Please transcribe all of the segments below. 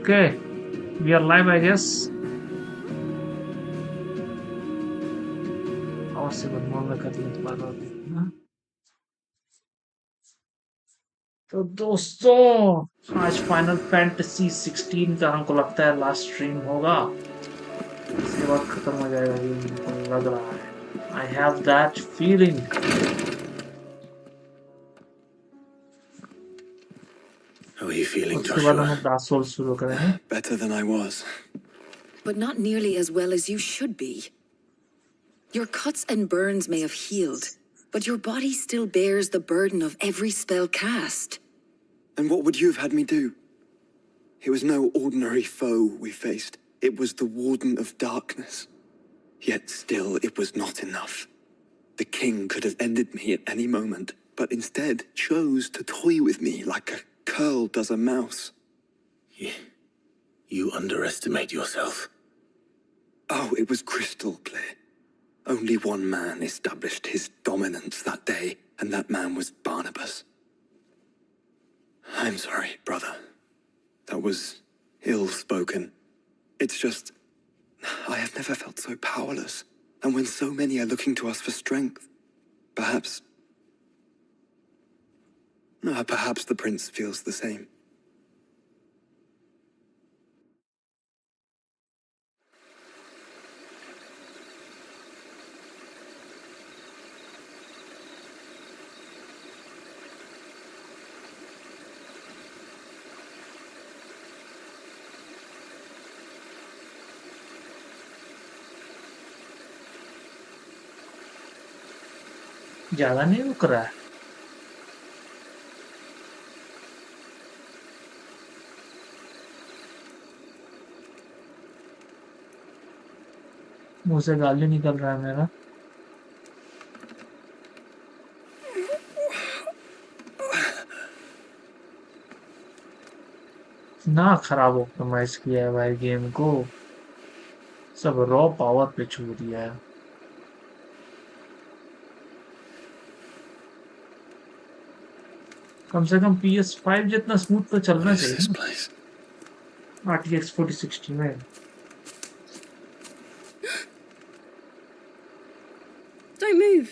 Okay, we are live, I guess. और से बनवा में कर लेते बात होती। तो दोस्तों आज फाइनल फैंटेसी 16 का हमको लगता है लास्ट स्ट्रीम होगा, इसके बाद खत्म हो जाएगा गेम, हमको लग रहा है। I have that feeling. How are you feeling, उसके बाद हम Joshua? डार्क सोल्स शुरू करेंगे। Better than I was. But not nearly as well as you should be. Your cuts and burns may have healed, but your body still bears the burden of every spell cast. And what would you have had me do? It was no ordinary foe we faced. It was the Warden of Darkness. Yet still, it was not enough. The king could have ended me at any moment, but instead chose to toy with me like a curl does a mouse. You underestimate yourself. Oh, it was crystal clear. Only one man established his dominance that day, and that man was Barnabas. I'm sorry, brother. That was ill-spoken. It's just, I have never felt so powerless. And when so many are looking to us for strength, perhaps the prince feels the same. ज्यादा नहीं रुक रहा है। मुंह से गाली निकल रहा है मेरा। ना खराब ऑप्टिमाइज किया है भाई गेम को, सब रॉ पावर पे छू दिया है। कम से कम PS5 जितना स्मूथ तो चलना चाहिए RTX 4060 में। Don't move.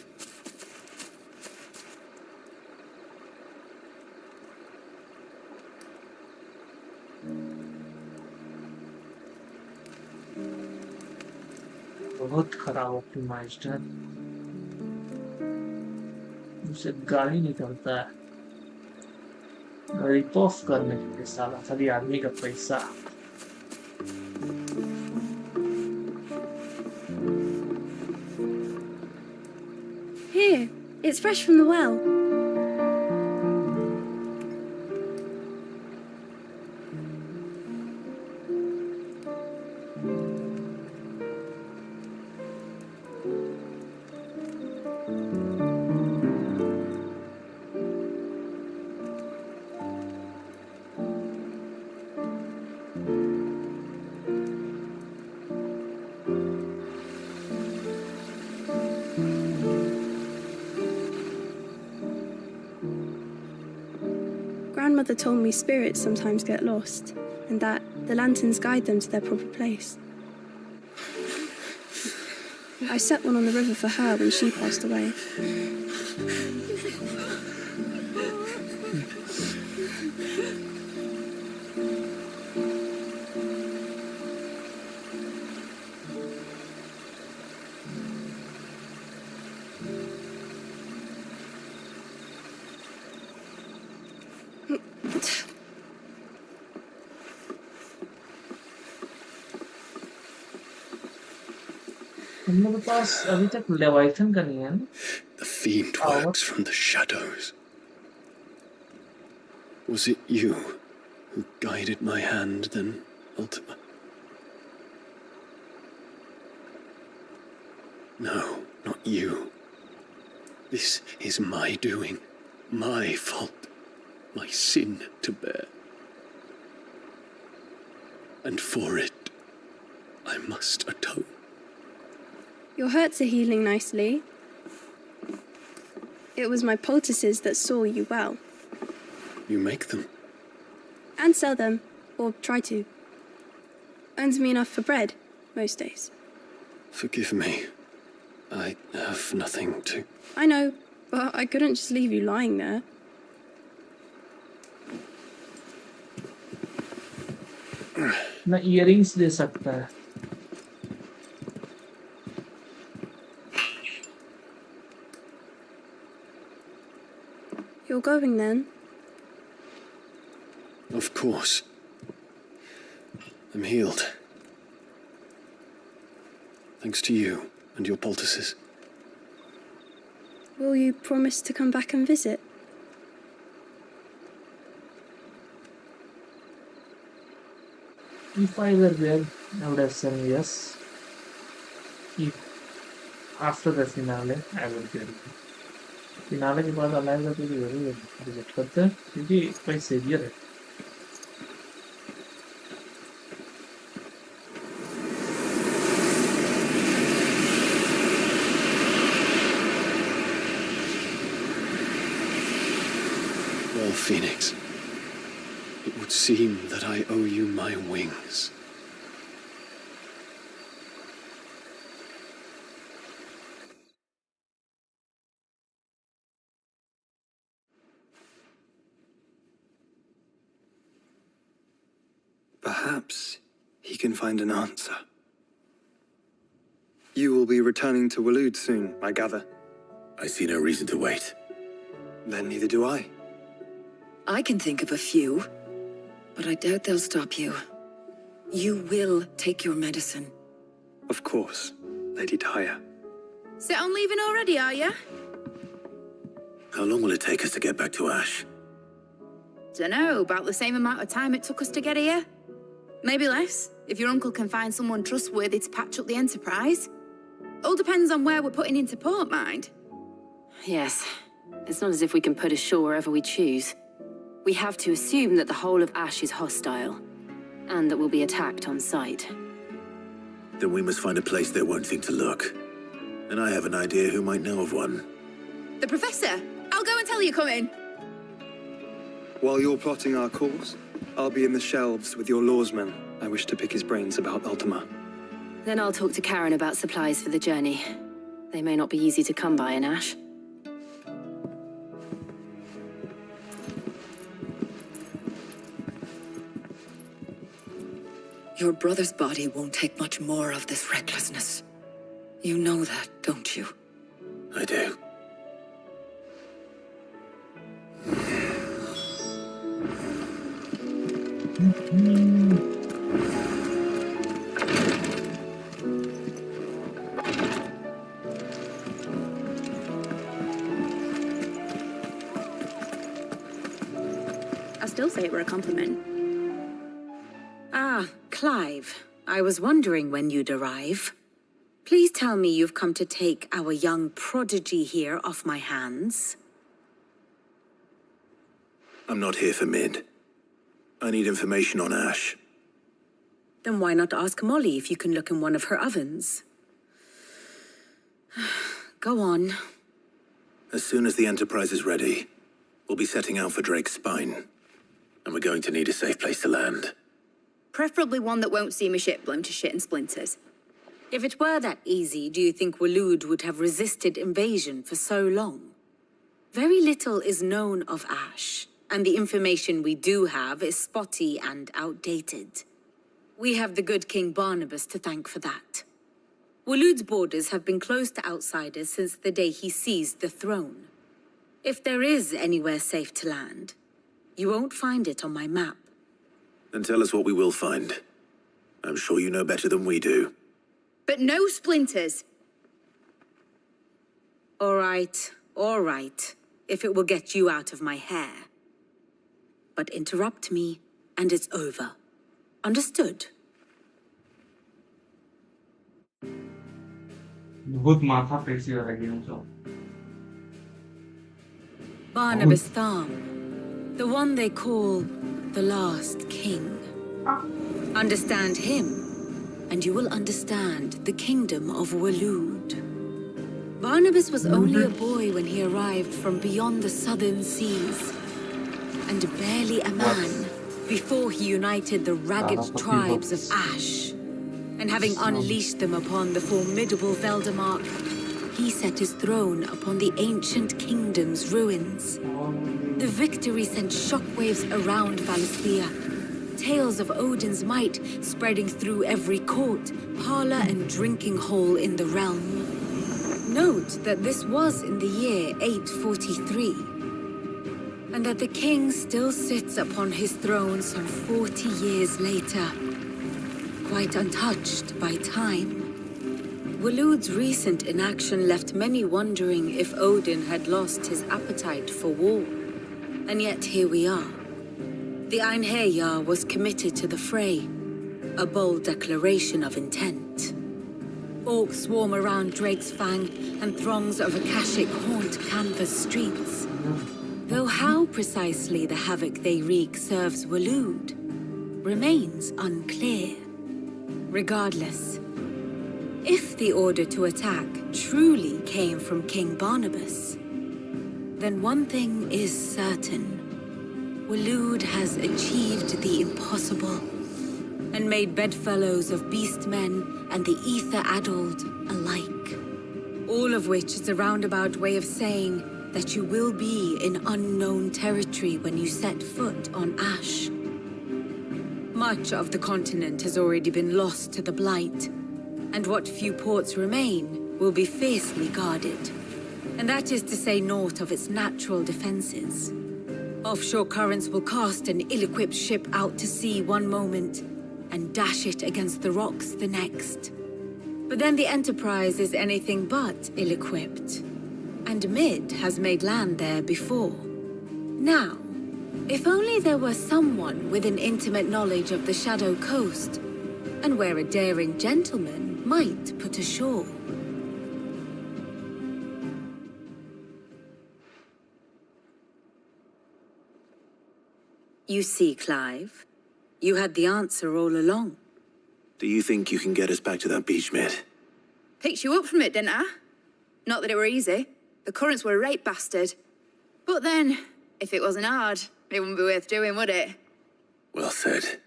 बहुत खराब ऑप्टिमाइज्ड है, मुझसे गाली निकलता है रिप ऑफ करने के लिए, साला खाली आदमी का पैसा। Here, it's fresh from the well. Grandmother told me spirits sometimes get lost, and that the lanterns guide them to their proper place. I set one on the river for her when she passed away. हम लोग के पास अभी तक Leviathan का नहीं है ना। The fiend works from the shadows. Was it you who guided my hand then, Ultima? No, not you. This is my doing, my fault, my sin to bear. And for it, I must atone. Your hurts are healing nicely. It was my poultices that saw you well. You make them? And sell them, or try to. Earns me enough for bread, most days. Forgive me. I have nothing to... I know, but I couldn't just leave you lying there. ना earrings दे सकता है. You're going then? Of course. I'm healed. Thanks to you and your poultices. Will you promise to come back and visit? If I were there, I would have said yes. If after the finale, I would get it. Finale के बाद alive का तो जरूर reject करते हैं क्योंकि कोई saviour है. Well, Phoenix, it would seem that I owe you my wings. Perhaps he can find an answer. You will be returning to Waloed soon, I gather. I see no reason to wait. Then neither do I. I can think of a few, but I doubt they'll stop you. You will take your medicine. Of course, Lady Daya. Set on leaving already, are you? How long will it take us to get back to Ash? Dunno, about the same amount of time it took us to get here. Maybe less, if your uncle can find someone trustworthy to patch up the Enterprise. All depends on where we're putting into port, mind. Yes. It's not as if we can put ashore wherever we choose. We have to assume that the whole of Ash is hostile, and that we'll be attacked on sight. Then we must find a place they won't think to look. And I have an idea who might know of one. The Professor! I'll go and tell you come in. While you're plotting our course, I'll be in the shelves with your lawsman. I wish to pick his brains about Ultima. Then I'll talk to Karen about supplies for the journey. They may not be easy to come by in Ash. Your brother's body won't take much more of this recklessness. You know that, don't you? I do. I still say it were a compliment. Ah, Clive. I was wondering when you'd arrive. Please tell me you've come to take our young prodigy here off my hands. I'm not here for Mid. I need information on Ash. Then why not ask Molly if you can look in one of her ovens? Go on. As soon as the Enterprise is ready, we'll be setting out for Drake's Spine. And we're going to need a safe place to land. Preferably one that won't see my ship blown to shit and splinters. If it were that easy, do you think Waloed would have resisted invasion for so long? Very little is known of Ash, and the information we do have is spotty and outdated. We have the good King Barnabas to thank for that. Waloed's borders have been closed to outsiders since the day he seized the throne. If there is anywhere safe to land, you won't find it on my map. Then tell us what we will find. I'm sure you know better than we do. But no splinters. All right, if it will get you out of my hair. But interrupt me, and it's over. Understood? बहुत माथा पेशी हो रही है मुझे. Barnabas Tham, the one they call the last king. Understand him, and you will understand the kingdom of Waloed. Barnabas was only a boy when he arrived from beyond the southern seas, and barely a man before he united the ragged tribes of Ash. And having unleashed them upon the formidable Veldemark, he set his throne upon the ancient kingdom's ruins. The victory sent shockwaves around Valisthea, tales of Odin's might spreading through every court, parlor, and drinking hole in the realm. Note that this was in the year 843, and that the king still sits upon his throne some 40 years later, quite untouched by time. Waloed's recent inaction left many wondering if Odin had lost his appetite for war. And yet here we are. The Einherjar was committed to the fray, a bold declaration of intent. Orcs swarm around Drake's Fang, and throngs of Akashic haunt canvas streets. Though how precisely the havoc they wreak serves Waloed remains unclear. Regardless, if the order to attack truly came from King Barnabas, then one thing is certain. Waloed has achieved the impossible and made bedfellows of beastmen and the ether-addled alike. All of which is a roundabout way of saying that you will be in unknown territory when you set foot on Ash. Much of the continent has already been lost to the Blight, and what few ports remain will be fiercely guarded. And that is to say naught of its natural defenses. Offshore currents will cast an ill-equipped ship out to sea one moment, and dash it against the rocks the next. But then the Enterprise is anything but ill-equipped, and Mid has made land there before. Now, if only there were someone with an intimate knowledge of the Shadow Coast, and where a daring gentleman might put ashore. You see, Clive, you had the answer all along. Do you think you can get us back to that beach, Mid? Picked you up from it, didn't I? Not that it were easy. The currents were a right bastard. But then, if it wasn't hard, it wouldn't be worth doing, would it? Well said.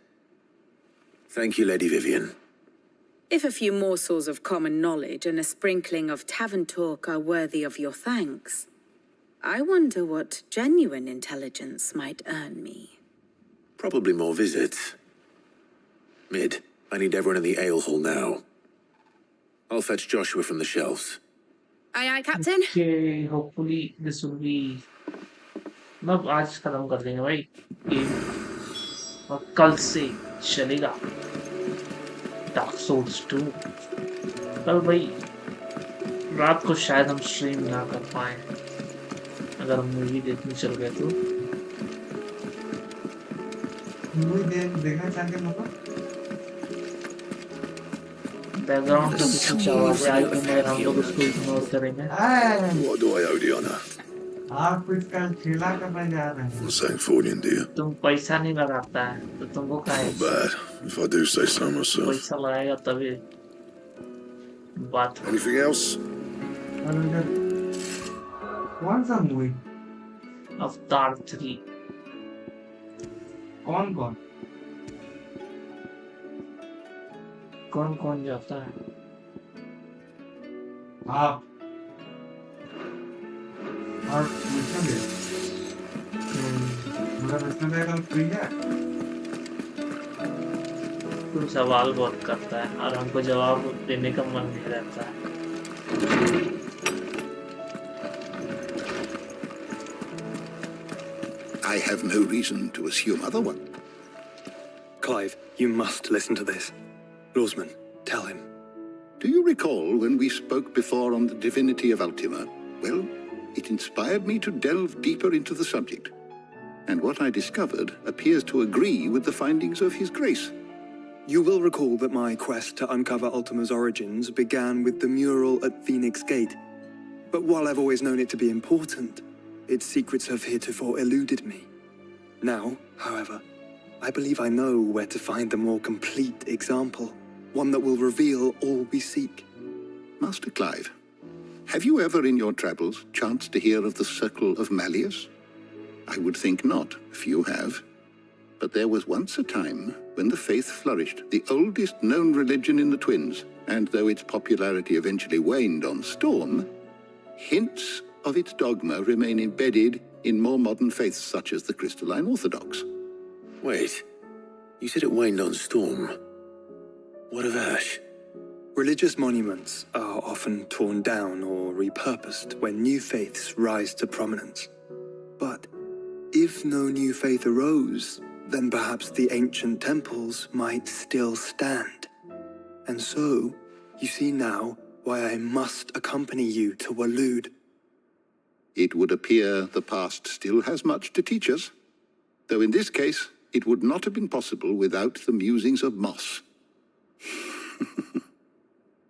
Thank you, Lady Vivian. If a few morsels of common knowledge and a sprinkling of tavern talk are worthy of your thanks, I wonder what genuine intelligence might earn me. Probably more visits. Mid, I need everyone in the ale hall now. I'll fetch Joshua from the shelves. Aye, aye, Captain. Okay, hopefully this will be. मतलब आज खत्म कर देंगे भाई game और कल से चलेगा डार्क सोल्स 2। कल भाई रात को शायद हम स्ट्रीम ना कर पाए अगर हम मूवी देखने चल गए तो। मूवी देखना चाहेंगे मतलब बैकग्राउंड का कुछ आवाज आई तो मैं हम लोग उसको इग्नोर करेंगे। What do I owe the honor? आप इसका खेला करने जा रहे हैं। The same fortune, dear. तुम पैसा नहीं लगाता है तो तुमको क्या है? Not bad, if I do say so myself. पैसा लगाएगा तभी बात। Anything else? कौन सा मूवी? अवतार 3। कौन कौन? कौन कौन जाता है? आप और मुझे भी मतलब इसमें मेरा फ्री है। तू सवाल बहुत करता है और हमको जवाब देने का मन नहीं रहता है। I have no reason to assume otherwise. Clive, you must listen to this. Lawsman, tell him. Do you recall when we spoke before on the divinity of Ultima? Well, it inspired me to delve deeper into the subject. And what I discovered appears to agree with the findings of His Grace. You will recall that my quest to uncover Ultima's origins began with the mural at Phoenix Gate. But while I've always known it to be important, its secrets have heretofore eluded me. Now, however, I believe I know where to find the more complete example, one that will reveal all we seek. Master Clive, have you ever in your travels chanced to hear of the Circle of Malleus? I would think not, if you have. But there was once a time when the faith flourished, the oldest known religion in the Twins, and though its popularity eventually waned on Storm, hints of its dogma remain embedded in more modern faiths such as the Crystalline Orthodox. Wait, you said it waned on Storm. What of Ash? Religious monuments are often torn down or repurposed when new faiths rise to prominence. But if no new faith arose, then perhaps the ancient temples might still stand. And so, you see now why I must accompany you to Waloed. It would appear the past still has much to teach us, though in this case, it would not have been possible without the musings of Moss.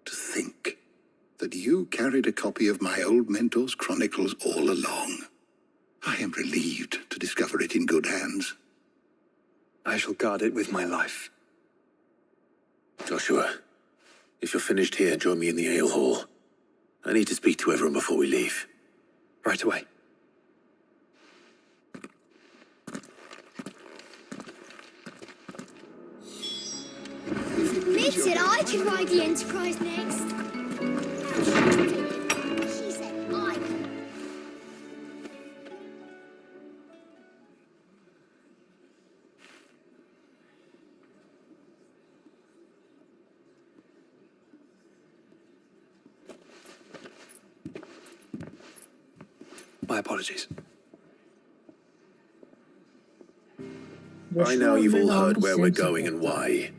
To think that you carried a copy of my old mentor's chronicles all along. I am relieved to discover it in good hands. I shall guard it with my life. Joshua, if you're finished here, join me in the ale hall. I need to speak to everyone before we leave. Right away. Mid said I could ride the Enterprise next. She said I could. My apologies. By now you've all heard where we're going and why.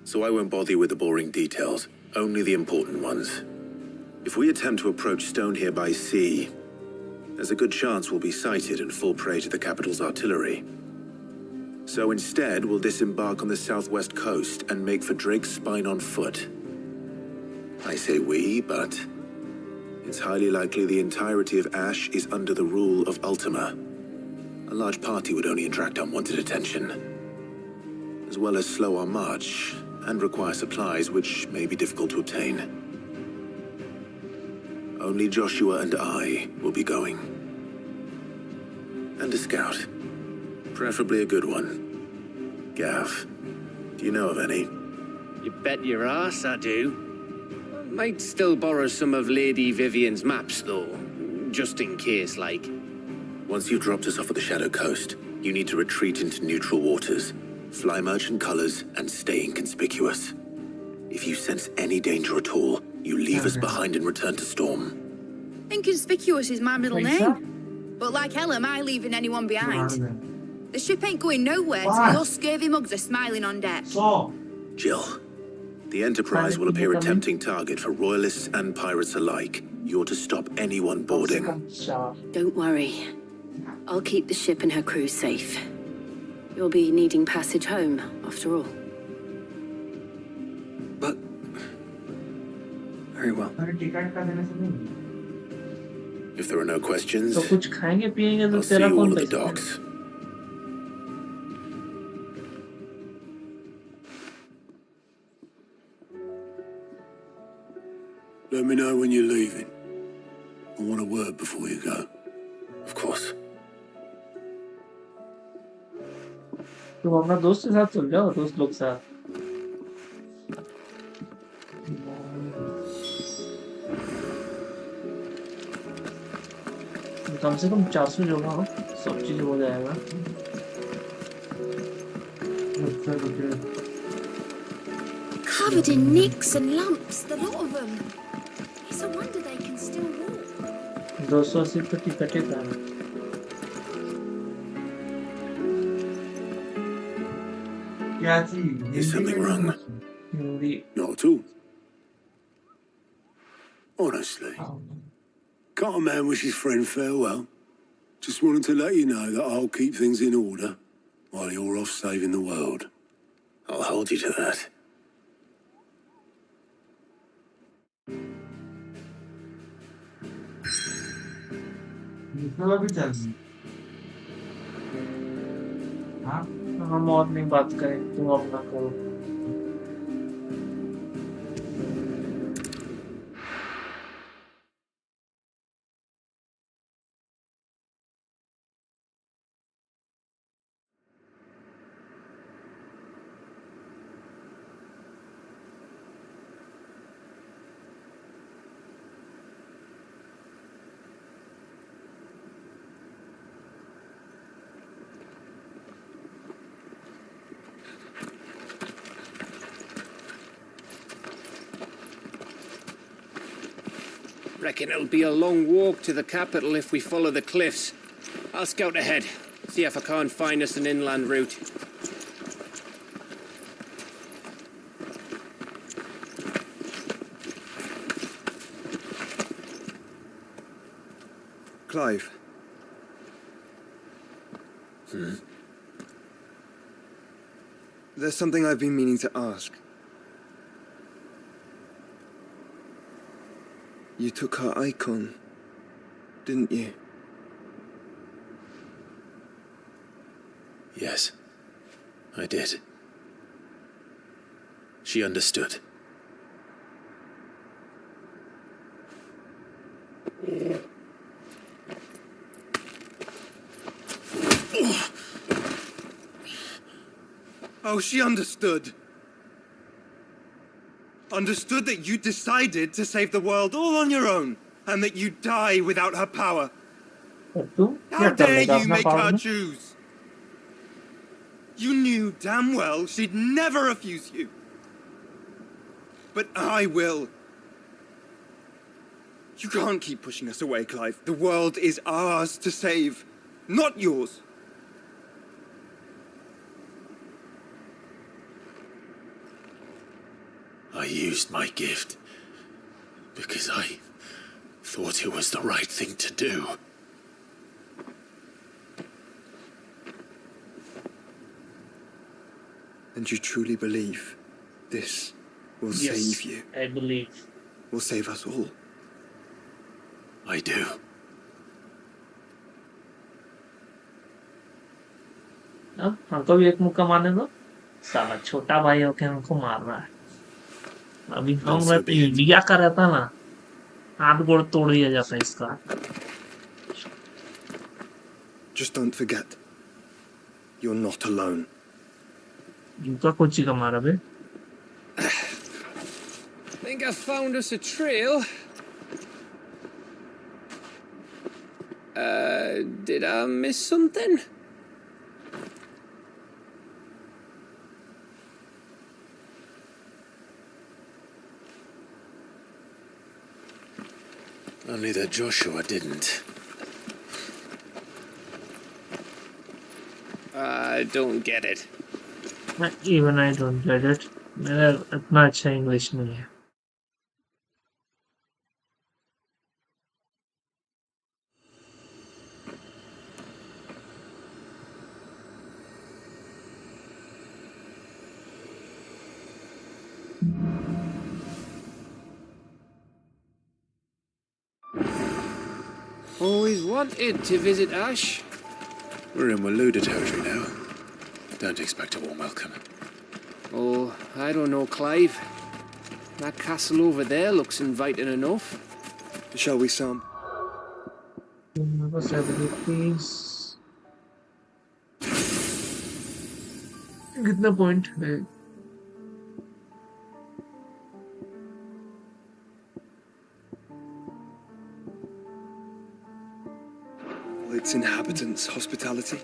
So I won't bother you with the boring details, only the important ones. If we attempt to approach Stone here by sea, there's a good chance we'll be sighted and fall prey to the capital's artillery. So instead, we'll disembark on the southwest coast and make for Drake's Spine on foot. I say we, but it's highly likely the entirety of Ash is under the rule of Ultima. A large party would only attract unwanted attention, as well as slow our march and require supplies which may be difficult to obtain. Only Joshua and I will be going. And a scout. Preferably a good one. Gav, do you know of any? You bet your ass I do. Might still borrow some of Lady Vivian's maps, though. Just in case, like. Once you've dropped us off at the Shadow Coast, you need to retreat into neutral waters, fly merchant colors, and stay inconspicuous. If you sense any danger at all, you leave us behind and return to Storm. Inconspicuous is my middle Wait, sir? name. But like hell am I leaving anyone behind. Right. The ship ain't going nowhere Why? till your scurvy mugs are smiling on deck. So, Jill, the Enterprise will appear a tempting target for royalists and pirates alike. You're to stop anyone boarding. Don't worry. I'll keep the ship and her crew safe. You'll be needing passage home, after all. But... very well. अरे ticket का देने से नहीं. If there are no questions, तो कुछ खाएंगे पिएंगे तो I'll see तेरा you all कौन at the पैसा देगा? docks. Let me know when you're leaving. I want a word before you go. Of course. तुम अपना दोस्त के साथ चल जाओ दोस्त लोग के साथ कम से कम 400 जगह हो सब चीज हो जाएगा Covered in nicks and lumps, the lot of them. It's a wonder they can still walk. 280 तो टिकट ही था क्या चीज? Is something wrong? Hindi Not at all. Honestly. Can't a man wish his friend farewell? Just wanted to let you know that I'll keep things in order while you're off saving the world. I'll hold you to that. दूसरा भी चल. हाँ. हम और नहीं बात करें तुम अपना करो Reckon it'll be a long walk to the capital if we follow the cliffs. I'll scout ahead, see if I can't find us an inland route. Clive. There's something I've been meaning to ask. You took her Eikon, didn't you? Yes, I did. She understood. Oh, she understood. Understood that you decided to save the world all on your own, and that you'd die without her power. How dare you make her choose? You knew damn well she'd never refuse you. But I will. You can't keep pushing us away, Clive. The world is ours to save, not yours. I used my gift because I thought it was the right thing to do. And you truly believe this will save you? I believe. Will save us all? I do. अब हमको भी एक मुक्का मारने दो। साला छोटा भाई होके हमको मार रहा है। अभी हम इंडिया का रहता ना, हाथ गोड़ तोड़ दिया जाता इसका। Just don't forget, you're not alone. इनका कोची का मारा बे? Think I found us a trail. Did I miss something? Only that Joshua didn't. I don't get it. Even I don't get it. मेरा इतना अच्छा इंग्लिश नहीं है। Always wanted to visit Ash. We're in Waluda territory now. Don't expect a warm welcome. Oh, I don't know, Clive. That castle over there looks inviting enough. Shall we, Sam? What's abilities? कितना point है? Its inhabitants' hospitality.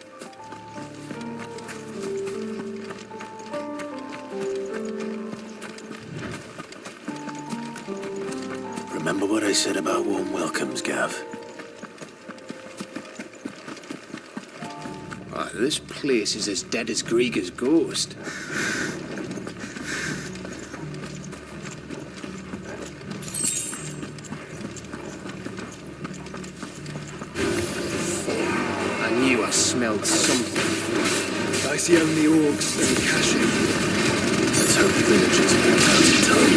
Remember what I said about warm welcomes, Gav? Oh, this place is as dead as Grieger's ghost. I smelled something. I see only orcs and caching. Let's hope the villagers moved out in time.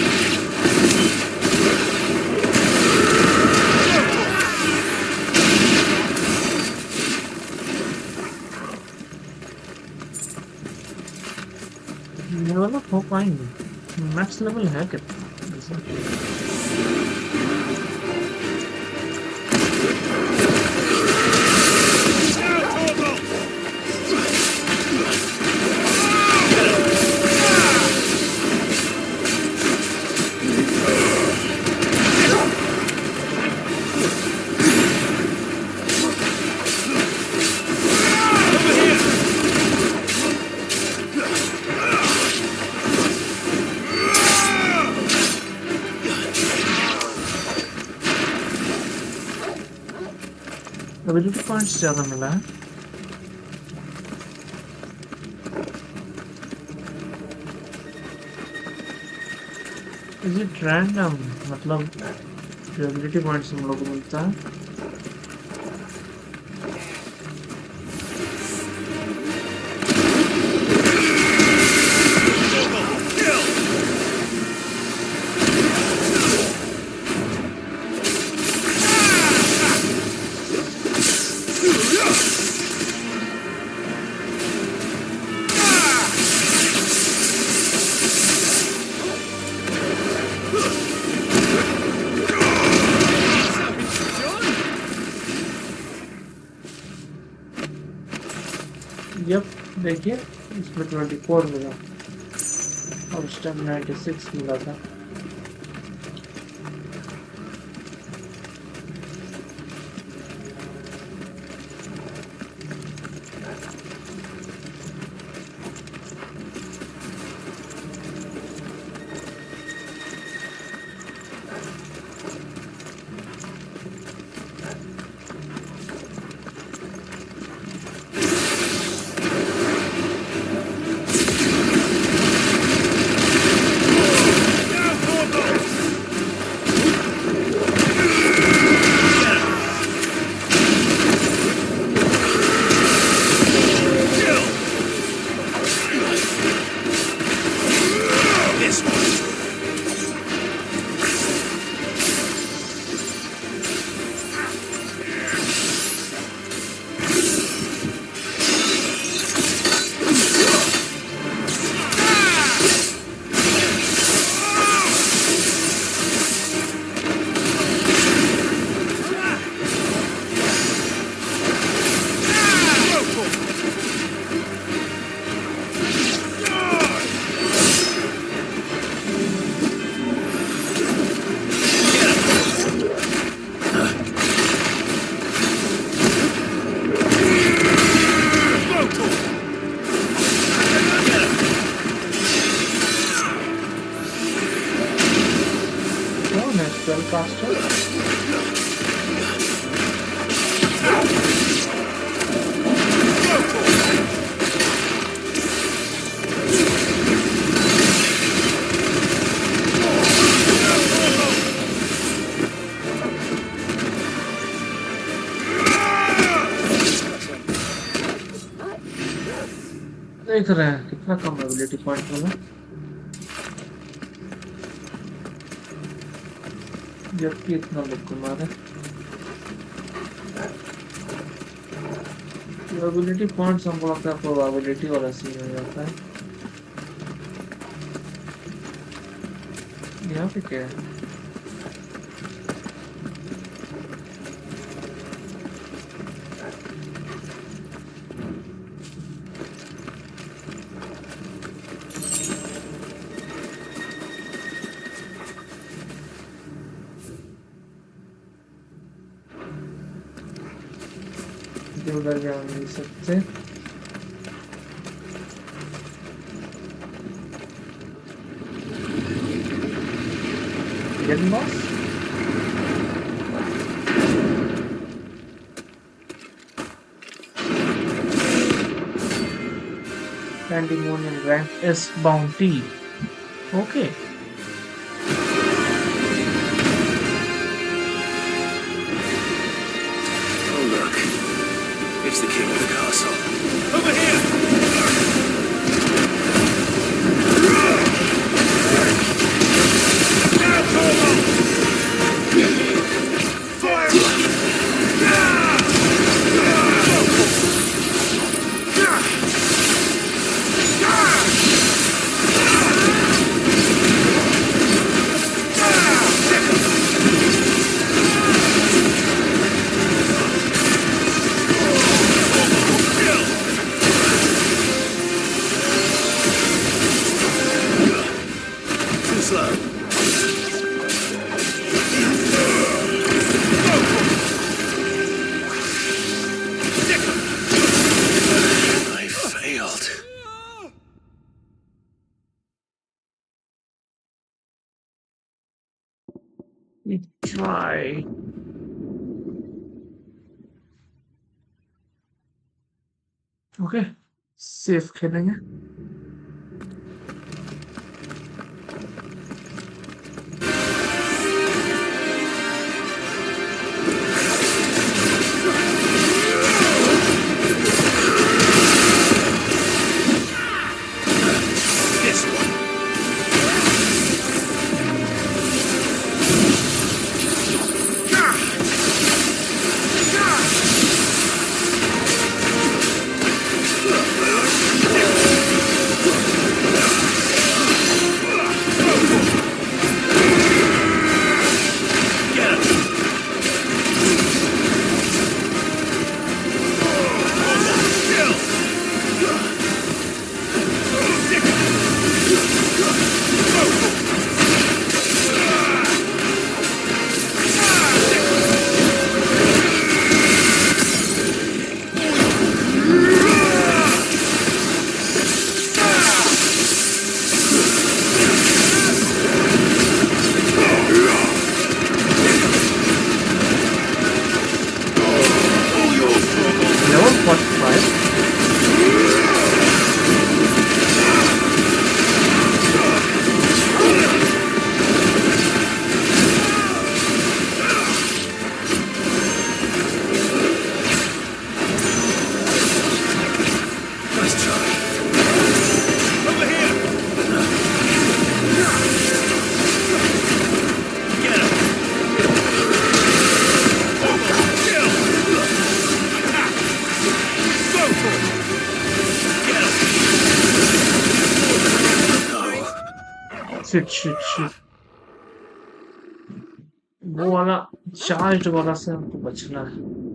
Level up हो पाएंगे। Max level है कितना? Ability points ज्यादा मिला है। Is it random, मतलब जो ability points हम लोग को मिलता है यप देखिए इसमें 24 मिला और उस टाइम 96 मिला था। देख रहे हैं कितना कम एबिलिटी पॉइंट मिला। जबकि इतना लोग को मारे प्रोबेबिलिटी पॉइंट्स हमको लगता है प्रोबेबिलिटी वाला सीन हो जाता है। यहाँ पे क्या है? उधर जा नहीं सकते। Getting lost? Pandemonium rank is bounty. Okay. It's the king of the castle. Over here! We try. Okay safe खेलेंगे शिट वो वाला चार्ज वाला से हमको बचना है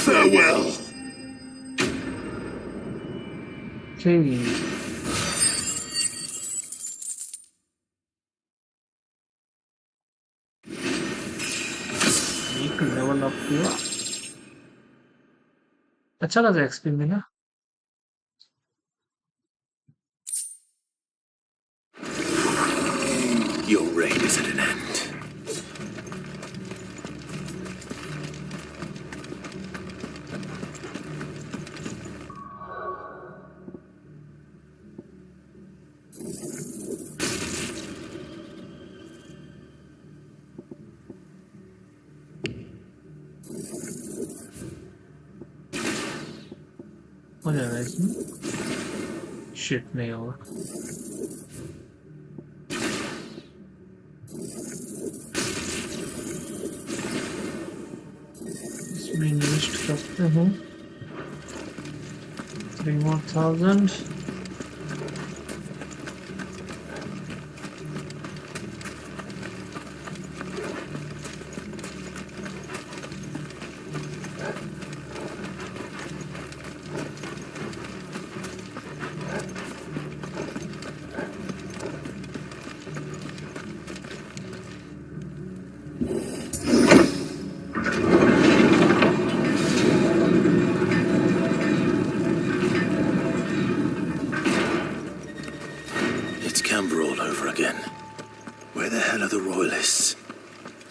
Farewell. Okay. एक लेवल अप हुआ। अच्छा लगा एक्सपी में ना। Your reign is at an end. हो जाएगा इसमें। शिट नहीं होगा। इसमें इन्वेस्ट करते हैं 3,000।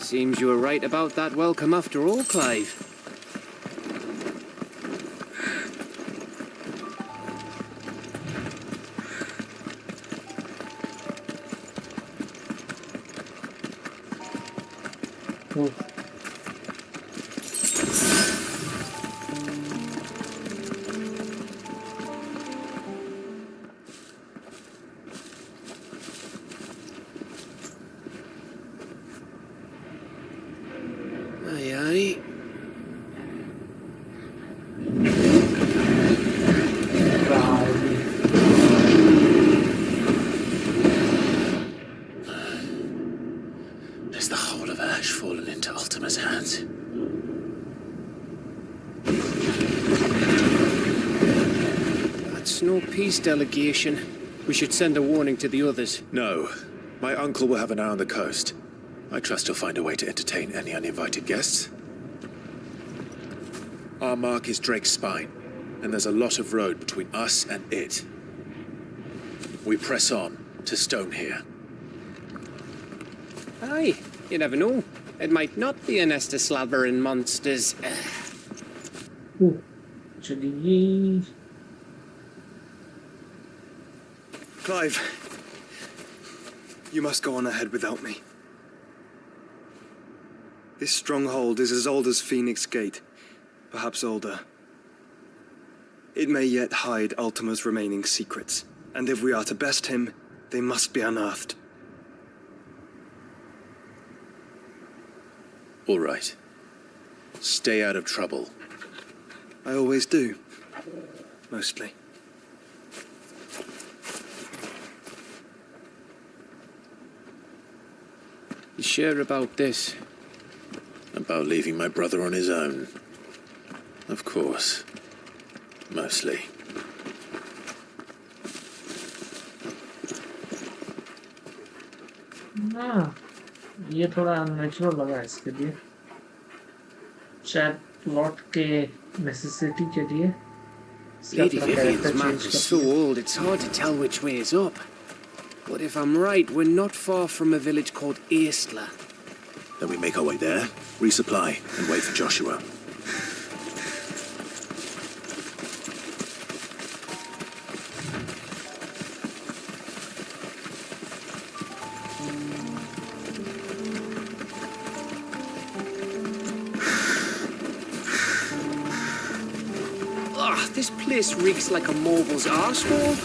Seems you were right about that welcome after all, Clive. Oh. Peace delegation. We should send a warning to the others. No. My uncle will have an eye on the coast. I trust he'll find a way to entertain any uninvited guests. Our mark is Drake's Spine, and there's a lot of road between us and it. We press on to Stone here. Aye, you never know. It might not be a nest of slavering monsters. चलिए Clive, you must go on ahead without me. This stronghold is as old as Phoenix Gate, perhaps older. It may yet hide Ultima's remaining secrets, and if we are to best him, they must be unearthed. All right. Stay out of trouble. I always do. Mostly. You sure about this? About leaving my brother on his own? Of course. Mostly. हाँ, ये थोड़ा unnatural लगा इसके लिए। शायद plot के necessity के लिए। Lady Vivian's map is so old, it's hard to tell which way is up. But if I'm right, we're not far from a village called Eastla. Then we make our way there, resupply, and wait for Joshua. This place reeks like a mobile's arsehole.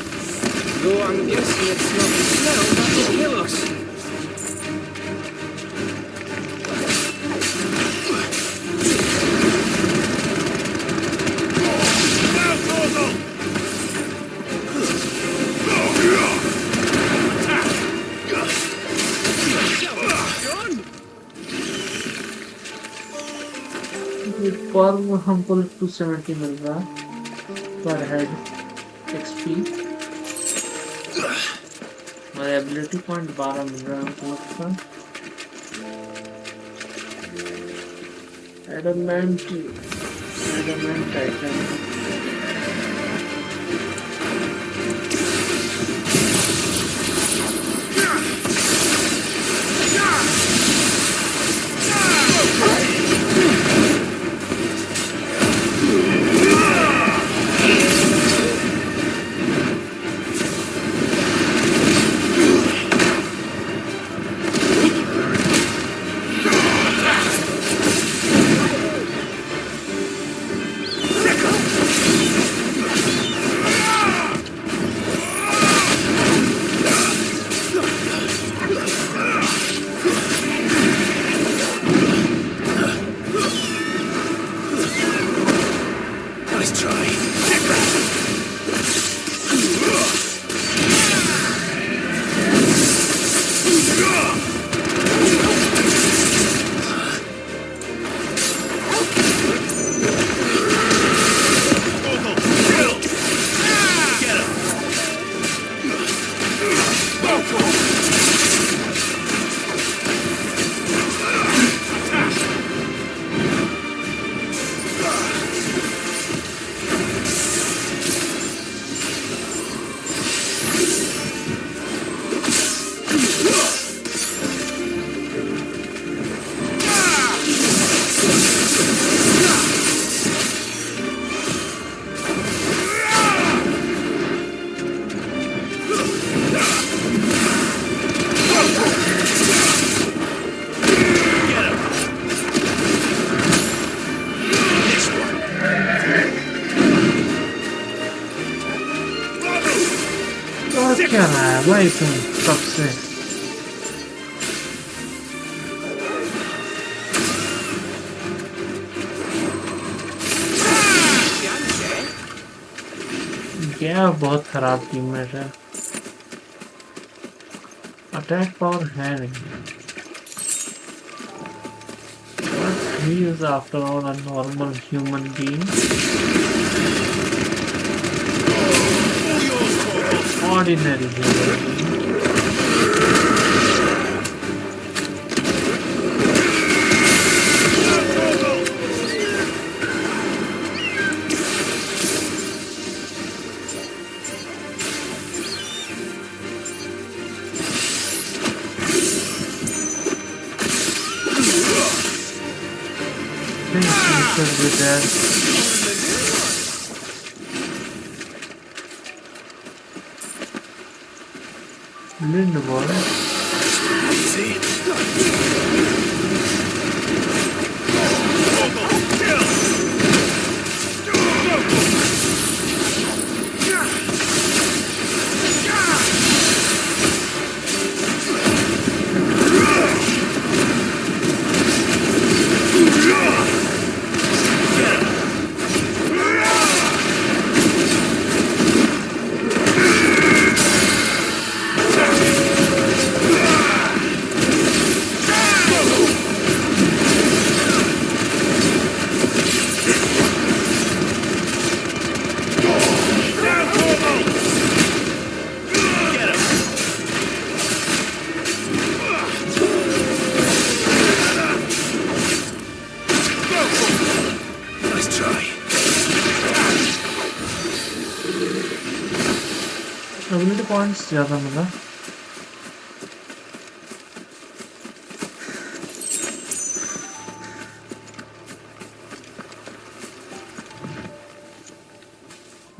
Though I'm guessing it's not the smell that will kill us. पर हमको 270 मिल रहा पर head XP. मेरा ability point 12 मिल रहा है हमको लगता। Adamant item क्या रहा है भाई तुम सबसे? क्या बहुत खराब टीममेट है। अटैक पावर है नहीं। But he is after all a normal human being. Ordinary human being. Should be dead. Lindborg. Ability points ज़्यादा मिला।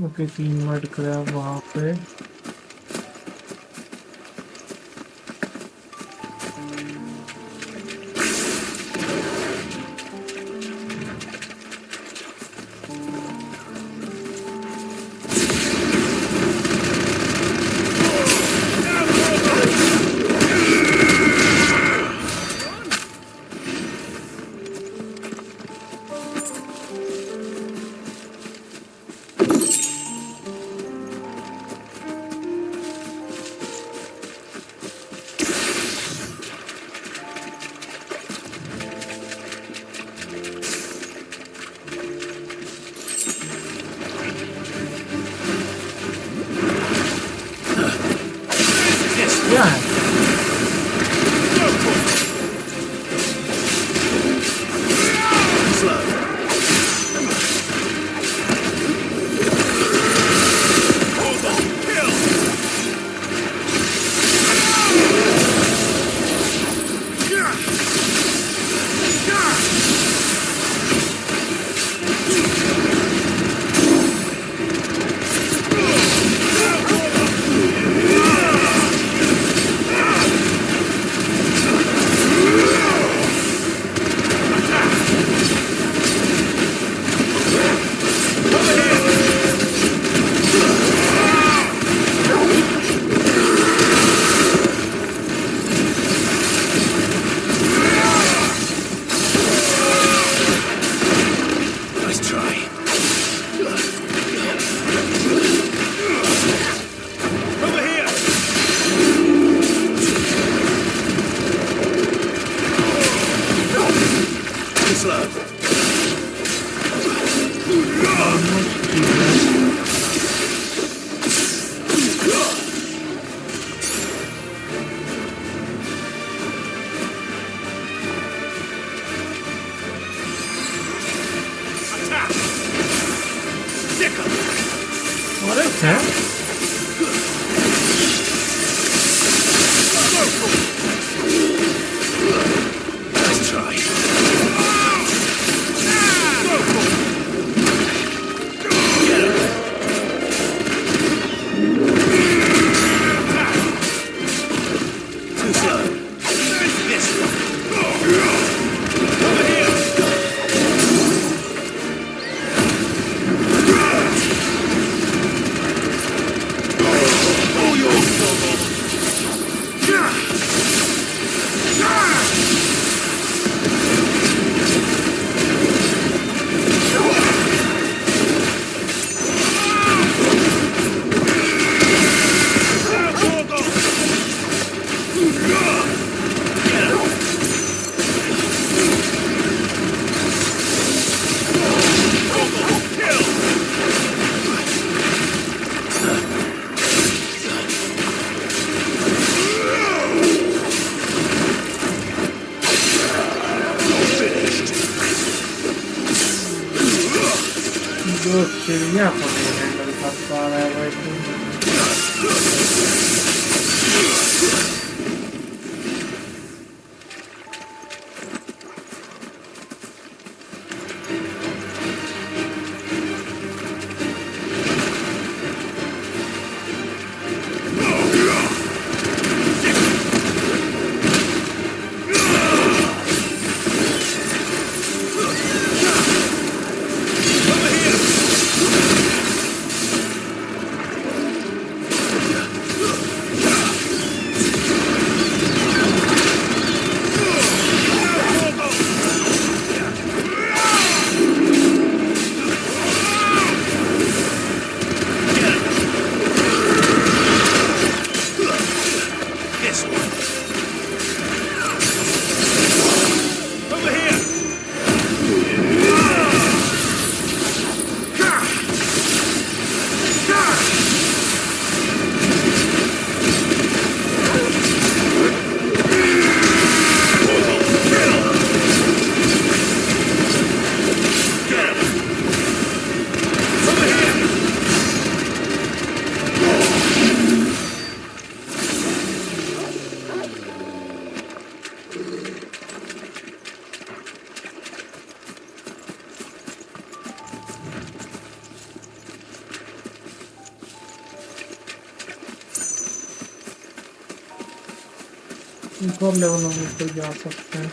ओके 3 मिनट करा वहाँ पे। कब लेवल पे जा सकते हैं?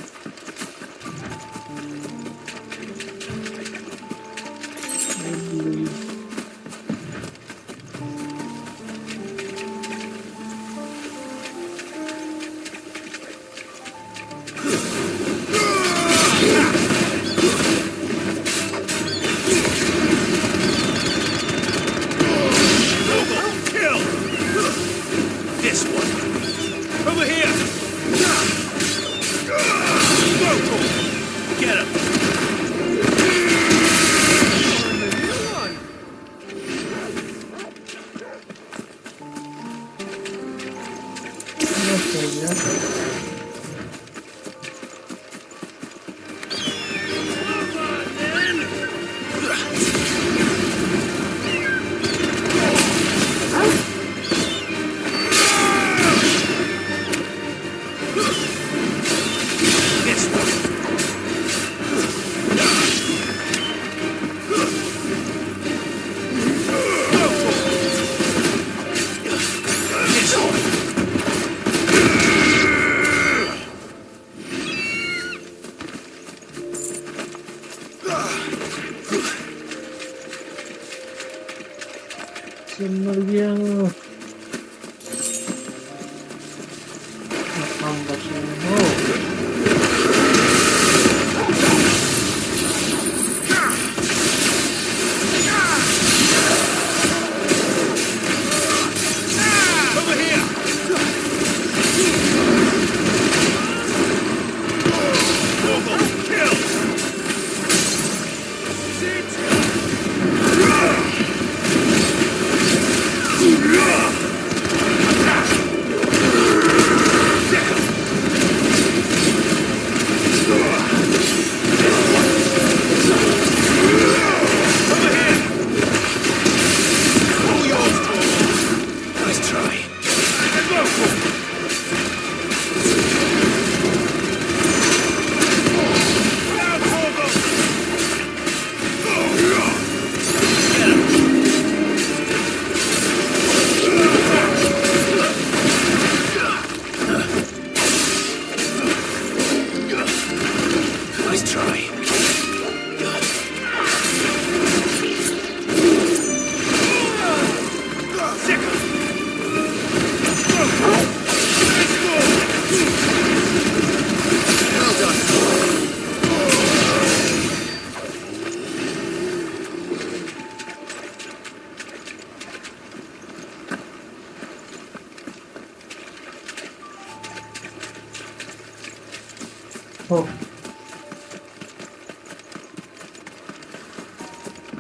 Oh.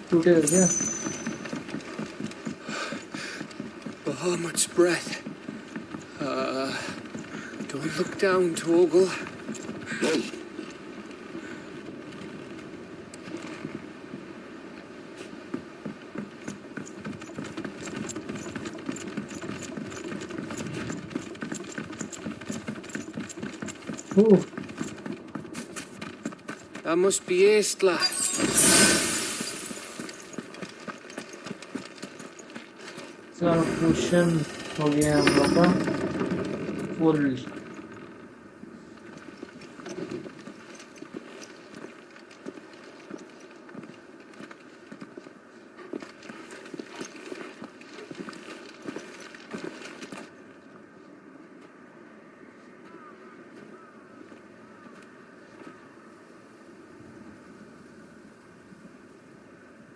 टूटेगा क्या? Oh, much breath. Don't look down, Torgal. Ooh. That must be Aistla. सारा पोशन हो गया हम लोग का full.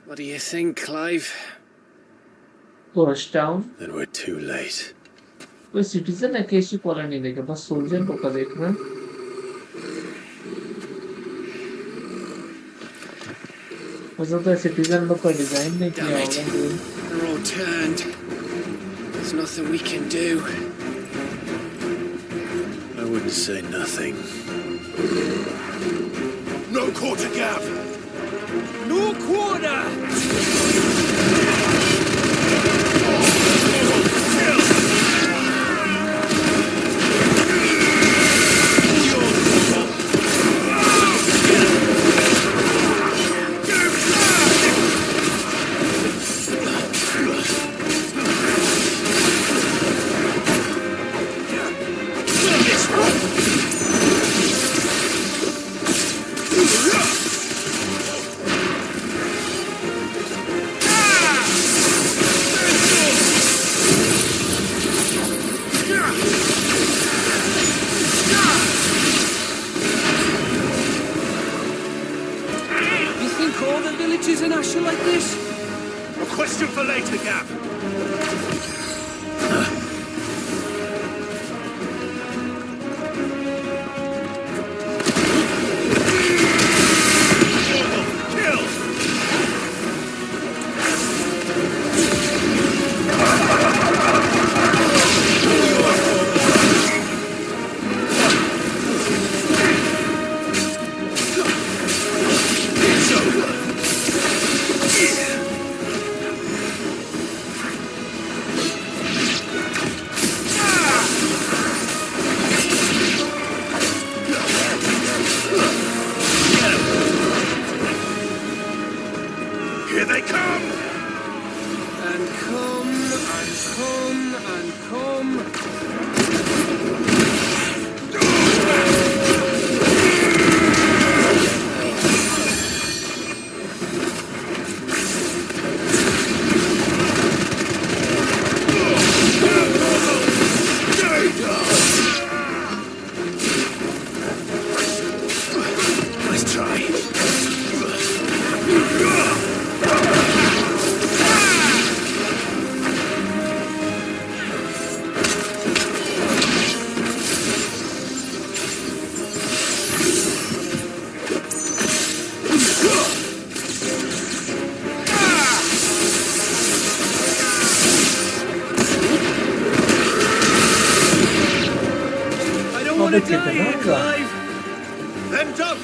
What do you think, Clive? Push down. Then we're too late. कोई सिटीजन है कैसी कॉलोनी देखे बस सोल्जर को का देख रहा है. हो सकता है सिटीजन लोग का डिजाइन नहीं किया होगा. They're all turned. There's nothing we can do. I wouldn't say nothing. No quarter gap! No quarter! Like this? A question for later, Gap. Then don't!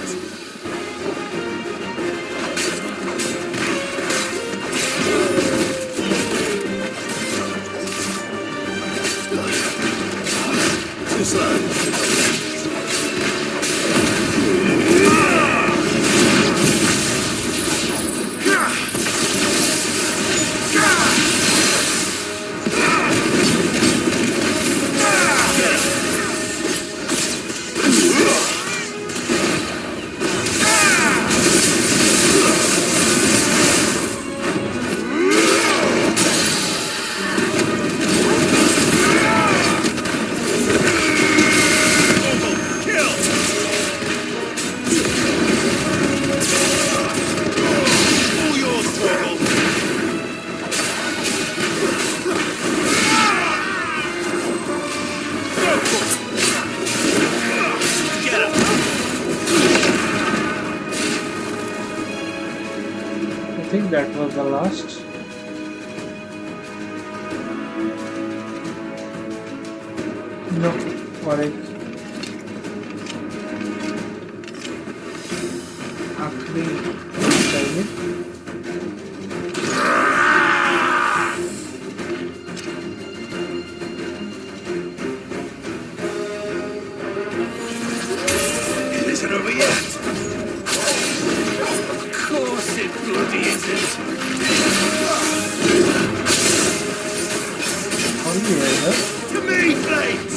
Too slow. that was the last. No, और एक आखिरी चाहिए. Is it over yet? Of course it bloody isn't. और ये है. To me, Flames!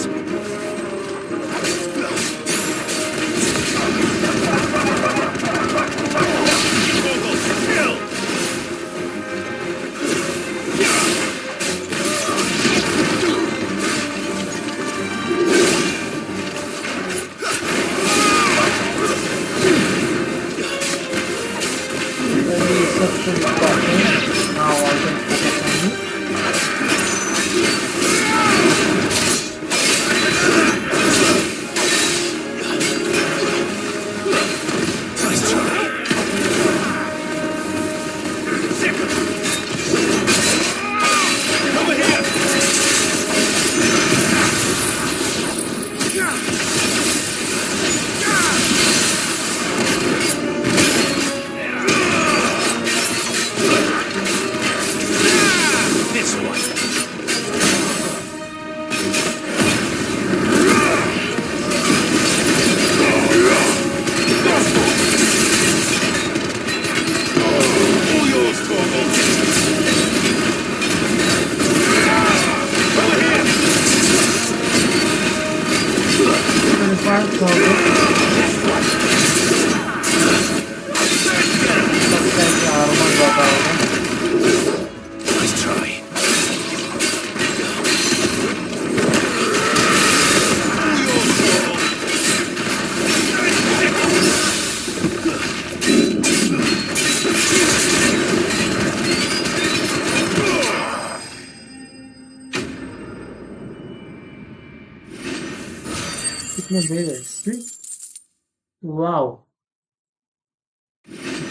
Wow.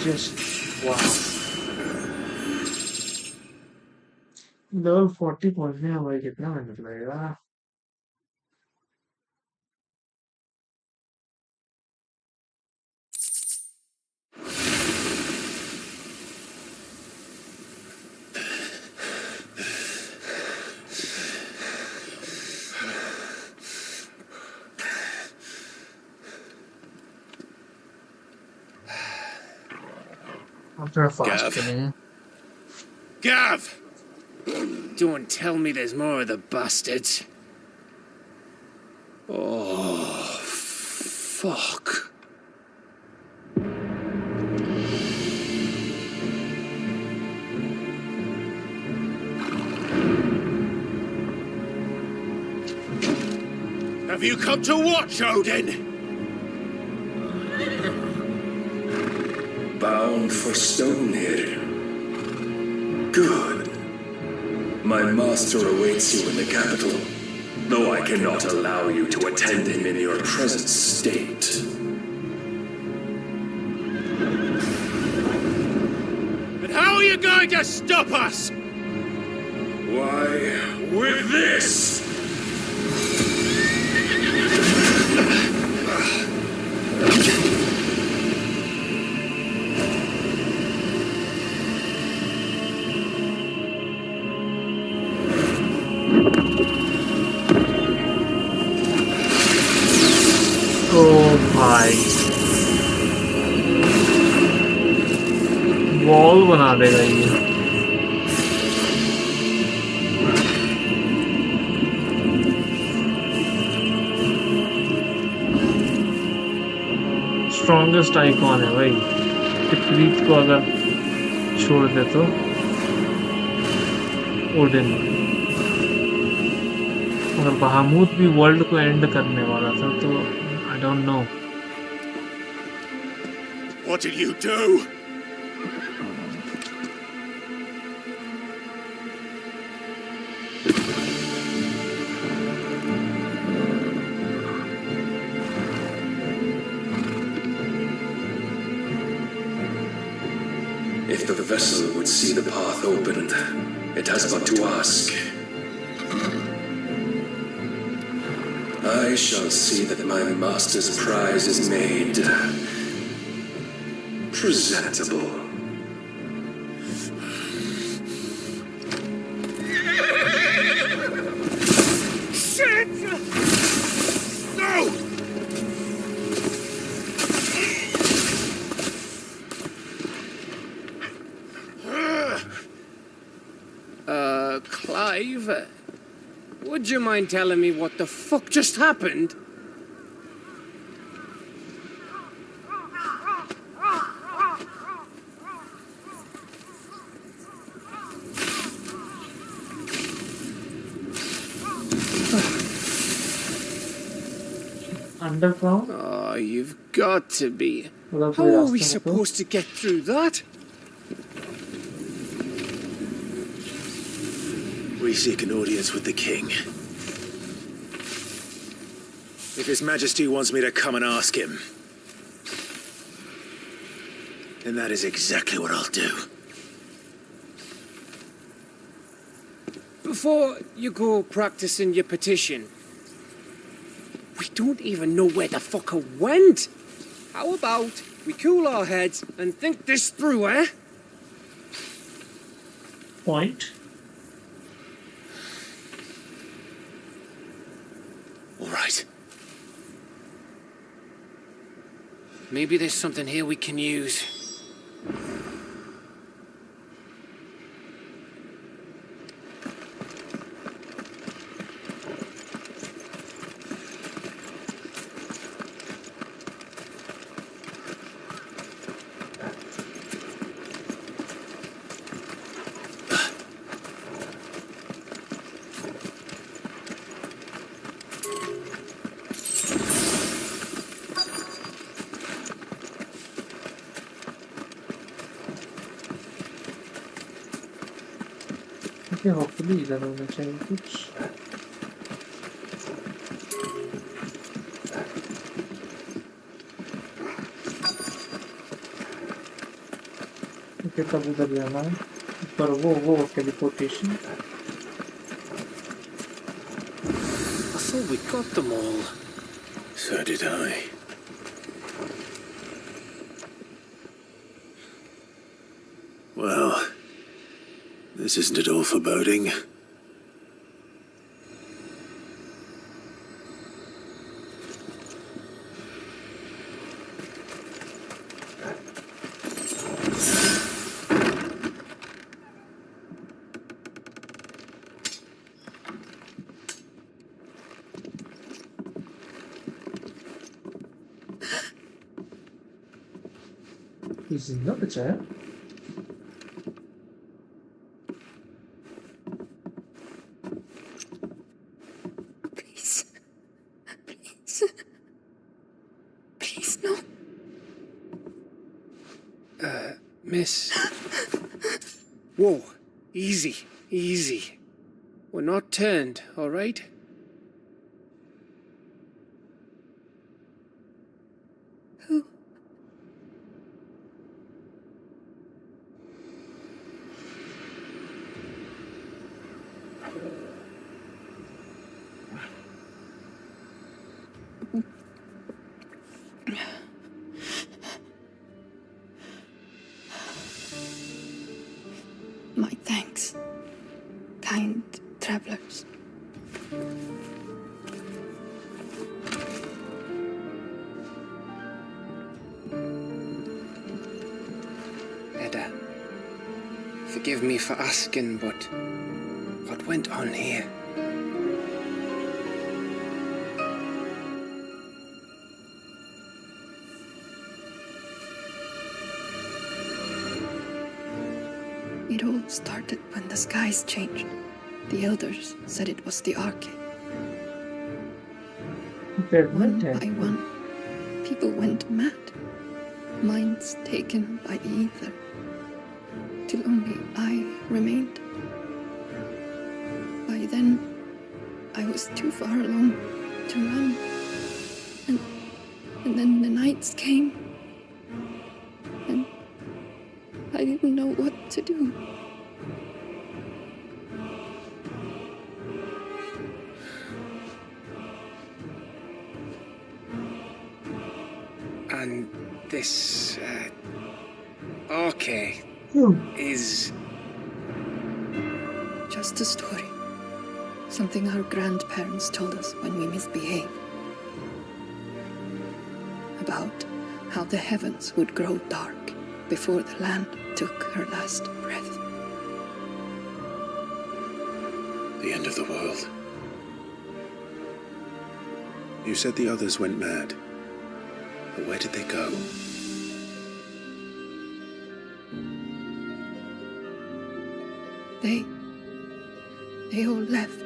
Just wow. Level 40 पहुंचने में हमें कितना मिनट लगेगा? After a fast spinning. Gav! Don't tell me there's more of the bastards. Oh, fuck. Have you come to watch, Odin? Bound for stone here. Good. My master awaits you in the capital, though I cannot allow you to attend him in your present state. But how are you going to stop us? Why, with this! Oh भाई wall बना देगा ये strongest icon है भाई विपरीत को अगर छोड़ दे तो ओडिन अगर बहामूत भी वर्ल्ड को एंड करने वाला था तो I don't know. What did you do? If the vessel would see the path opened. It has but to ask. I shall see that my master's prize is made presentable. Shit! No! Clive, would you mind telling me what the fuck just happened? Underground? Oh, you've got to be. Well, How are we supposed to get through that? We seek an audience with the king. If His Majesty wants me to come and ask him, then that is exactly what I'll do. Before you go practicing your petition, we don't even know where the fucker went. How about we cool our heads and think this through, eh? Point. All right. Maybe there's something here we can use. Okay, hopefully इधर होना चाहिए कुछ. Okay, तब उधर जाना है. पर वो teleportation. I thought we got them all. So did I. Well, this isn't at all foreboding. This is not the chair. Please, no. Miss. Whoa, easy, easy. We're not turned, all right? Who? My thanks, kind travelers. Edda, forgive me for asking, but what went on here? It all started when the skies changed. The elders said it was the arcade. One by one, people went mad. Minds taken by the ether. Till only I remained. By then, I was too far along to run. And then the nights came. And I didn't know what to do. And this, arcade is... Just a story. Something our grandparents told us when we misbehaved. About how the heavens would grow dark before the land took her last breath. The end of the world. You said the others went mad. But where did they go? They all left.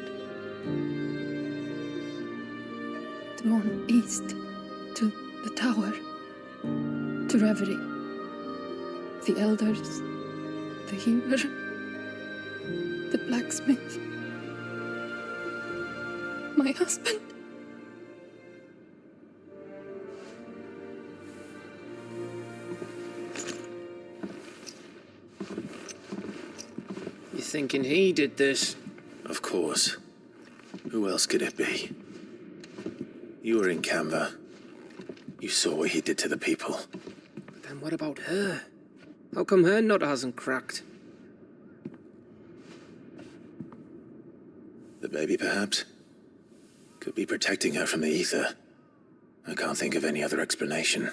The one east, to the tower, to Reverie. The elders, the healer, the blacksmith, my husband. You thinking he did this? Of course. Who else could it be? You were in Canva. You saw what he did to the people. But then what about her? How come her nut hasn't cracked? The baby, perhaps? Could be protecting her from the ether. I can't think of any other explanation.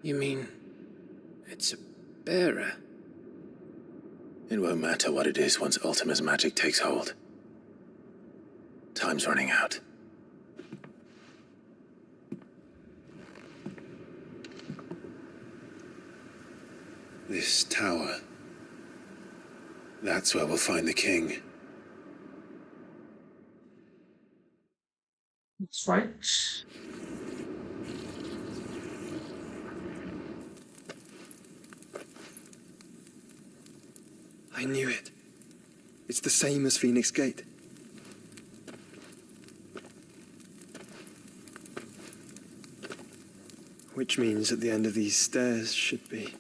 You mean... it's a bearer? It won't matter what it is once Ultima's magic takes hold. Time's running out. This tower. That's where we'll find the king. That's right. I knew it. It's the same as Phoenix Gate. Which means at the end of these stairs should be...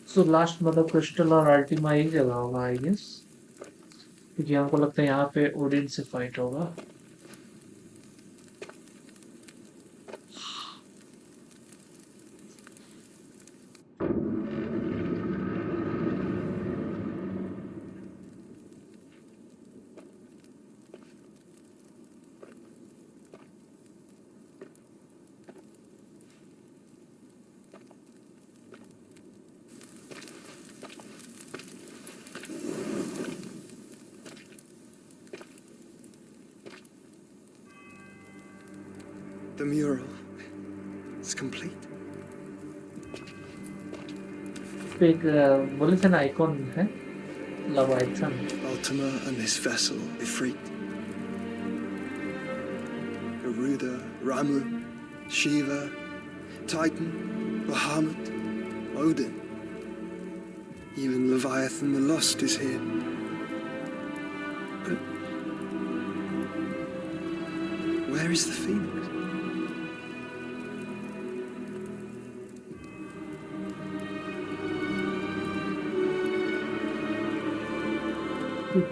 So last मतलब crystal और Ultima एक जगह होगा I guess, क्योंकि हमको लगता है यहाँ पे ओडिन से फाइट होगा. The mural is complete. एक बोले थे ना आइकॉन है लवाइथन. Ultima and this vessel Ifrit. Garuda, Ramu, Shiva, Titan, Bahamut, Odin. Even Leviathan the Lost is here. But where is the Phoenix?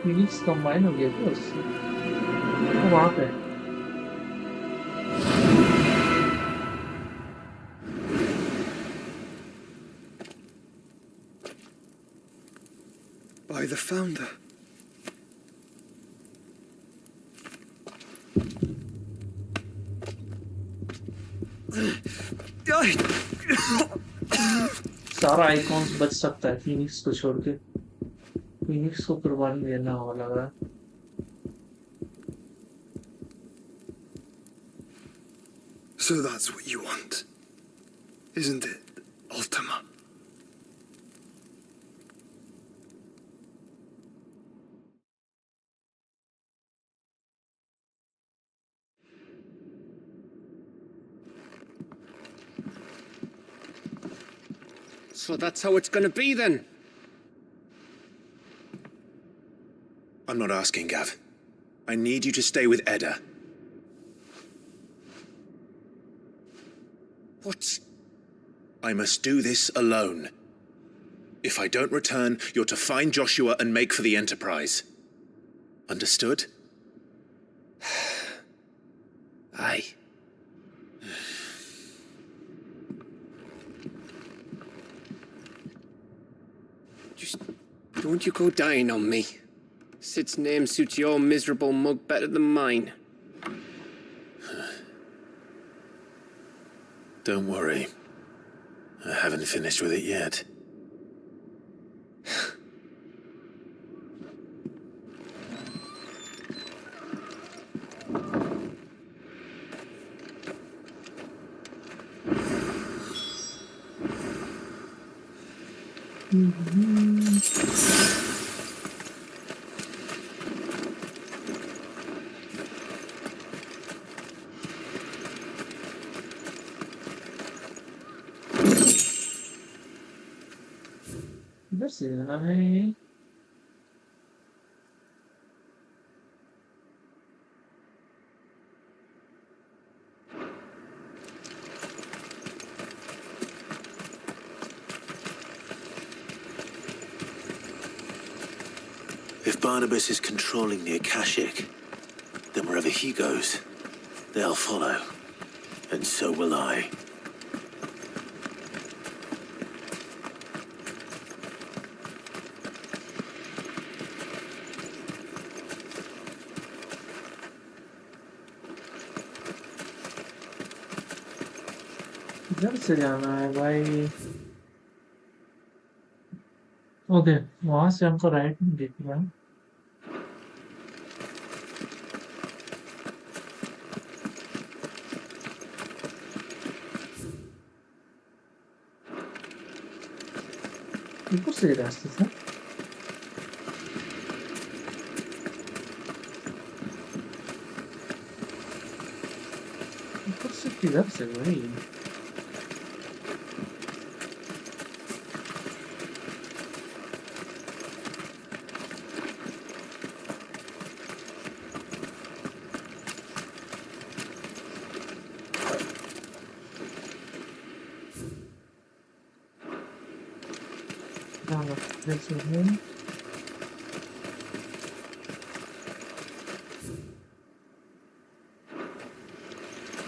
Phoenix combine हो गया था उससे. वो वहाँ पे By the founder. सारा आइकॉन्स बच सकता है फीनिक्स को छोड़ के. फीनिक्स को कुर्बानी देना होगा लग रहा है. So that's what you want, isn't it, Ultima? So that's how it's gonna be then? I'm not asking, Gav. I need you to stay with Edda. What's... I must do this alone. If I don't return, you're to find Joshua and make for the Enterprise. Understood? Aye. Just don't you go dying on me. Sid's name suits your miserable mug better than mine. Don't worry. I haven't finished with it yet. इधर से जाना है। If Barnabas is controlling the Akashic, then wherever he goes, they'll follow. And so will I. इधर से जाना है भाई। Okay, वहां से हमको राइट में दिख रहा है। ऊपर से रास्ते से ऊपर से किधर से भाई? This is him.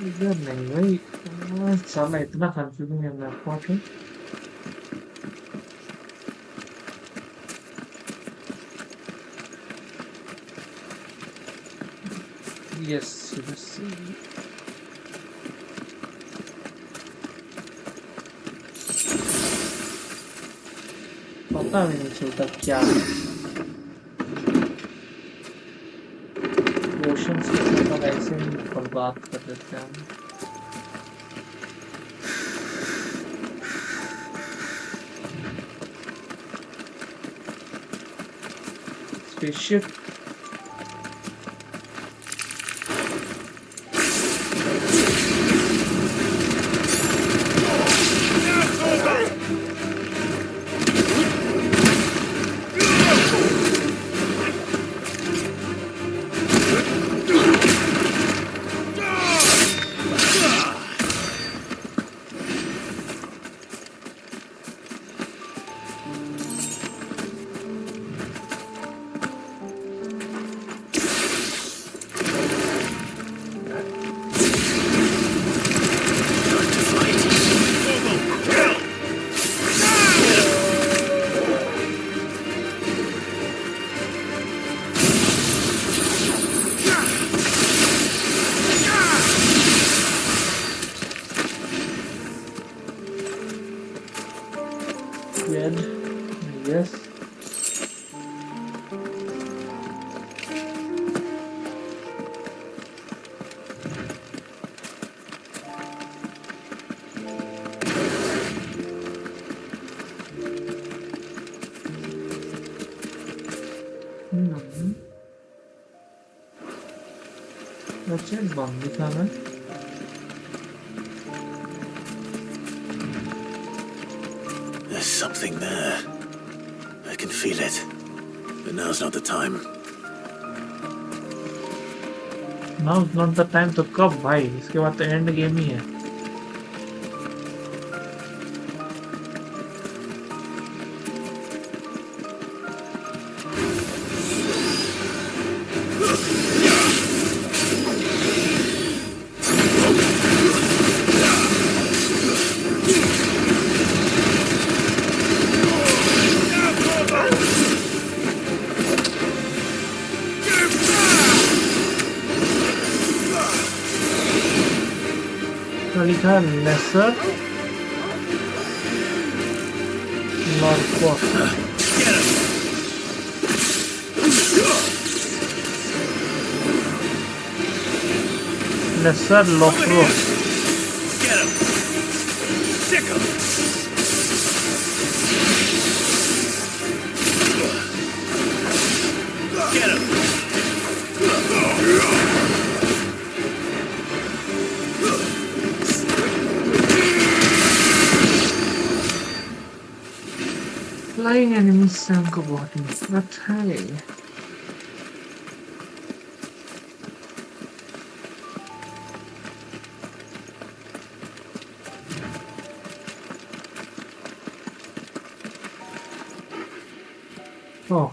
इधर नहीं भाई। साला इतना कंफ्यूजिंग है मैप को। Yes, इधर से। पता भी नहीं चलता क्या ओशंस के साथ ऐसे ही बर्बाद कर देते हैं हम। Spaceship dead, I guess. That's it, bomb दिखाना। There's something there. I can feel it. But now's not the time. Now's not the time तो कब भाई? इसके बाद तो एंड गेम ही है। अच्छा लेसर लॉर्ड लेसर लोफ्रो Flying enemies sank a body. But hey. Oh.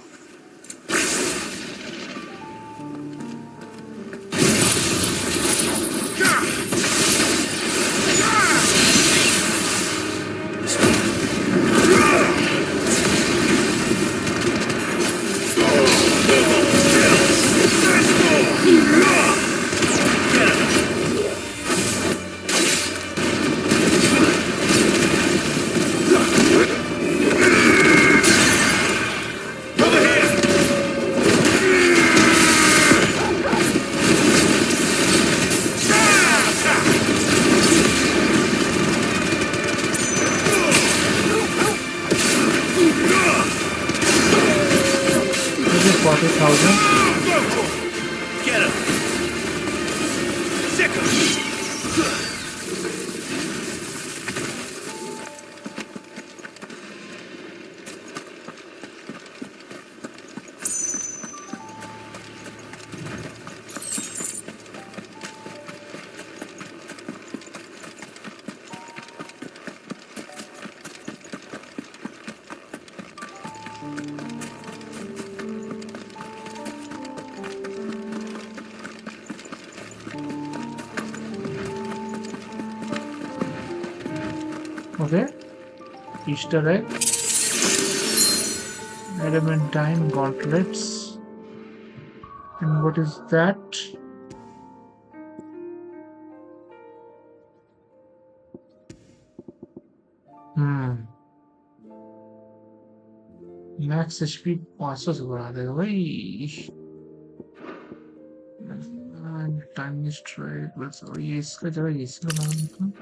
Okay, Easter egg, adamantine gauntlets, and what is that? Max HP 500 से बढ़ा देगा भाई. Time is straight, बस ये इसका जगह इसका नाम था.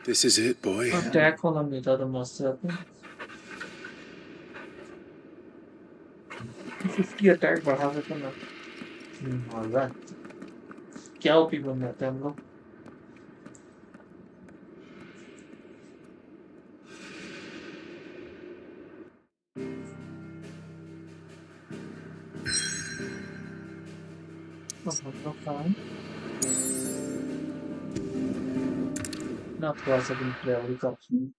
This is it, boy. Attack वाला नहीं था तो मस्त था. 50 अटैक बढ़ा देता ना. Alright. क्या ओपी बन जाते हैं हम लोग. बस हम लोग काम ना थोड़ा सा भी ट्रैवल का option.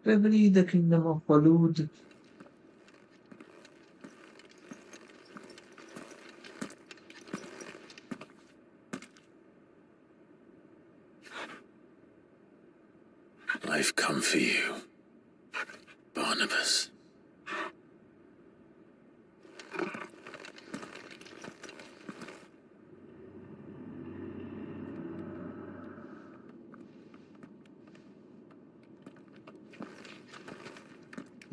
Reverie the kingdom of Balud. I've come for you, Barnabas.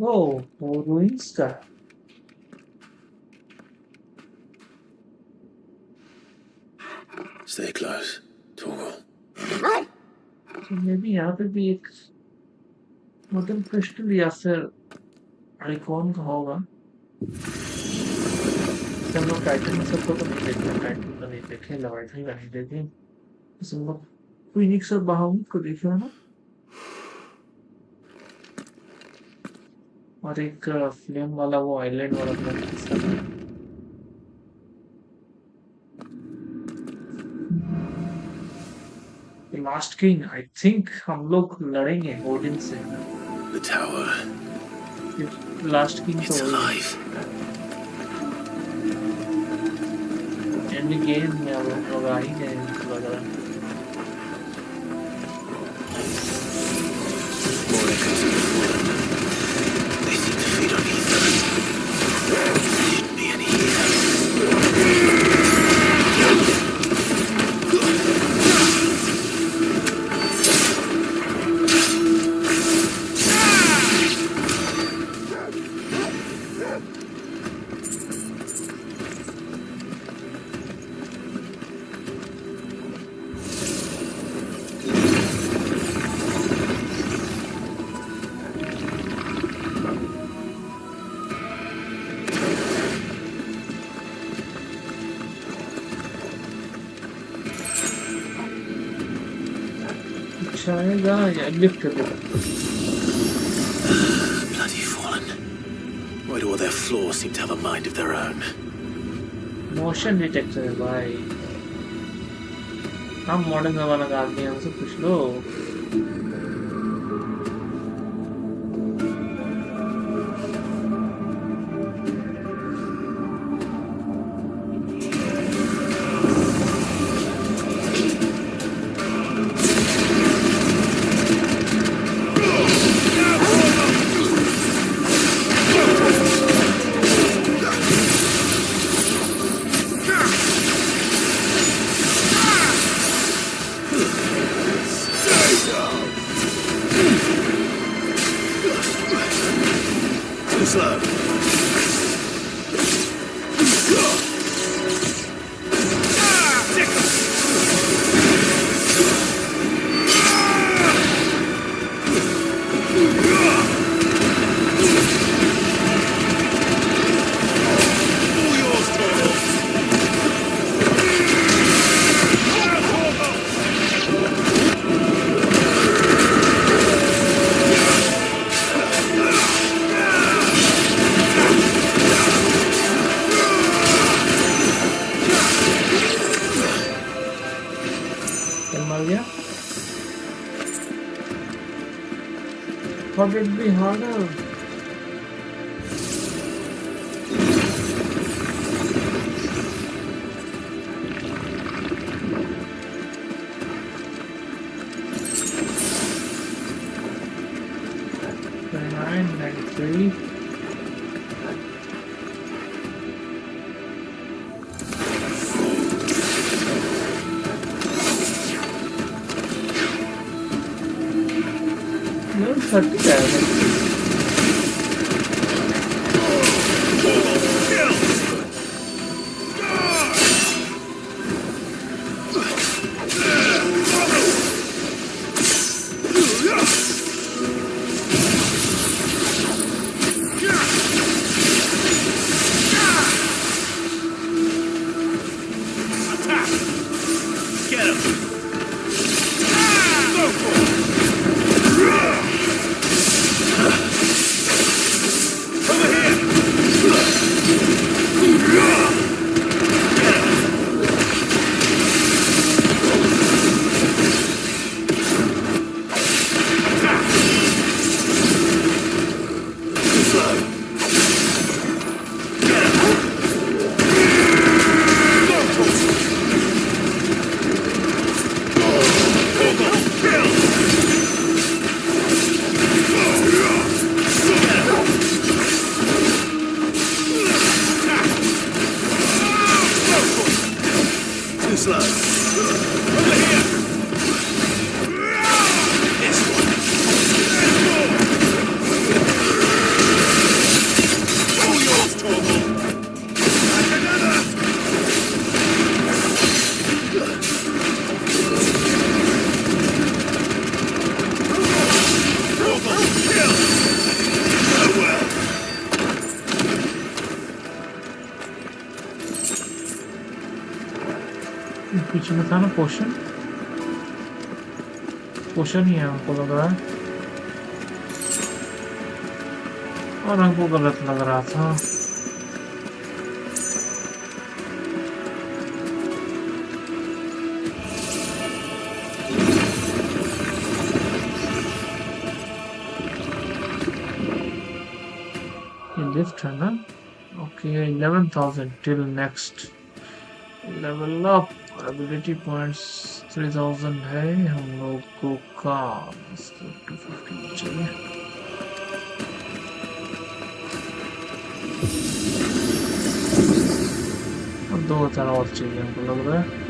Oh, ruins का. Stay close, Torgal. So maybe यहाँ पे भी एक मोटम क्रिस्टल या फिर आइकॉन का होगा. हम लोग टाइटन सबको तो नहीं देखे, टाइटन तो नहीं देखे, लवाइथन का नहीं देखे. हम लोग फिनिक्स और बाहुबली को देखे ना. और एक फ्लेम वाला वो आइलैंड वाला plane. Last king I think हम लोग लड़ेंगे ओडिन से। The tower. Last king It's alive. End game में अब हम लोग आ ही गए लग रहा है। More echoes of the fallen. They seem to feed on ether. There shouldn't be any here. आएगा या लिफ्ट कर देगा। Bloody fallen. Why do all their floors seem to have a mind of their own? Motion detector है भाई। हम modern जमाना का आदमी हैं, हमसे पूछ लो। Thought it'd be harder. पीछे में था ना पोशन ही है हमको लग रहा है। और हमको गलत लग रहा था। ये लिफ्ट है ना? Okay 11,000 till next level up। Ability points 3000 है हम लोगों का। 250 चाहिए। और 2000 और चाहिए हमको लग रहा है।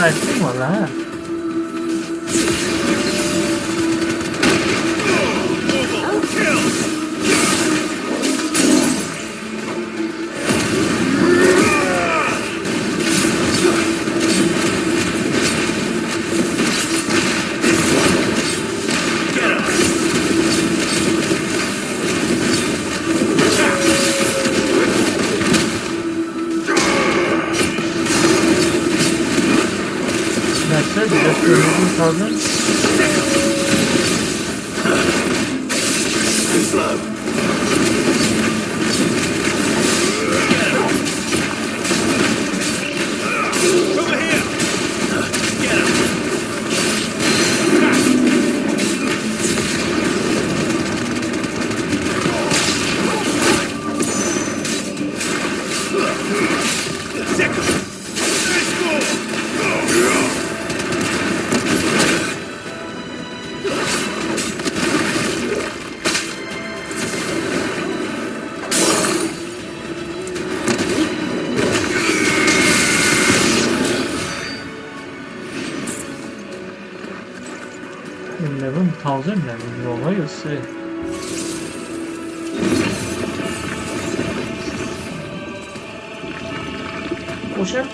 Nice वाला है। That's it, just 11,000. $11,000 damage होगा उससे। Potion?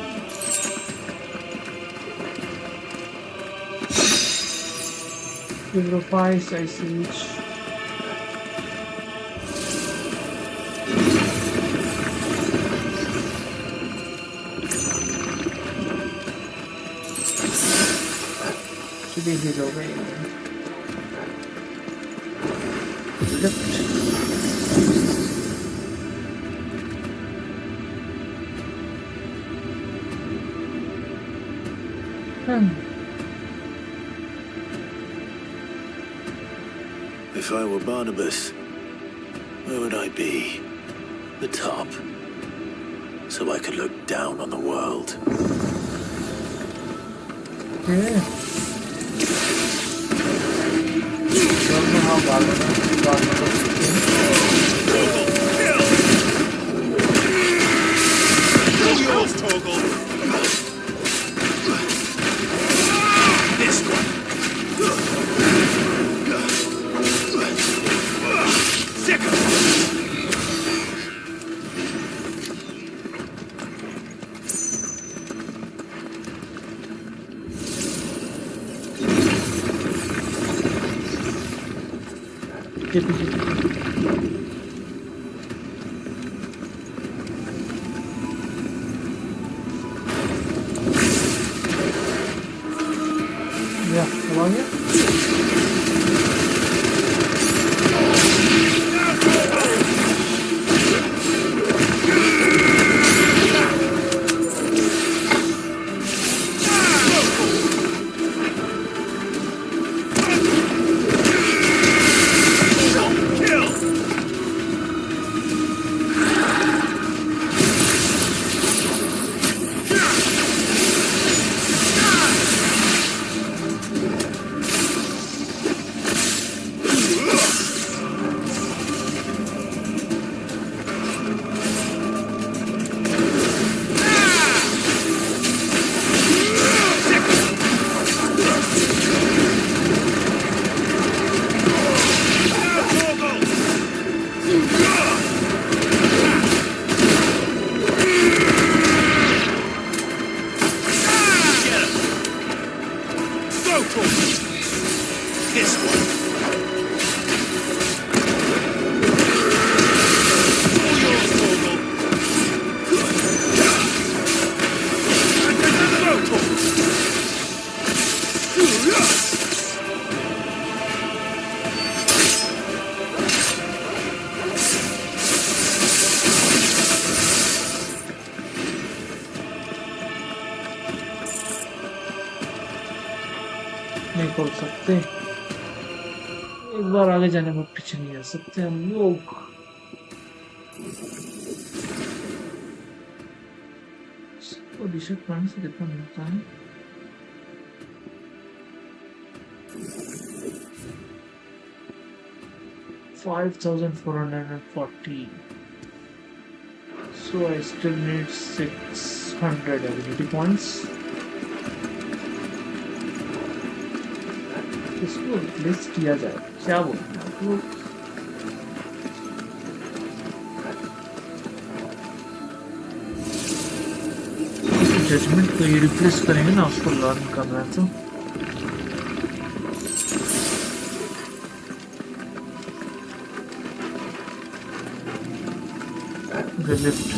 Purifies ice reach. Should be hero way. If I were Barnabas, where would I be? The top. So I could look down on the world. Yeah. Don't know how Barnabas Yours, Torgal. This one. Yeah, along here. This one. नहीं खोल सकते एक बार आगे जाने में पीछे नहीं जा सकते हम लोग इसको टी-शर्ट पहनने से कितना मिलता है $5,440 so I still need 600 ability points इसको रिप्लेस किया जाए क्या बोलते हैं आप लोग जजमेंट को ये रिप्लेस करेंगे ना उसको लर्न करना है तो लिफ्ट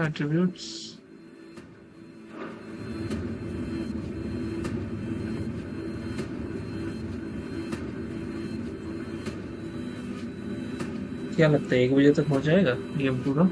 attributes क्या लगता है 1 बजे तक हो जाएगा गेम पूरा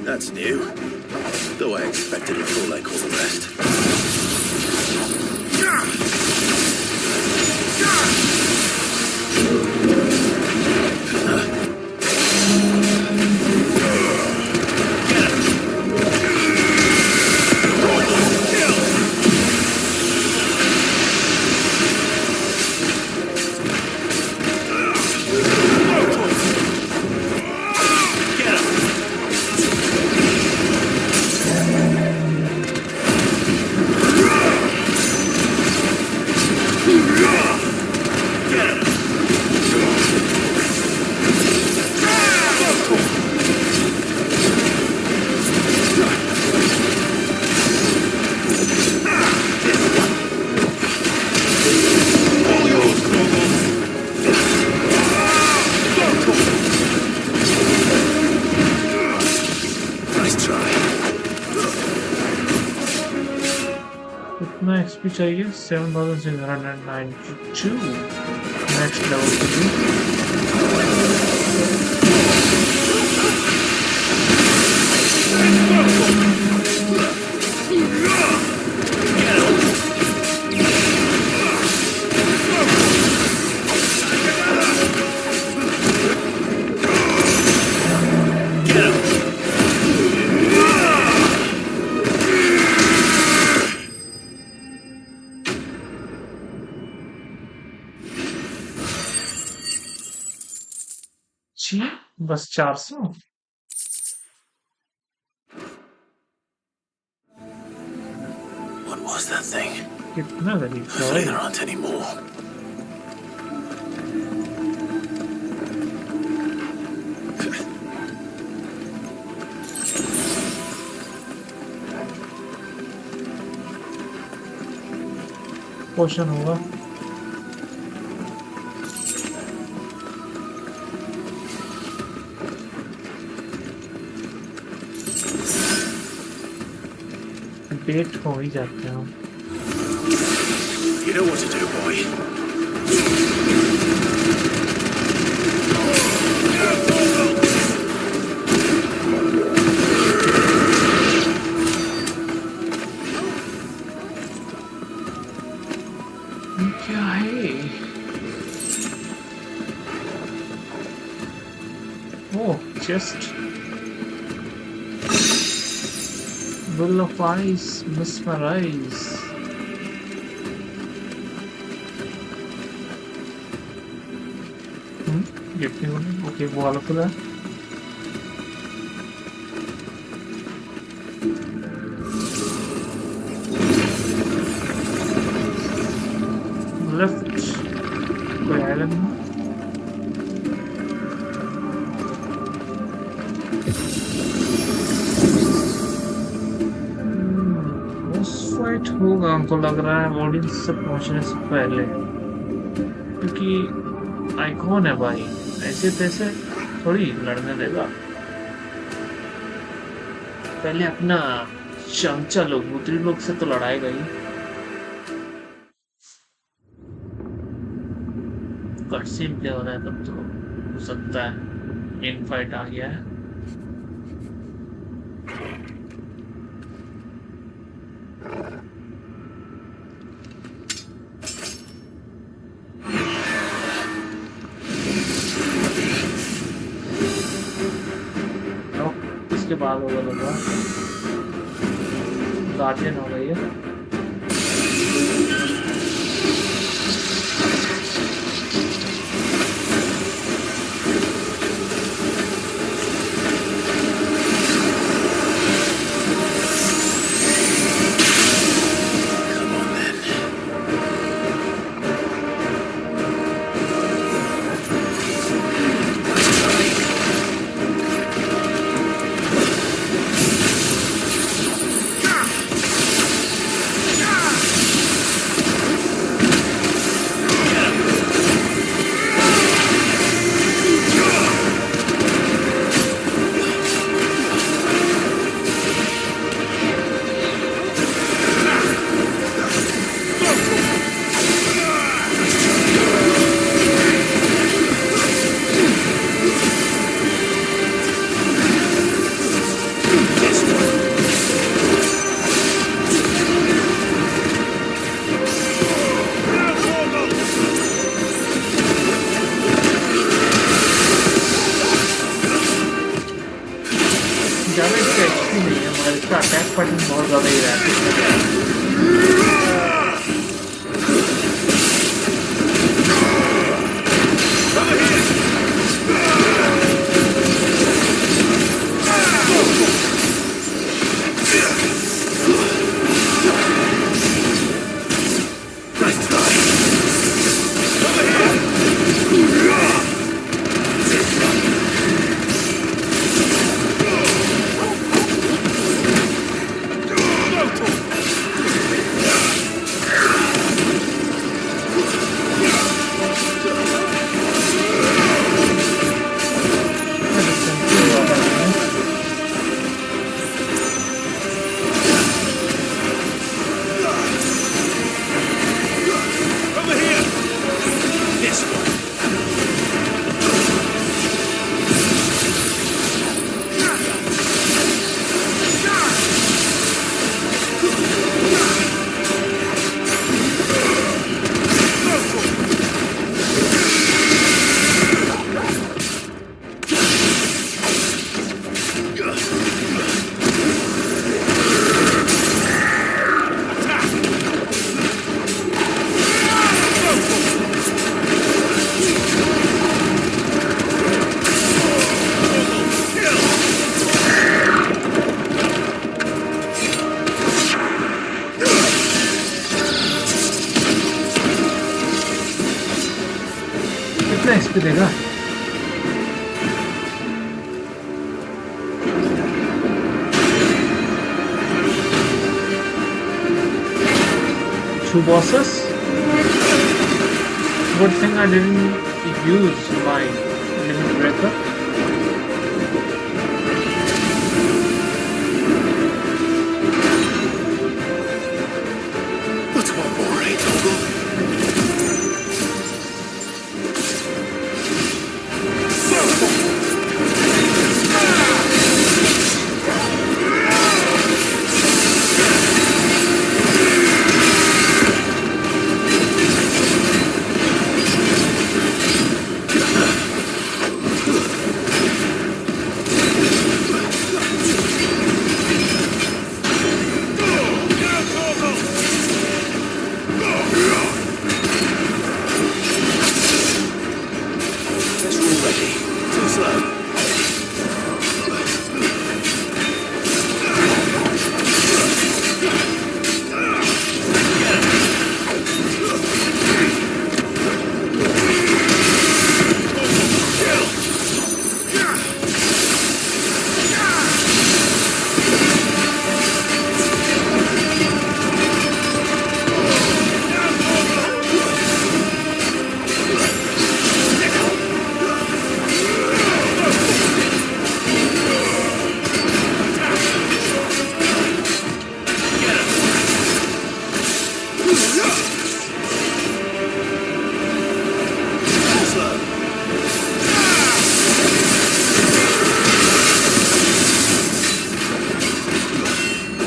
That's new. Though I expected it full like all the rest. कितना एक्सपी चाहिए 7692 नेक्स्ट लेवल के लिए बस 400 What was that thing? कितना गरीब Hopefully there aren't any more. पोषण होगा डेट हो ही जाते हैं You know what to do, boy. क्या है ओह chest Will of Ice, Mesmerize. Get me one. Okay, वो वाला खुला है. Left. कोई आइलैंड में. फाइट होगा हमको लग रहा है ऑडियंस से पहुंचने से पहले, क्योंकि आइकॉन है भाई, ऐसे तैसे थोड़ी लड़ने देगा. पहले अपना चमचा लोग बुतरी लोग से तो लड़ाएगा ही. कटसीन क्या हो रहा है तब तो हो सकता है इन फाइट आ गया है. इसके बाद होगा लगा गार्डियन हो गई है. बहुत ज्यादा ही रहा XP देगा. Two bosses. Good thing I didn't use my limit breaker. What's one more, eh, Togo?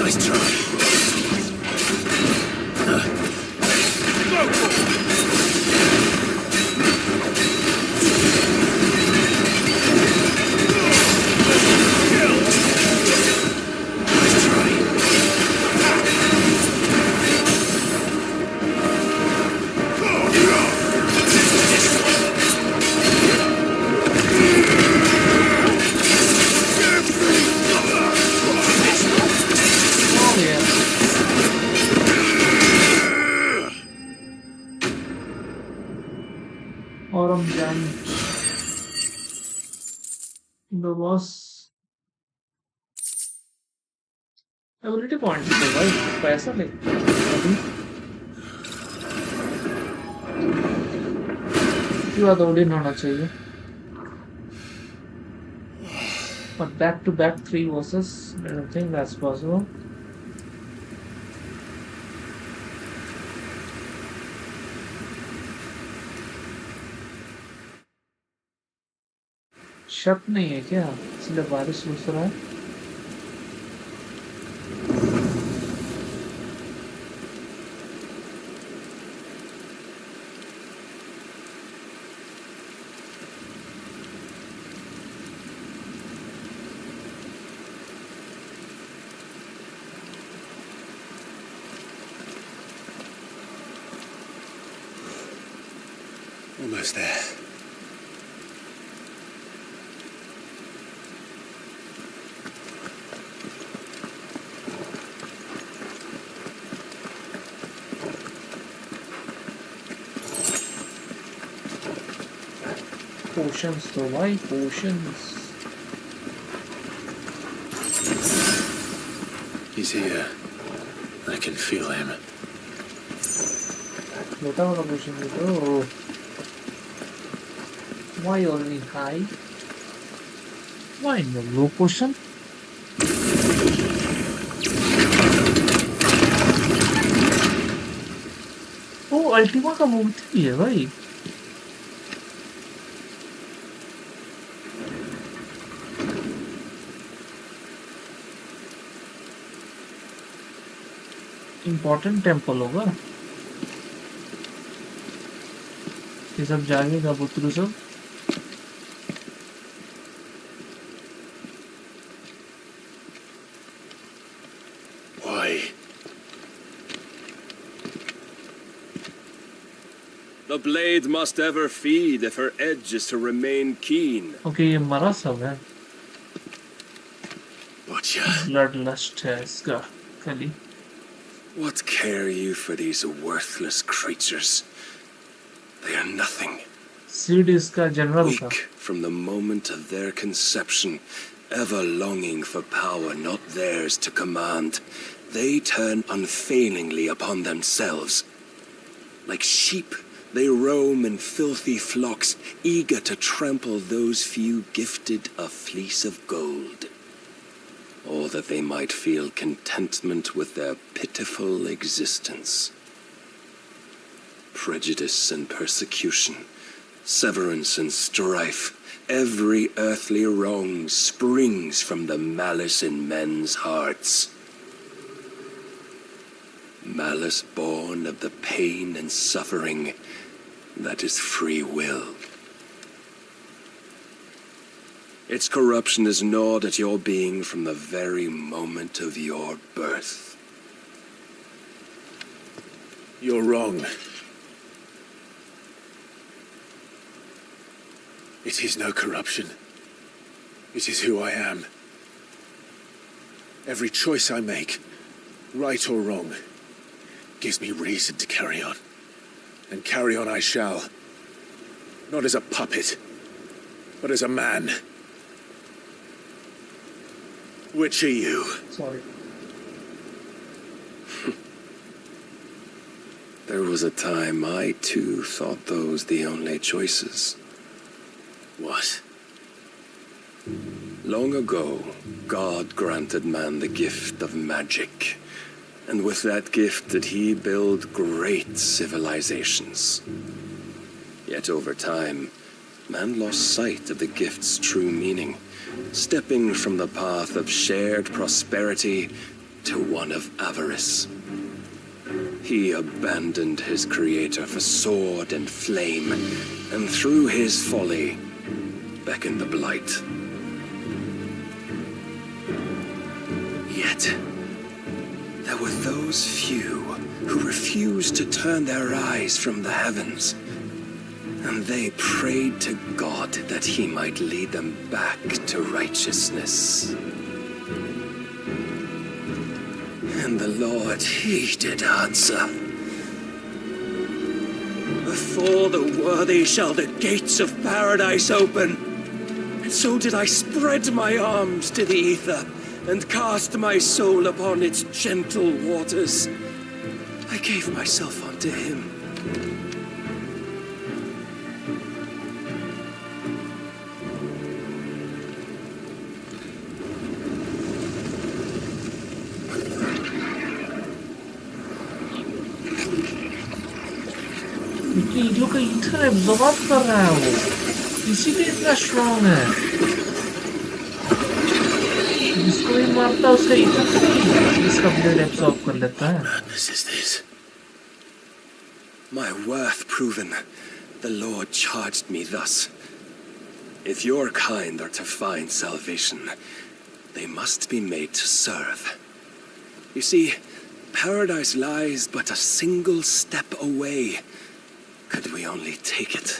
Nice try. और हम जान the boss एबिलिटी पॉइंट तो भाई पैसा ले इसके बाद ओडिन होना चाहिए but back to back 3 versus I don't think that's possible. शक नहीं है क्या इसलिए बारिश हो रहा है Almost there. Potions though, why potions? He's here. I can feel him. Beta wala potion dito. Why only high? Why no low potion? Oh, Ultima का मूर्ति भी है भाई. इम्पोर्टेंट टेम्पल होगा ये सब जागेगा पुत्र सब Why? The blade must ever feed if her edge is to remain keen. Okay ये मरा सब है ब्लडलस्ट है इसका खाली What care you for these worthless creatures? They are nothing. Seed इसका जनरल का Weak from the moment of their conception, ever longing for power not theirs to command, they turn unfailingly upon themselves. Like sheep, they roam in filthy flocks, eager to trample those few gifted a fleece of gold. Or that they might feel contentment with their pitiful existence. Prejudice and persecution, severance and strife, every earthly wrong springs from the malice in men's hearts. Malice born of the pain and suffering that is free will. Its corruption is gnawed at your being from the very moment of your birth. You're wrong. It is no corruption. It is who I am. Every choice I make, right or wrong, gives me reason to carry on. And carry on I shall. Not as a puppet, but as a man. Which are you? Sorry. There was a time I too thought those the only choices. What? Long ago, God granted man the gift of magic, and with that gift did he build great civilizations. Yet over time, man lost sight of the gift's true meaning, stepping from the path of shared prosperity to one of avarice. He abandoned his creator for sword and flame, and through his folly, beckoned the blight. Yet, there were those few who refused to turn their eyes from the heavens, and they prayed to God that he might lead them back to righteousness. And the Lord, he did answer. Before the worthy shall the gates of paradise open. And so did I spread my arms to the ether, and cast my soul upon its gentle waters. I gave myself unto him. लोग इतना absorb कर रहा है वो, इसीलिए इतना strong है। जिसको भी मारता है उसका इतना इसका ब्लेड एब्जॉर्ब कर लेता है। Madness is this? My worth proven, the Lord charged me thus. If your kind are to find salvation, they must be made to serve. You see, paradise lies but a single step away. Could we only take it?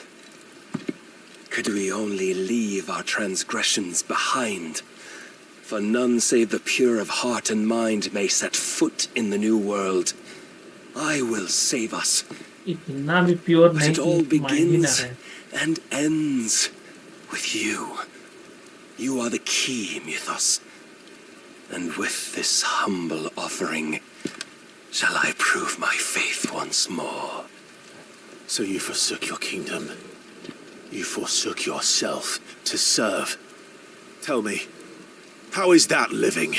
Could we only leave our transgressions behind? For none save the pure of heart and mind may set foot in the new world. I will save us. But it all begins and ends with you. You are the key, Mythos. And with this humble offering, shall I prove my faith once more. So you forsook your kingdom. You forsook yourself to serve. Tell me, how is that living?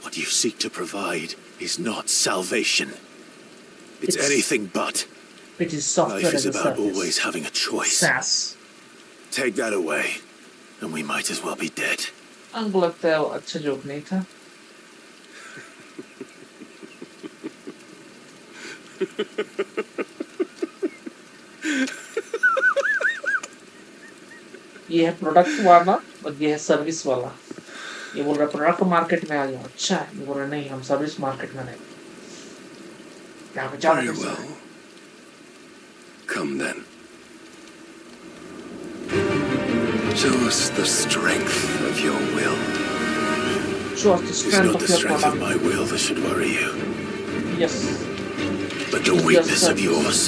What you seek to provide is not salvation. It's anything but. It is software Life is as a about service. always having a choice. SaaS. Take that away, and we might as well be dead. हमको लगता है वो अच्छा joke नहीं था। ये है product वाला और ये है सर्विस वाला। ये बोल रहा है प्रोडक्ट मार्केट में आ जाओ। अच्छा है, ये बोल रहा नहीं हम सर्विस मार्केट में नहीं। Very well. Come then. Show us the strength of your will. Show us the It's strength not of the your strength of product. my will that should worry you, Yes. but the weakness of yours.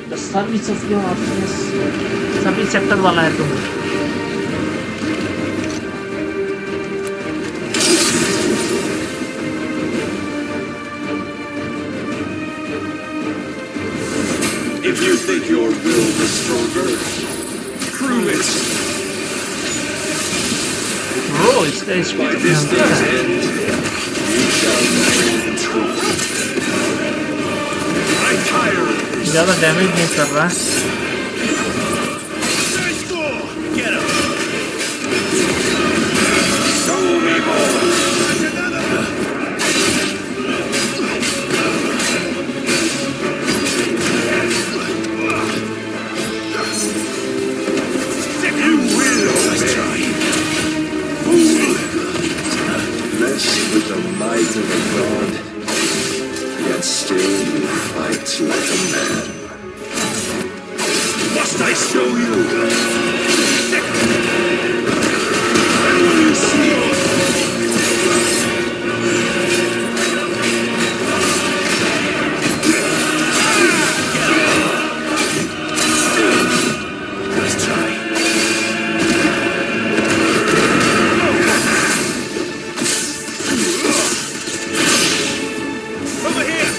The service of your yes. सभी sector वाला है तुम। If you think your will is stronger, prove it. Bro, it's By this day's end, you shall know the truth. I'm tired of this. ज़्यादा damage नहीं कर रहा। Nice score! Get him! Show me more. You will! Nice try. Blessed with the might of a god, yet still you fight like a man. Must I show you? When will you see? Nice try. Over here!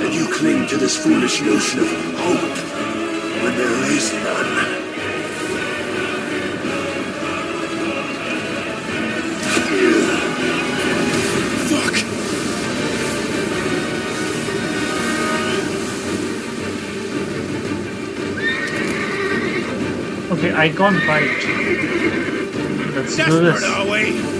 can you cling to this foolish notion of hope when there is none? Fuck! Okay, Icon fight. Let's do this. Desperate, are we?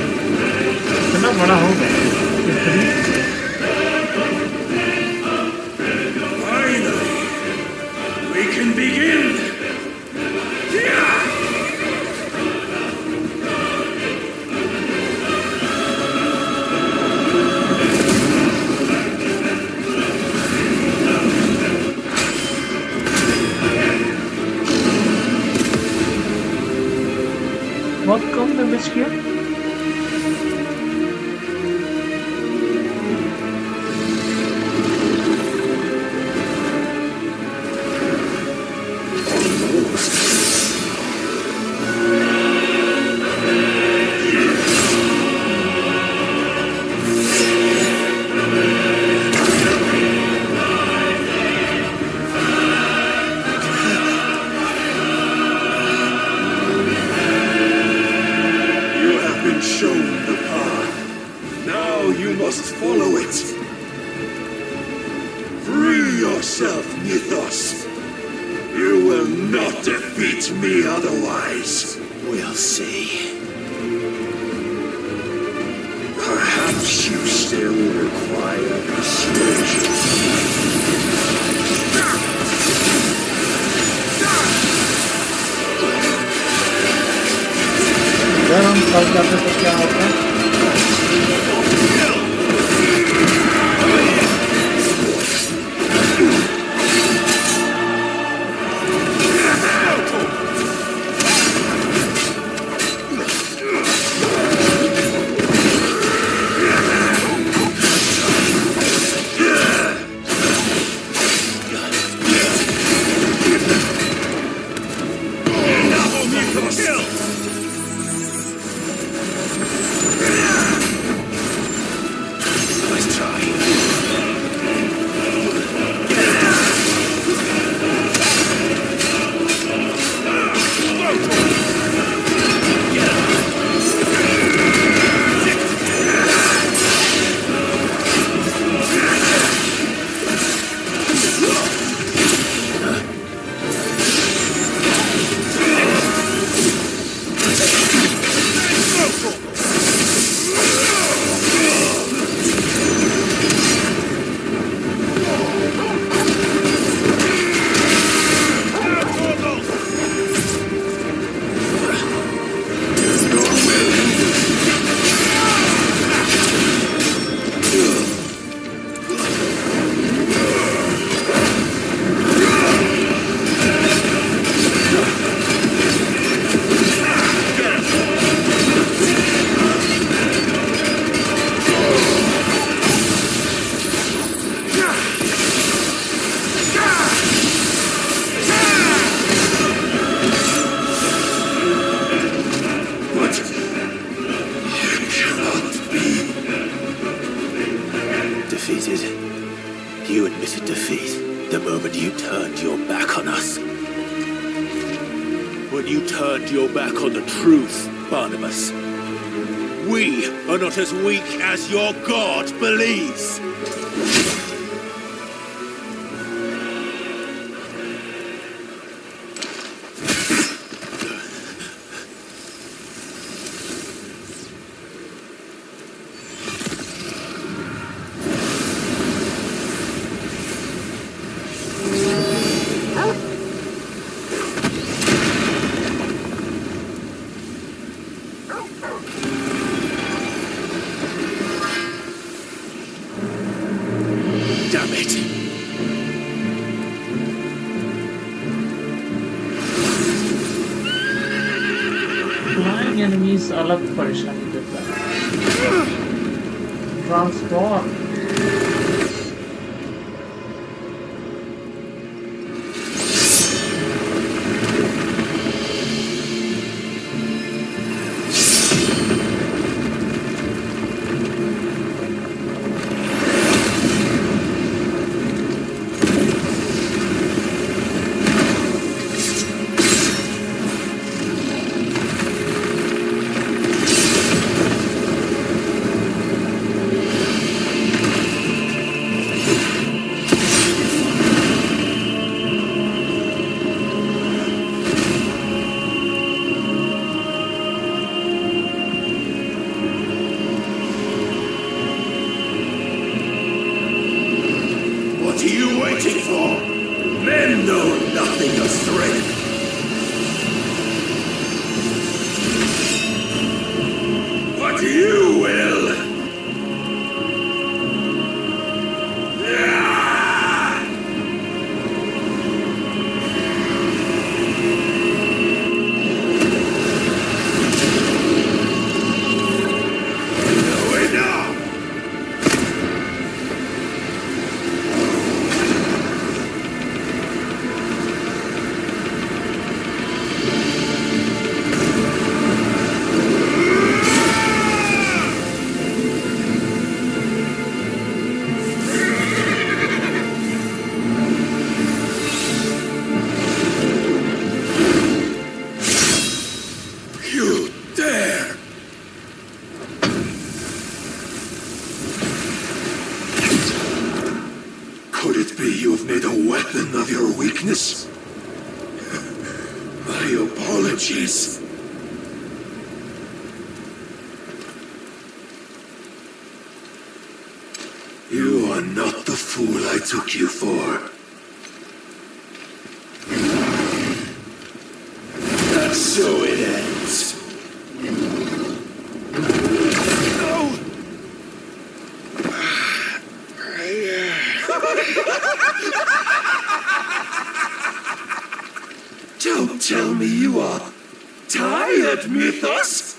इतना बड़ा हो गया Finally, we can begin. बहुत कम damage किया You have been shown the path. Now you must follow it. Free yourself, Mythos. You will not defeat me otherwise. We'll see. Perhaps you still require persuasion. अगर हम फंस जाते तो क्या होता है Let's try. Defeated? You admitted defeat the moment you turned your back on us. When you turned your back on the truth, Barnabas. We are not as weak as your God believes. Damn it! Flying enemies अलग परेशानी देता है Transform. What are you waiting for? Men know nothing of strength. What you will. Could it be you have made a weapon of your weakness? My apologies. You are not the fool I took you for. And so it ends. Don't tell me you are tired, Mythos.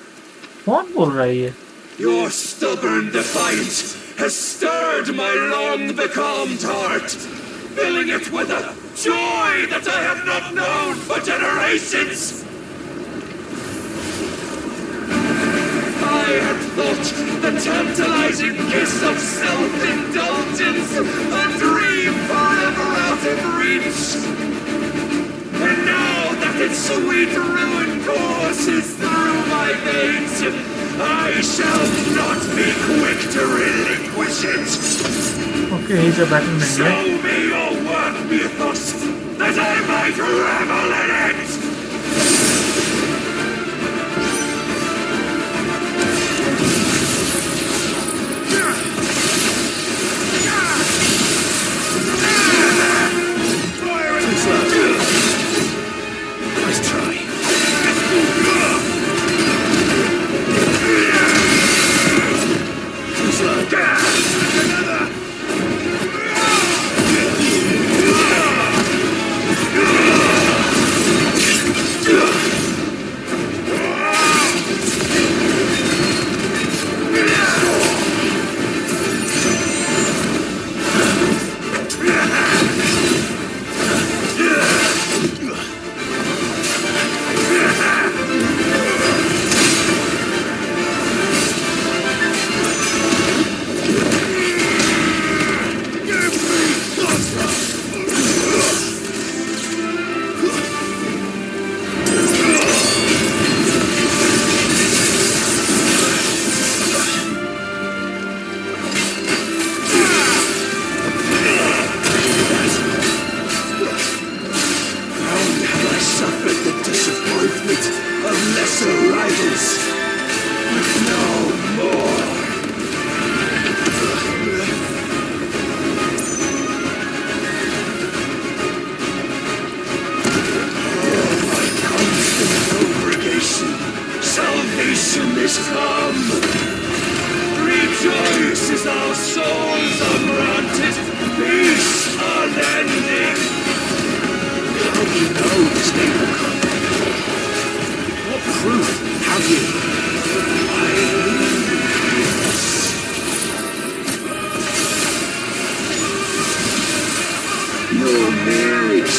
कौन बोल रहा है ये? Your stubborn defiance has stirred my long becalmed heart, filling it with a joy that I have not known for generations. I had thought the tantalizing kiss of self-indulgence a dream forever out of reach. And now that its sweet ruin courses through my veins, I shall not be quick to relinquish it. Okay, he's a battle ninja. Show me your work, Mythos, that I might revel in it. Nice try.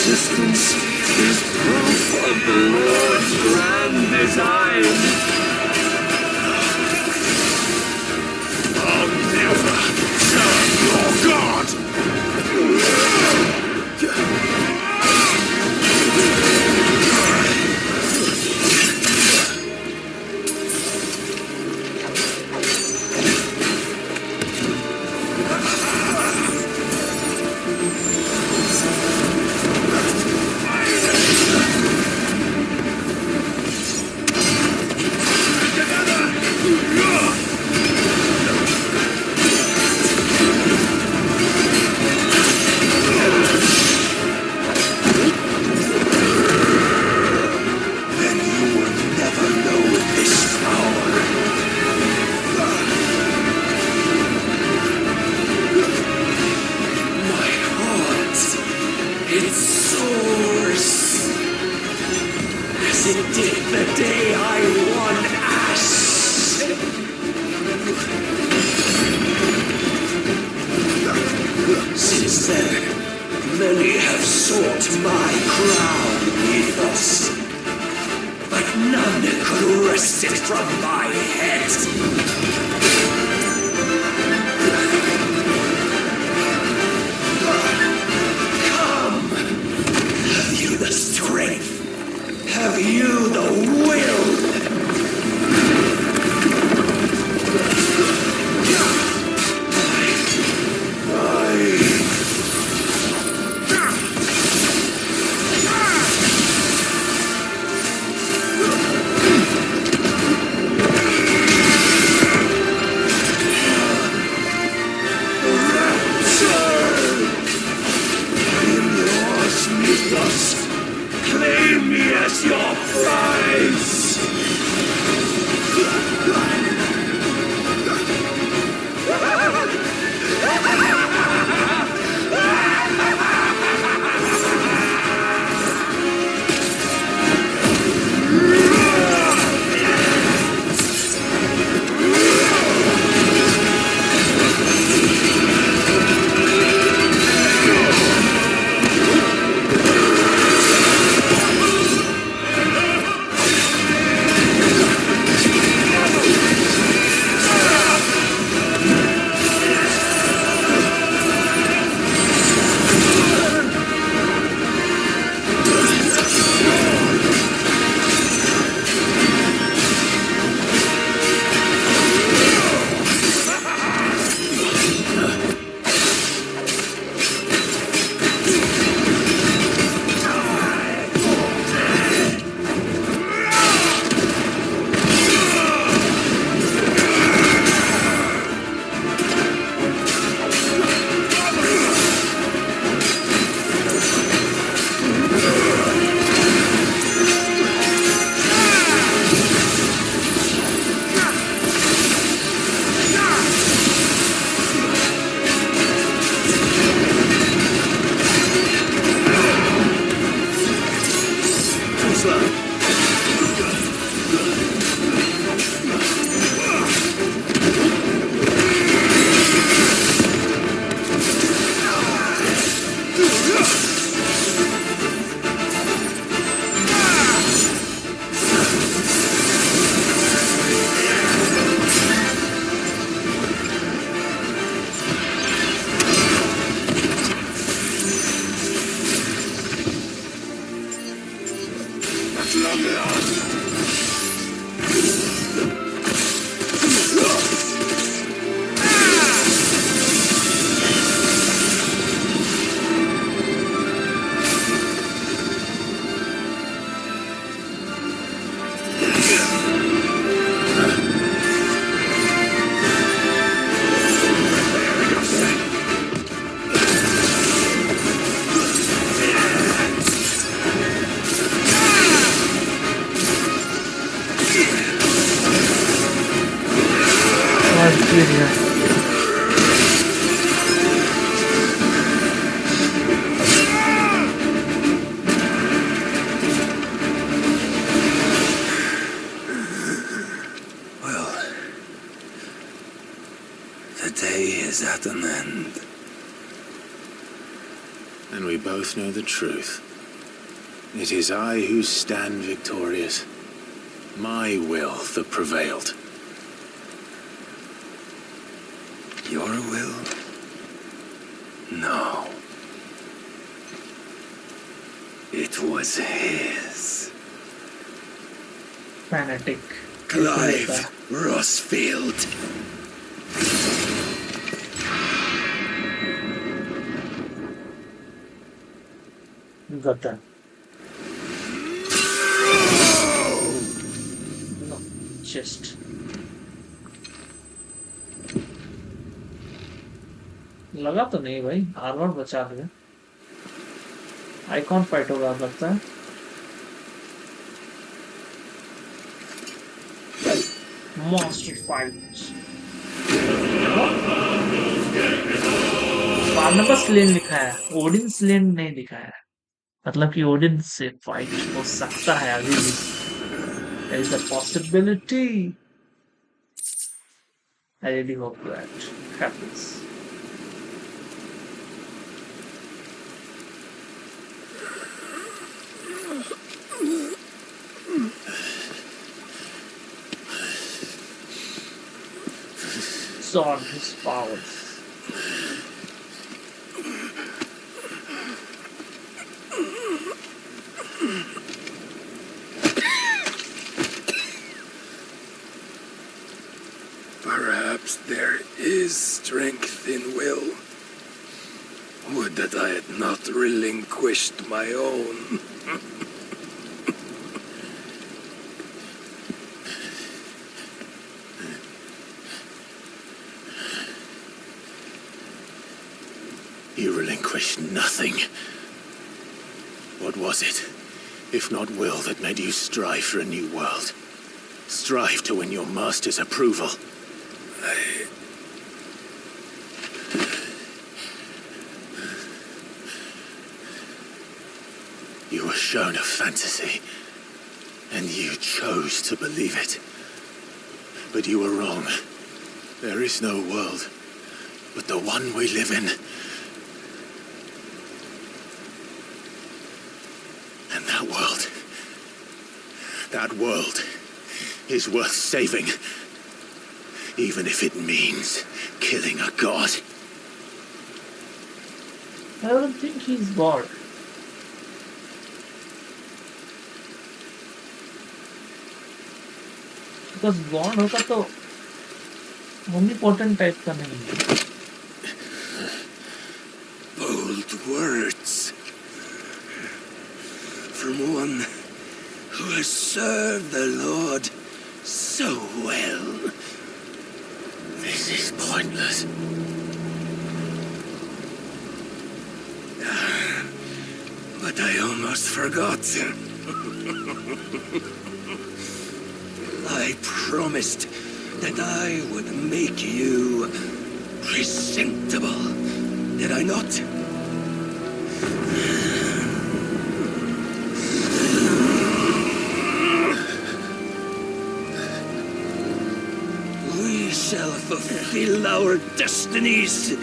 existence is proof of the Lord's grand design. I'll never serve your God! And we both know the truth. It is I who stand victorious. My will that prevailed. Your will? No. It was his. Fanatic. Clive Rossfield. Gata. No, chest. लगा तो नहीं भाई, armour बचा लिया। Icon fight होगा अब लगता है। Monster fight. बार्नबस स्लेन लिखा है, ओडिन स्लेन नहीं दिखाया है। मतलब कि ओडिन से फाइट हो सकता है अभी भी। There is a possibility. I really hope that happens. On his powers. Perhaps there is strength in will. Would that I had not relinquished my own. You relinquished nothing. What was it, if not will, that made you strive for a new world? Strive to win your master's approval? You were shown a fantasy, and you chose to believe it. But you were wrong. There is no world but the one we live in. And that world is worth saving, even if it means killing a god. I don't think he's God. Because God होता तो omnipotent type का नहीं है. Bold words from one who has served the Lord so well. This is pointless. But I almost forgot. I promised that I would make you presentable. Did I not? We shall fulfill our destinies,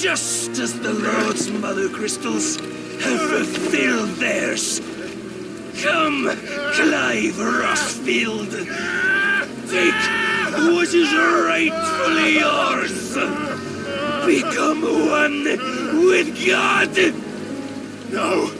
just as the Lord's mother crystals have fulfilled theirs. Come, Clive Rossfield. Take what is rightfully yours. Become one with God. No.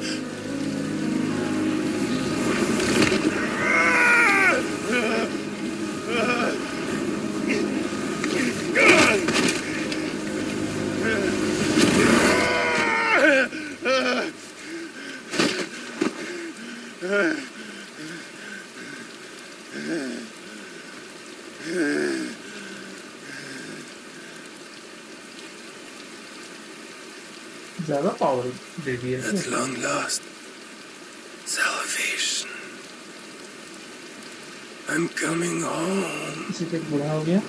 ज़्यादा power दे दिया है. At long last, salvation. I'm coming home. इसी पे बुढ़ा हो गया.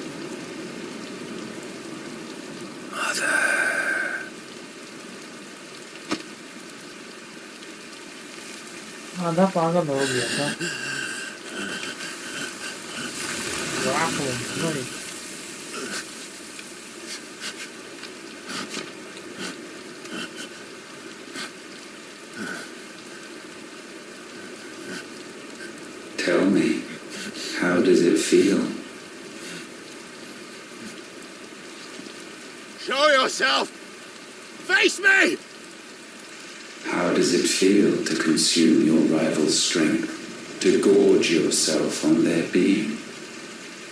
Mother. आधा पागल हो गया था. नहीं. Show yourself! Face me! How does it feel to consume your rival's strength, to gorge yourself on their beam,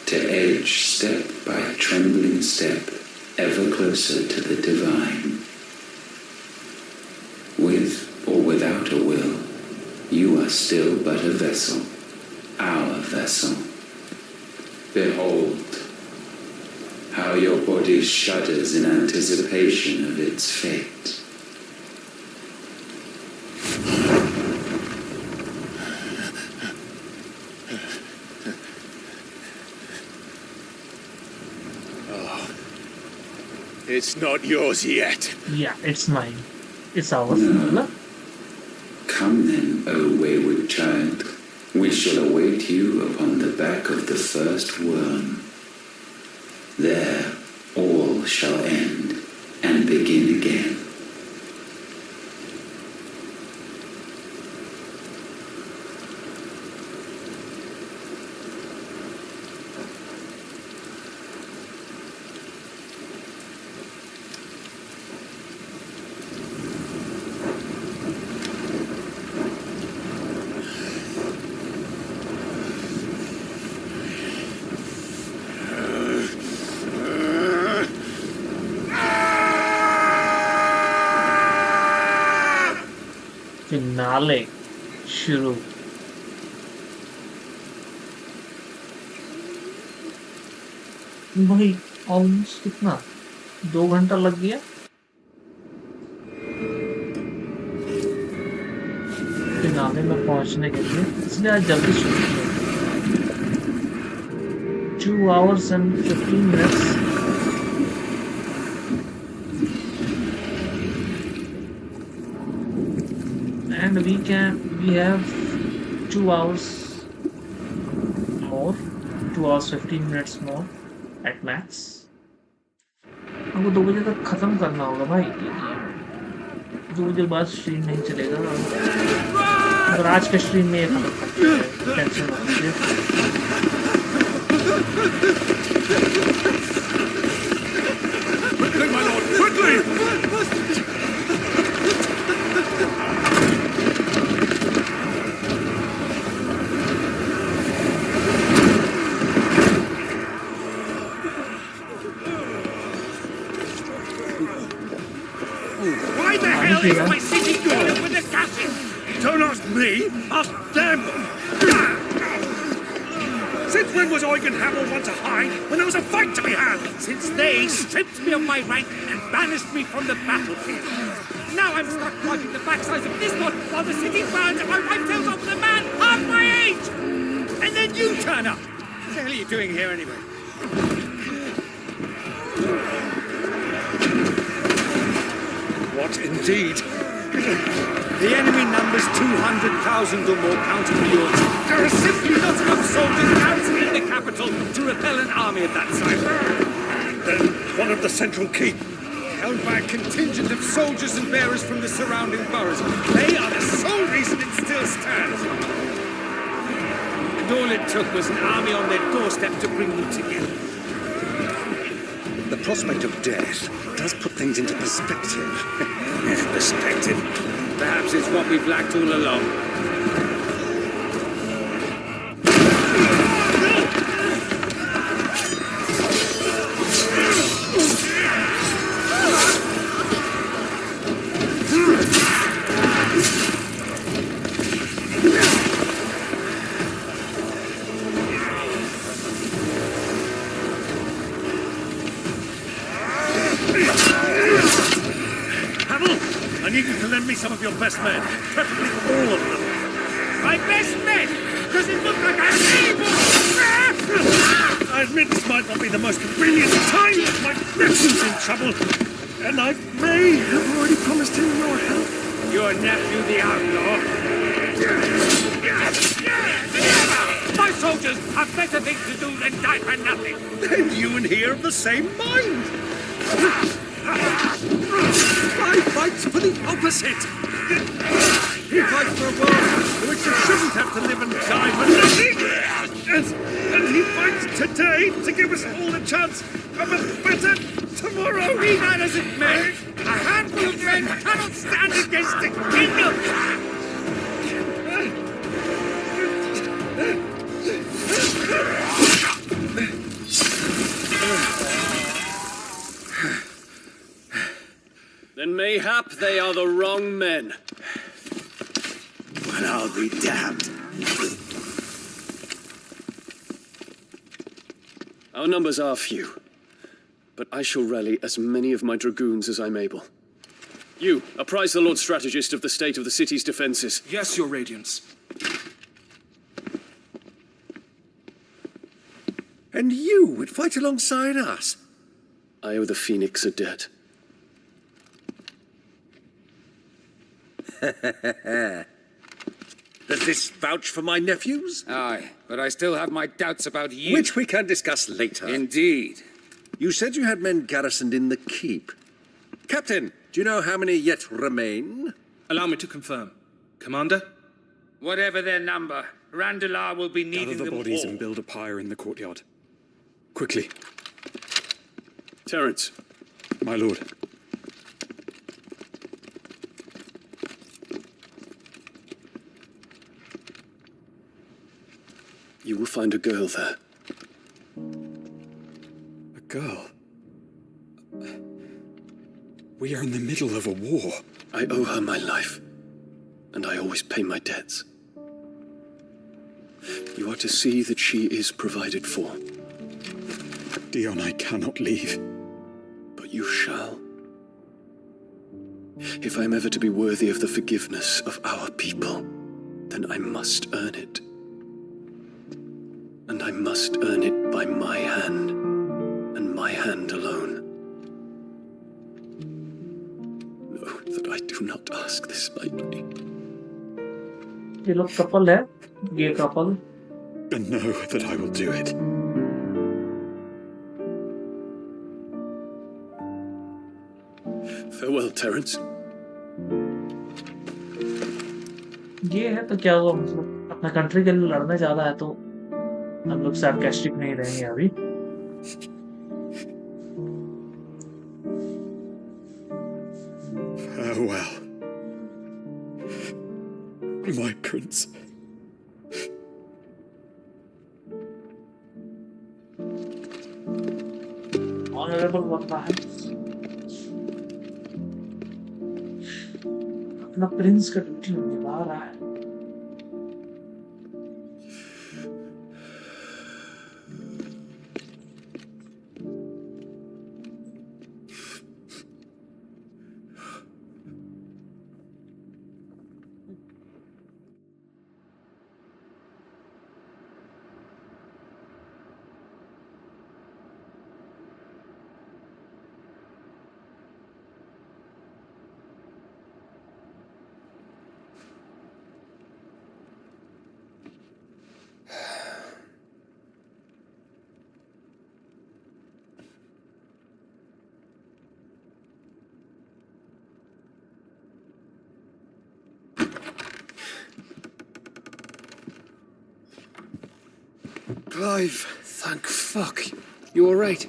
to edge step by trembling step ever closer to the divine? With or without a will, you are still but a vessel, our vessel. Behold, how your body shudders in anticipation of its fate. It's not yours yet. Yeah, it's mine. It's ours. No. Come then, O wayward child. We shall await you upon the back of the first worm. There all shall end and begin again. Finale शुरू। भाई almost कितना 2 घंटा लग गया finale में पहुंचने के लिए, इसलिए आज जल्दी शुरू किया। 2 hours and 15 minutes। And we have 2 hours more, 2 hours 15 minutes more at max। हमको 2 बजे तक खत्म करना होगा भाई। 2 बजे बाद स्ट्रीम नहीं चलेगा। अगर आज के स्ट्रीम में खत्म करते हैं, टेंशन मत लीजिए। Quickly, my lord, quickly! Why the hell is my city going up with the gases? Don't ask me, ask them! Since when was Eugen Hamel want to hide when there was a fight to be had? Since they stripped me of my rank and banished me from the battlefield. Now I'm stuck wiping the backsides of this one while the city burns and my wife tells off with a man half my age! And then you turn up! What the hell are you doing here anyway? What indeed? The enemy numbers 200,000 or more counting the yours. There are simply not enough soldiers outside the capital to repel an army of that size. Then one of the central keep. Held by a contingent of soldiers and bearers from the surrounding boroughs. They are the sole reason it still stands. And all it took was an army on their doorstep to bring them together. The prospect of death does put things into perspective. Perspective. Perhaps it's what we've lacked all along. Some of your best men, preferably all of them. My best men? Does it look like I'm able? I admit this might not be the most convenient time, but my nephew's in trouble, and I may have already promised him your help. Your nephew, the outlaw? My soldiers have better things to do than die for nothing. Then you and he are of the same mind. I fight for the opposite. He fights for a world in which you shouldn't have to live and die for nothing. And he fights today to give us all a chance of a better tomorrow. Be as it may, a handful of men cannot stand against a kingdom! Then mayhap they are the wrong men. Well, I'll be damned. Our numbers are few, but I shall rally as many of my dragoons as I'm able. You, apprise the Lord Strategist of the state of the city's defenses. Yes, Your Radiance. And you would fight alongside us? I owe the Phoenix a debt. Does this vouch for my nephews? Aye, but I still have my doubts about you. Which we can discuss later. Indeed. You said you had men garrisoned in the keep. Captain, do you know how many yet remain? Allow me to confirm. Commander? Whatever their number, Randalar will be needing Gather the them bodies all. and build a pyre in the courtyard. Quickly. Terence. My lord. You will find a girl there. A girl? We are in the middle of a war. I owe her my life, and I always pay my debts. You are to see that she is provided for. Dion, I cannot leave. But you shall. If I am ever to be worthy of the forgiveness of our people, then I must earn it. And I must earn it by my hand, and my hand alone. Know that I do not ask this lightly. ये लोग couple है, gay couple. And know that I will do it. Farewell, Terence. ये है तो क्या हुआ, मतलब अपना कंट्री के लिए लड़ने ज्यादा है तो हम लोग सार्कास्टिक नहीं रहेंगे अभी. Farewell, my prince. ऑनरेबल बनना है. अपना प्रिंस का ड्यूटी निभा रहा है. Clive, thank fuck. You all right?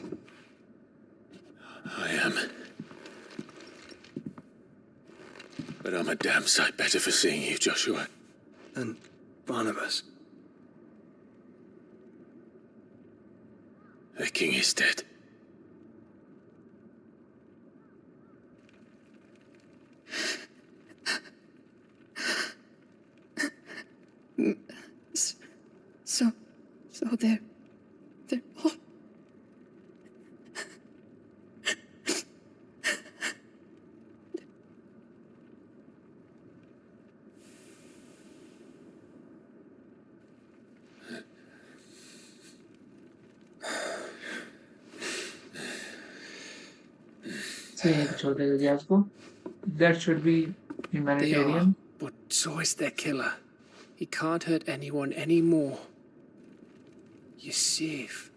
I am. But I'm a damn sight better for seeing you, Joshua. And Barnabas. The king is dead. So they're all... छोड़ देगा gas को. That should be humanitarian. But so is their killer. He can't hurt anyone anymore. You're safe.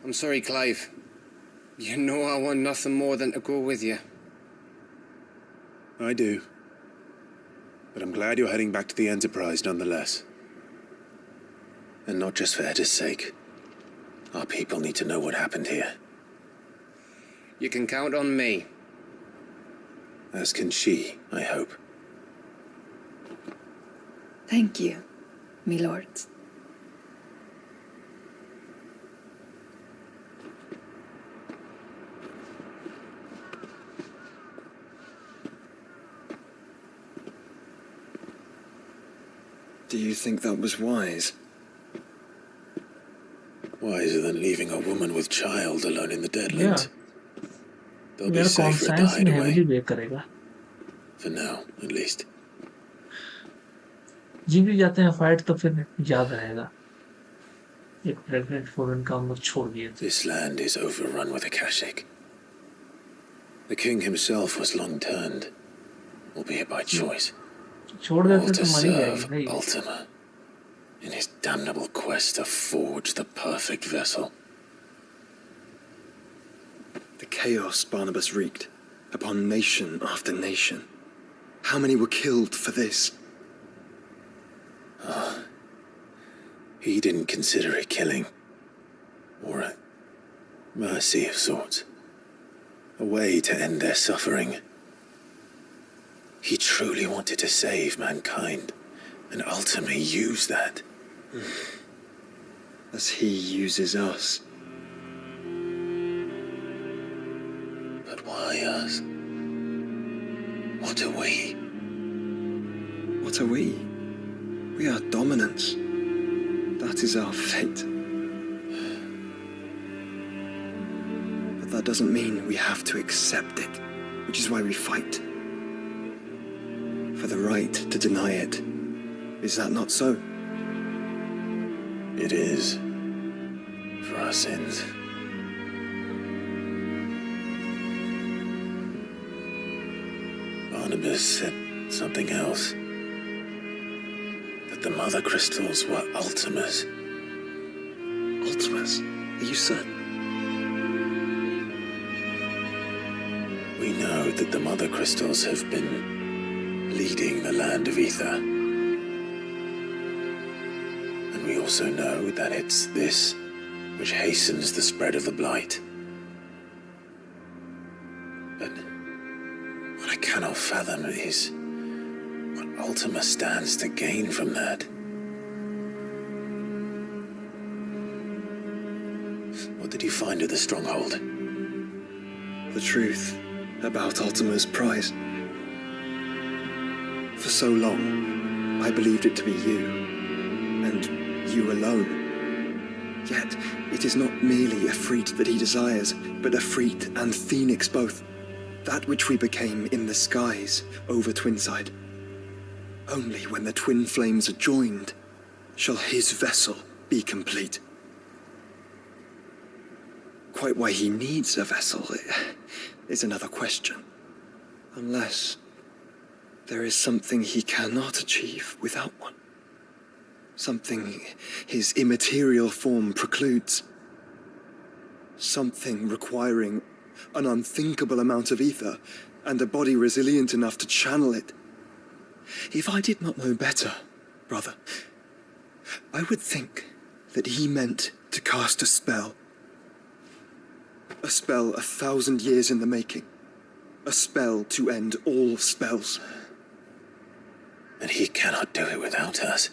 I'm sorry, Clive. You know I want nothing more than to go with you. I do. But I'm glad you're heading back to the Enterprise nonetheless. And not just for Edda's sake. Our people need to know what happened here. You can count on me. As can she, I hope. Thank you, my lords. Do you think that was wise? Wiser than leaving a woman with child alone in the Deadlands. They'll be मेरा safer at the conscience में hideaway. Heavily वे करेगा. For now, at least. जीत भी जाते हैं fight तो फिर याद रहेगा. एक प्रेग्नेंट वुमन का हम लोग छोड़ दिए थे. This land is overrun with Akashic. The king himself was long turned, albeit by choice. छोड़ All देते to तो मर ही serve जाएगी. Ultima in his damnable quest to forge the perfect vessel. The chaos Barnabas wreaked upon nation after nation. How many were killed for this? He didn't consider it killing, or a mercy of sorts, a way to end their suffering. He truly wanted to save mankind, and ultimately used that. As he uses us. But why us? What are we? What are we? We are dominance. That is our fate. But that doesn't mean we have to accept it, which is why we fight. For the right to deny it. Is that not so? It is. For our sins. Barnabas said something else. That the mother crystals were Ultimas. Ultimas? Are you certain? We know that the mother crystals have been leading the land of ether. And we also know that it's this which hastens the spread of the blight. But what I cannot fathom is what Ultima stands to gain from that. What did you find at the stronghold? The truth about Ultima's prize. For so long, I believed it to be you, and you alone. Yet, it is not merely a freat that he desires, but a freat and phoenix both. That which we became in the skies over Twinside. Only when the twin flames are joined shall his vessel be complete. Quite why he needs a vessel is another question. Unless there is something he cannot achieve without one. Something his immaterial form precludes. Something requiring an unthinkable amount of ether and a body resilient enough to channel it. If I did not know better, brother, I would think that he meant to cast a spell. A spell 1,000 years in the making. A spell to end all spells. And he cannot do it without us.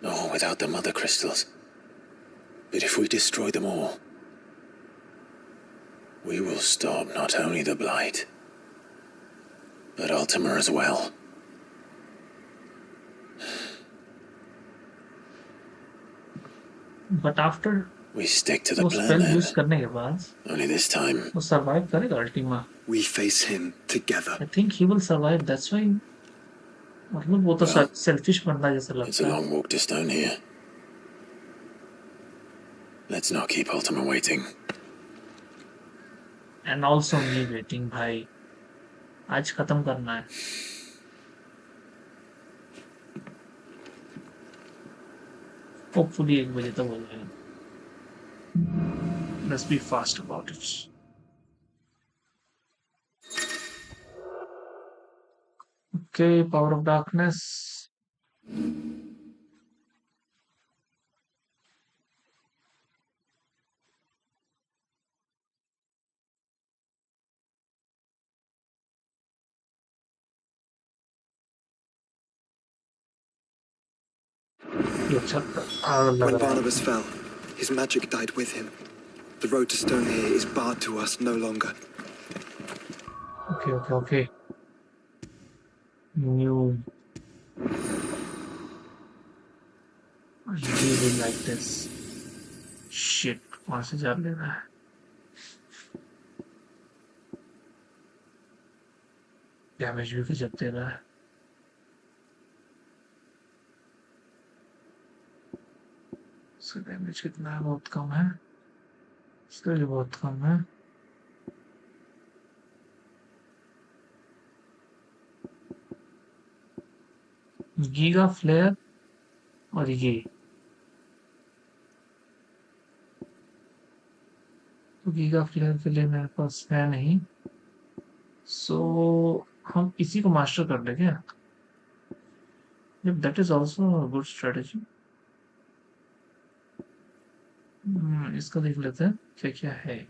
Nor without the mother crystals. But if we destroy them all, we will stop not only the blight, but Ultima as well. But after we stick to the वो plan spell then. use करने के बाद Only this time वो survive करेगा Ultima. We face him together. I think he will survive. That's why मतलब वो तो selfish बंदा जैसा it's a लगता है. long walk to stone here. Let's not keep Ultima waiting. And also me waiting भाई. आज खत्म करना है. Hopefully 1 बजे तक हो जाएगा. Let's be fast about it. Okay, power of darkness. When Barnabas fell, his magic died with him. The road to stone here is barred to us no longer. Okay. New. I really like this. Shit, कहाँ से जा लेना है? Damage भी जब दे रहा है. इसका डैमेज कितना है? बहुत कम है. इसका भी बहुत कम है. गीगा फ्लेयर और ये तो गीगा फ्लेयर के लिए मेरे पास है नहीं, सो हम इसी को मास्टर कर लेंगे. That is also good strategy. इसका देख लेते हैं क्या क्या है.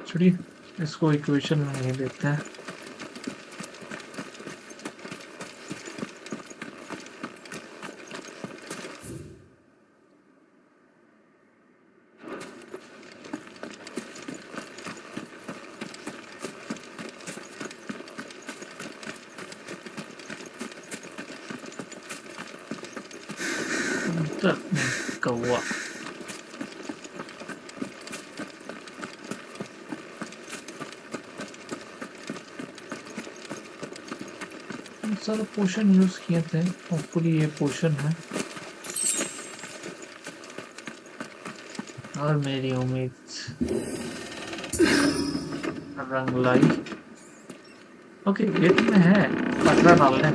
चलिए इसको इक्वेशन में नहीं देखते हैं. कौवा सारे पोशन यूज किए थे. होपफुली ये पोशन है और मेरी उम्मीद रंग लाई. ओके गेट में है पकड़ा डालने.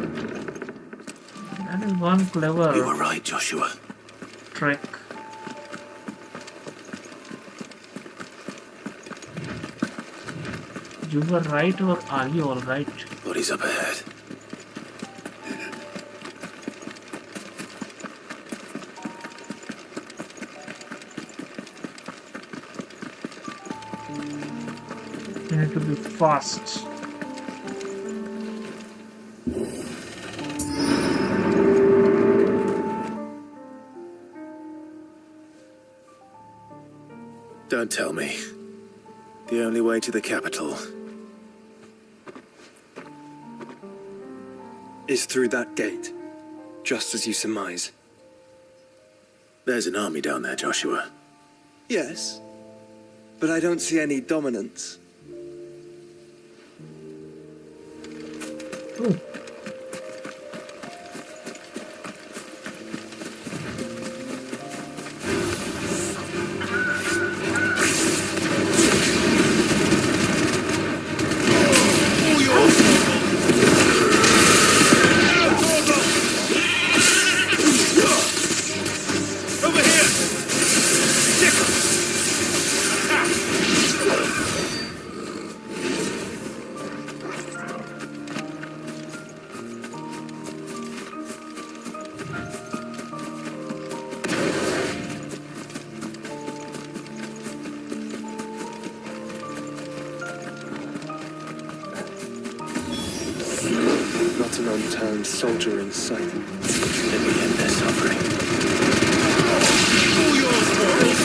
That is one clever. You were right, Joshua. Trick. You were right, or are you all right? Bodies up ahead. You need to be fast. Don't tell me. The only way to the capital is through that gate, just as you surmise. There's an army down there, Joshua. Yes, but I don't see any dominance. Ooh. Not an unturned soldier in sight. Let me end their suffering. All yours, mortals!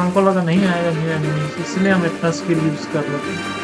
हमको लगा नहीं आएगा new enemies, इसलिए हम इतना skill use कर रहे थे।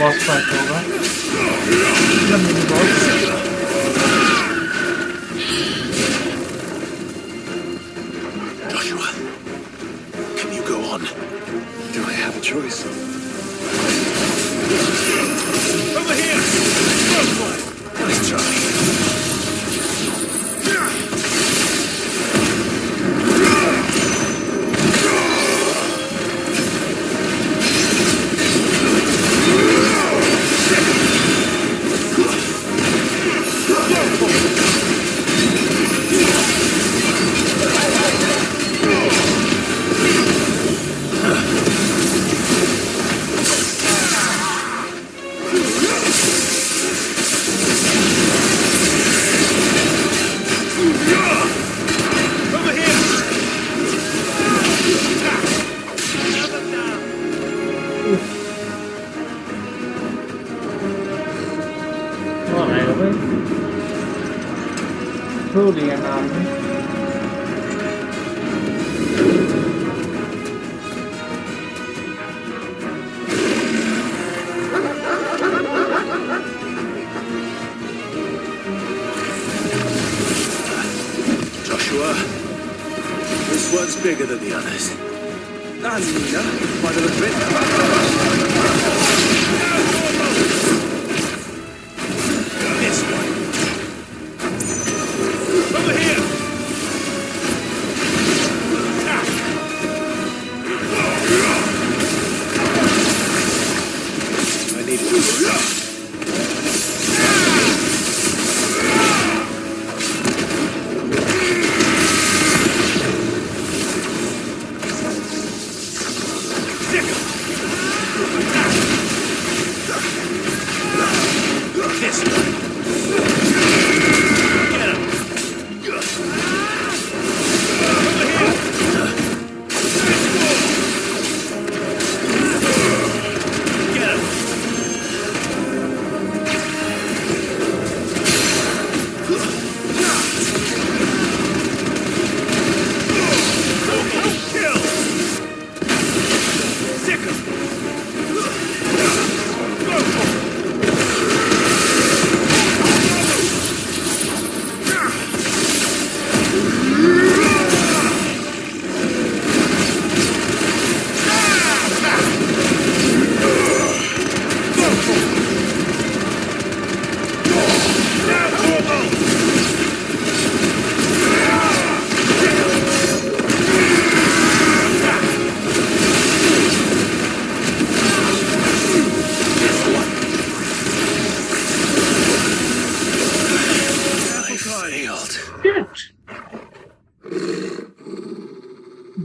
boss fight होगा मतलब mini boss Joshua, can you go on? Do I have a choice? Over here! Nice try. Truly an army. Joshua, this one's bigger than the others. And Nina, by the look of it. This one. Over here! I need it.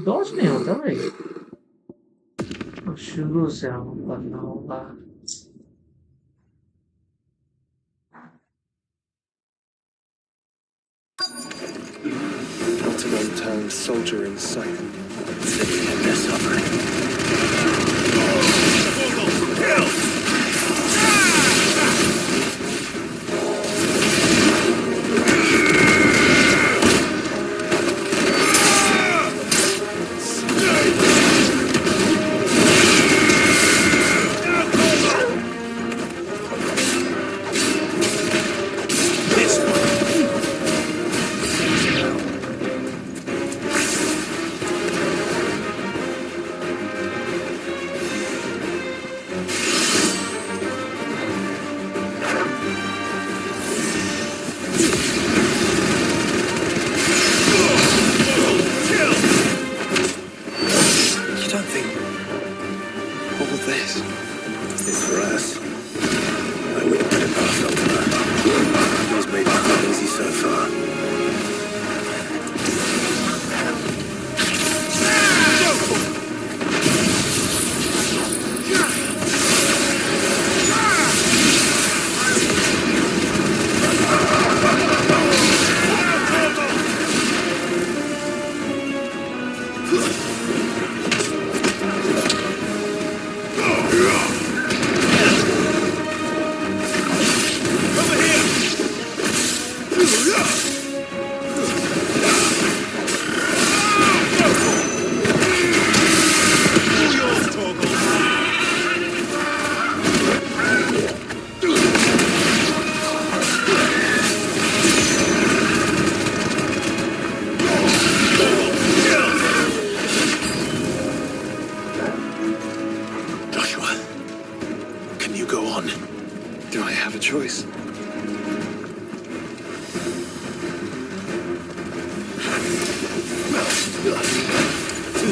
Dodge नहीं होता भाई शुरू से हम करना होगा Not an unturned soldier in sight.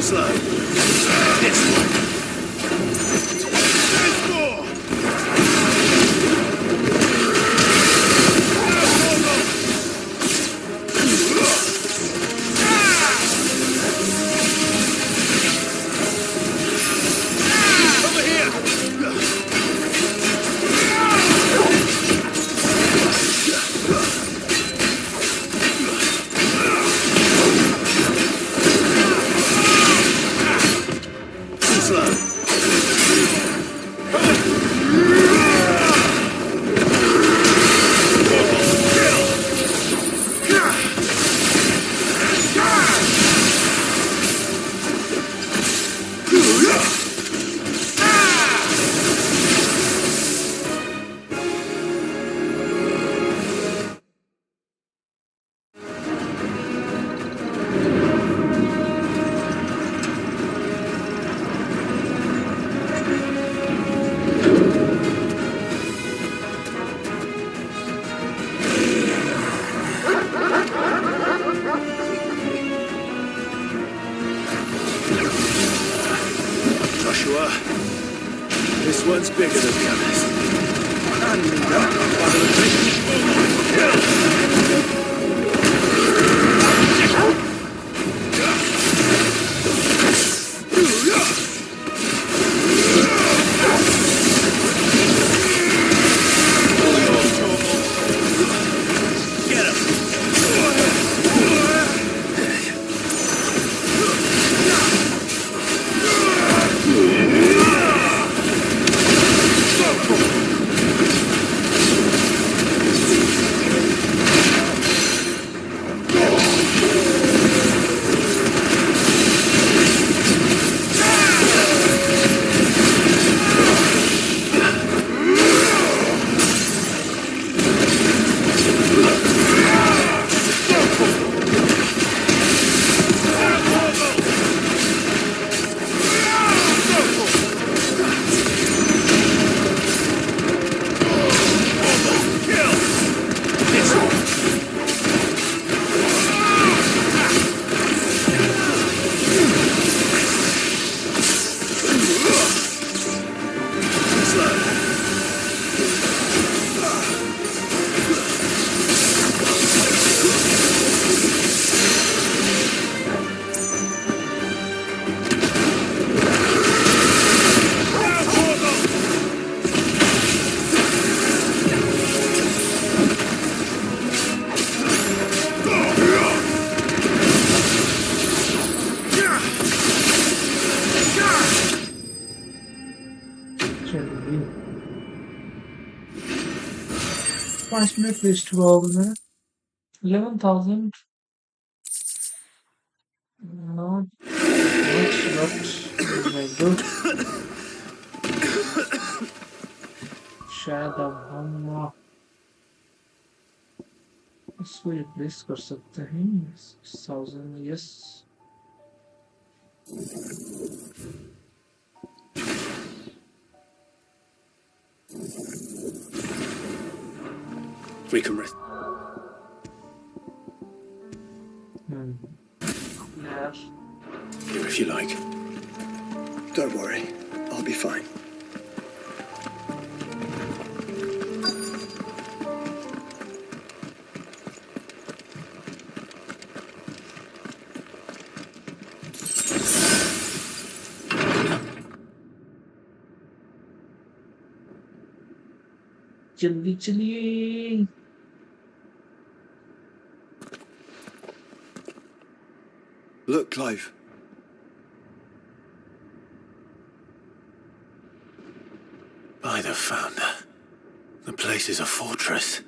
slow. This one. There's more! Over here! This one's bigger than the others. And get him! Minute waste 12 minutes. 11,000. Not much, but very good. शायद अब हम इसको रिप्लेस कर सकते हैं 1000. Yes We can rest. Yes. Here if you like. Don't worry, I'll be fine. जल्दी चलिए. Look, Clive. By the Founder. The place is a fortress.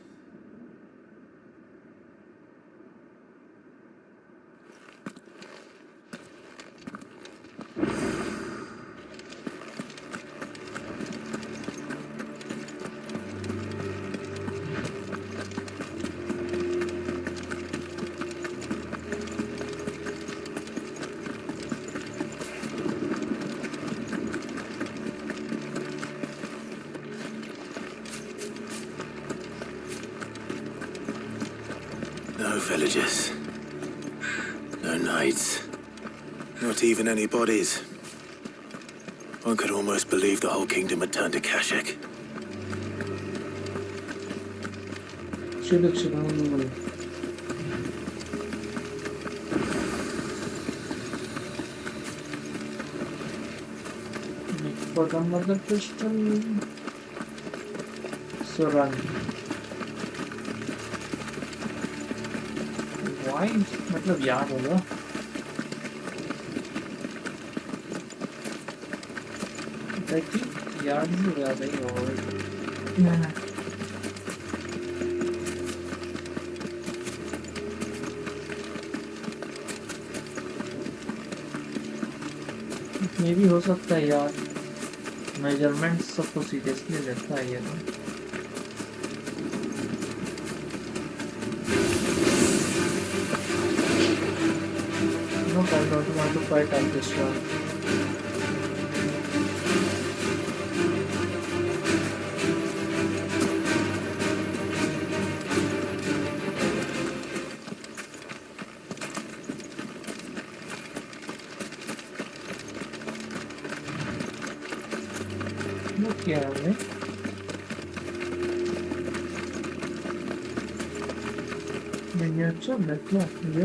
No villagers. No knights. Not even any bodies. One could almost believe the whole kingdom had turned to Kashyyyk. But another pistol. So run. Why? मतलब याद होगा. I think याद ही याद ही होगा. Maybe हो सकता है यार. Measurements सबको seriously लेता है ये ना. No, I don't want to fight on this one. क्या है मिनिएचर देखो ये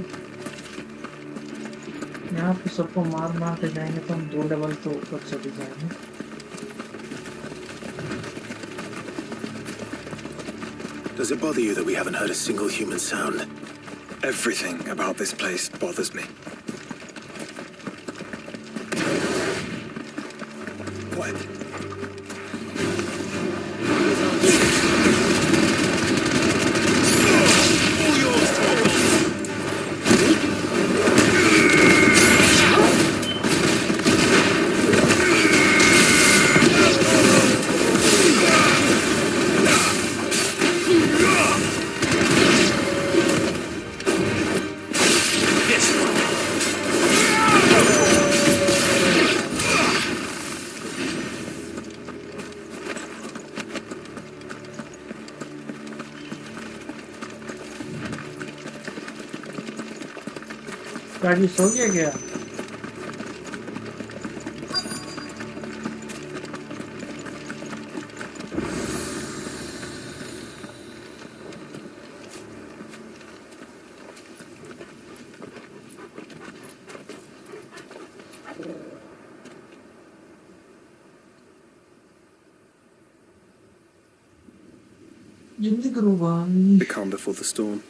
यहाँ पे सबको मार मार के जाएंगे तो हम 2 लेवल तो ऊपर चले जाएंगे. Does it bother you that we haven't heard a single human sound? Everything about this place bothers me. What? गाड़ी सो गया क्या? The calm before the storm.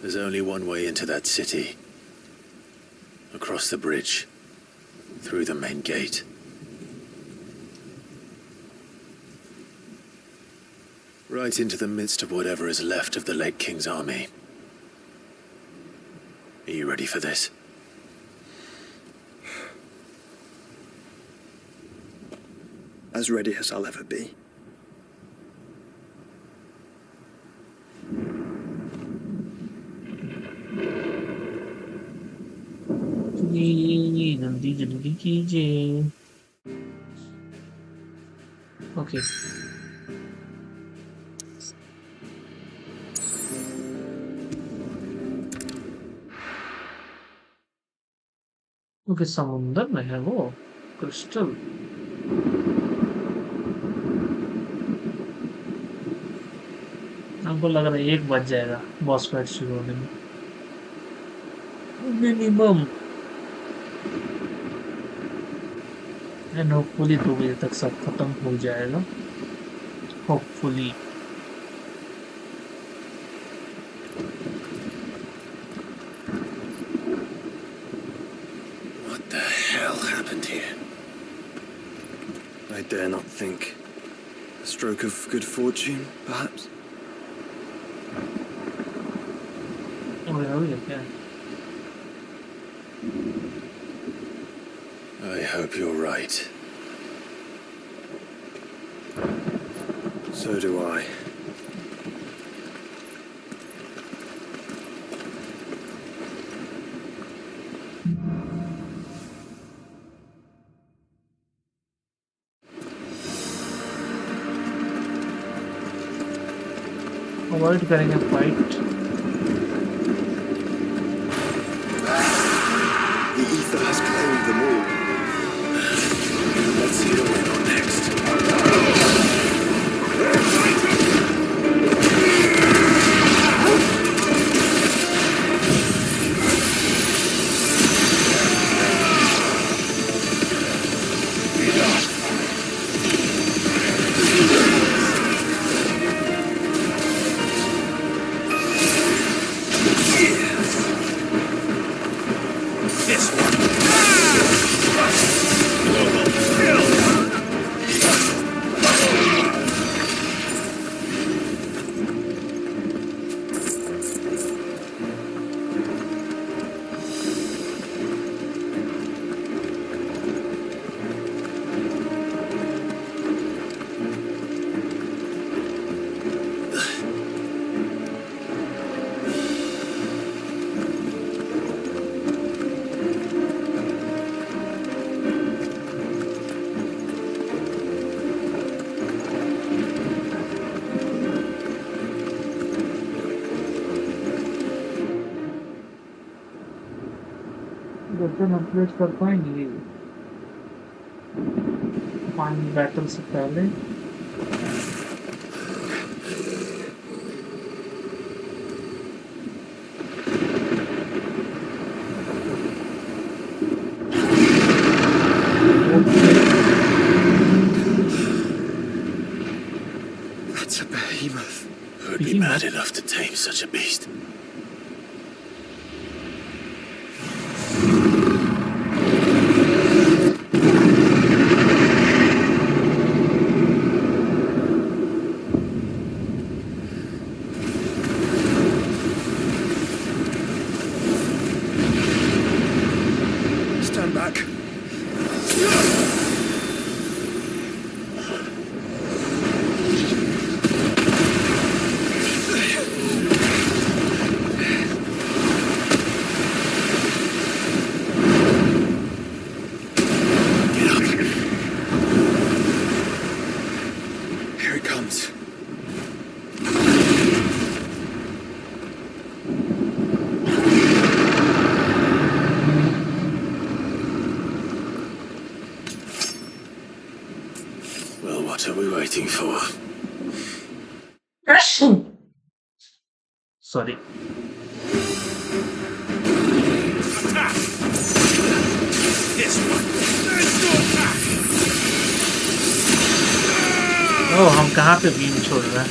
There's only one way into that city. Across the bridge. Through the main gate. Right into the midst of whatever is left of the late King's army. Are you ready for this? As ready as I'll ever be. जल्दी जल्दी कीजिए. Okay. Okay समुंदर में है वो crystal. हमको लग रहा है 1 बज जाएगा बॉस फाइट शुरू होने में मिनिमम. एंड होपफुली 2 बजे तक सब खत्म हो जाएगा. Hopefully. What the hell happened here? I dare not think. A stroke of good fortune, perhaps? Yeah. I hope you're right. So do I. Avoid getting a fight. Weapon upgrade कर पाएंगे final battle से पहले। That's a behemoth. Who'd be mad enough to tame such a beast? Stand back. Here it comes. Well, what are we waiting for? Sorry. Attack! This one. Let's go attack! ओह हम कहाँ पे beam छोड़ रहे हैं?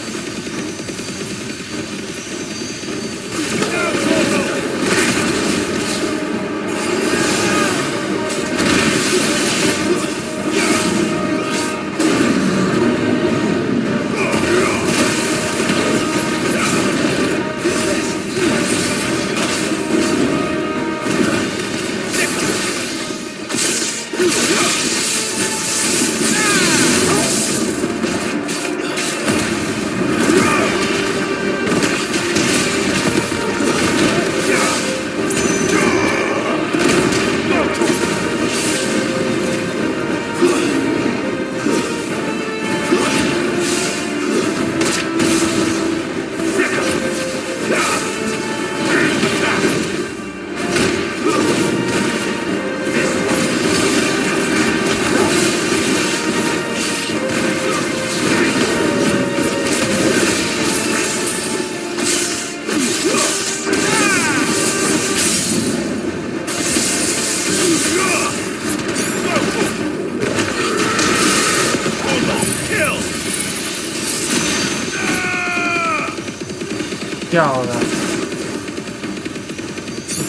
क्या हो रहा है?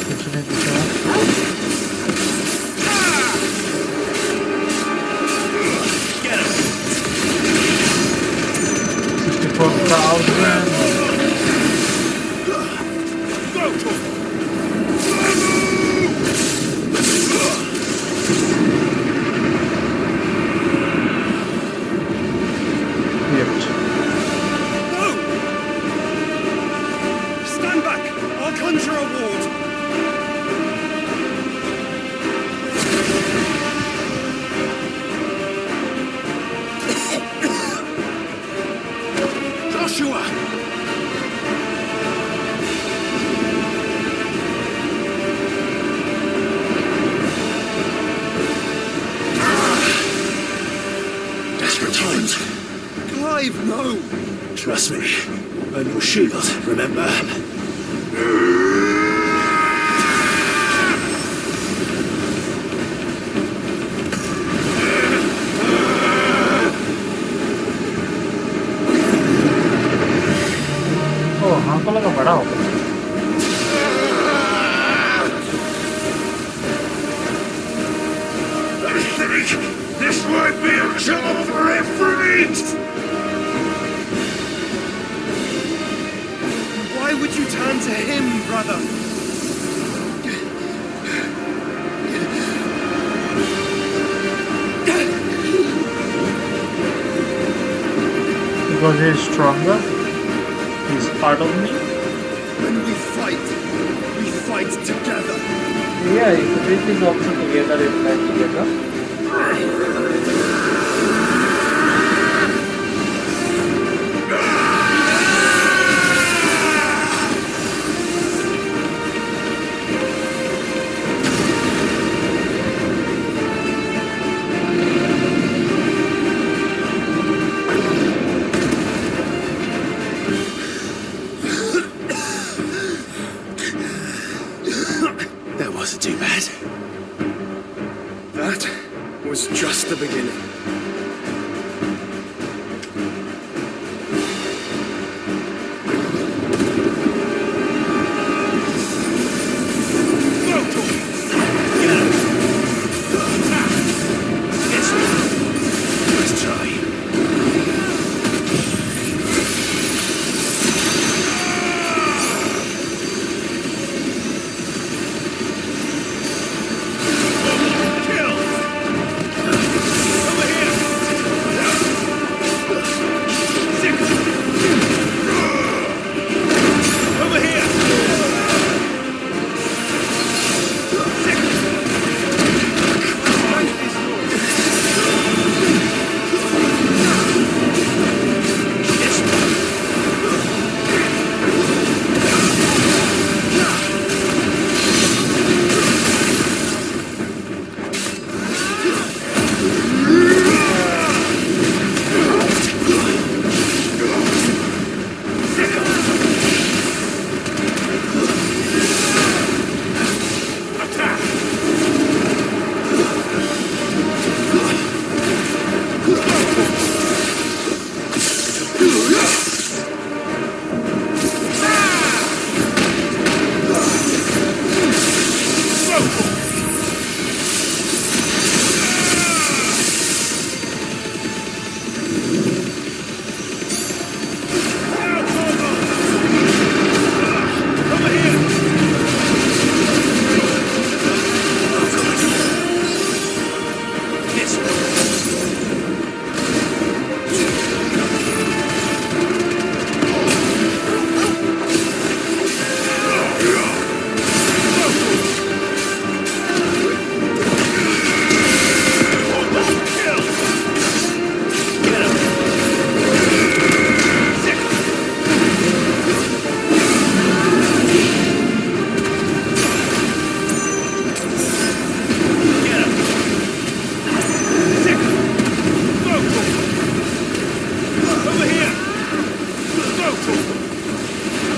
कुछ नहीं दिख रहा। 64,000 Trust me. I'm your shield, remember? ओह हमको लगा बड़ा होगा। I think this might be a job for everything! Why would you turn to him, brother? Because he's stronger. He's part of me. When we fight together. Yeah, it is also together in that together. wasn't too bad. That was just the beginning. Let's try.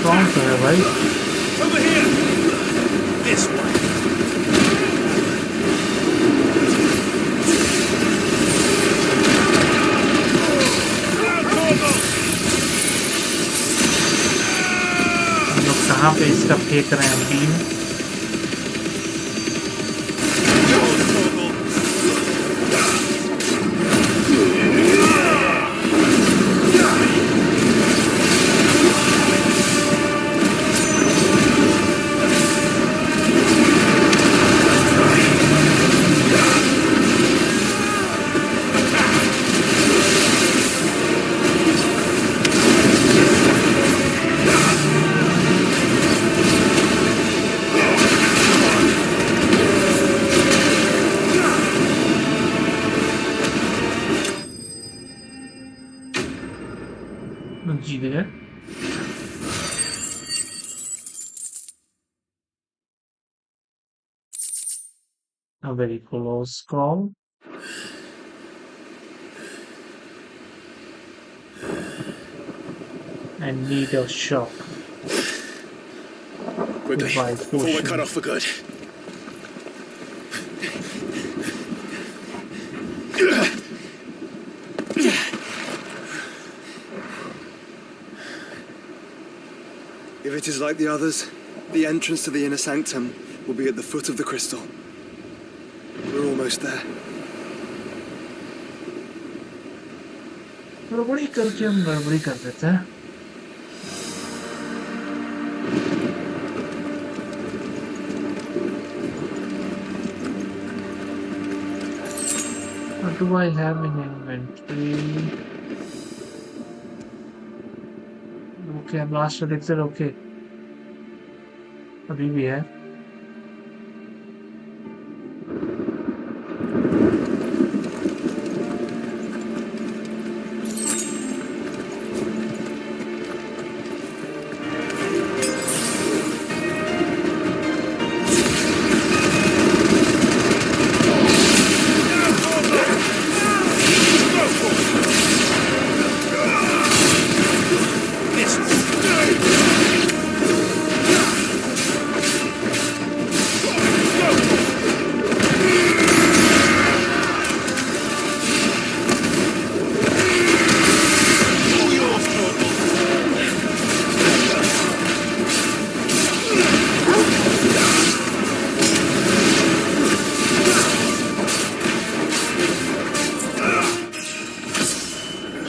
Bonfire, right? Over here! This way! हम लोग कहाँ पे इसका फेंक रहे हैं beam? जीत गए। A very close call. I need a shock. Quickly, before we're cut off for good. If it is like the others, the entrance to the inner sanctum will be at the foot of the crystal. We're almost there. गड़बड़ी करके हम गड़बड़ी कर देते हैं। What do I have in inventory? Okay, blast elixir. Okay, अभी भी है।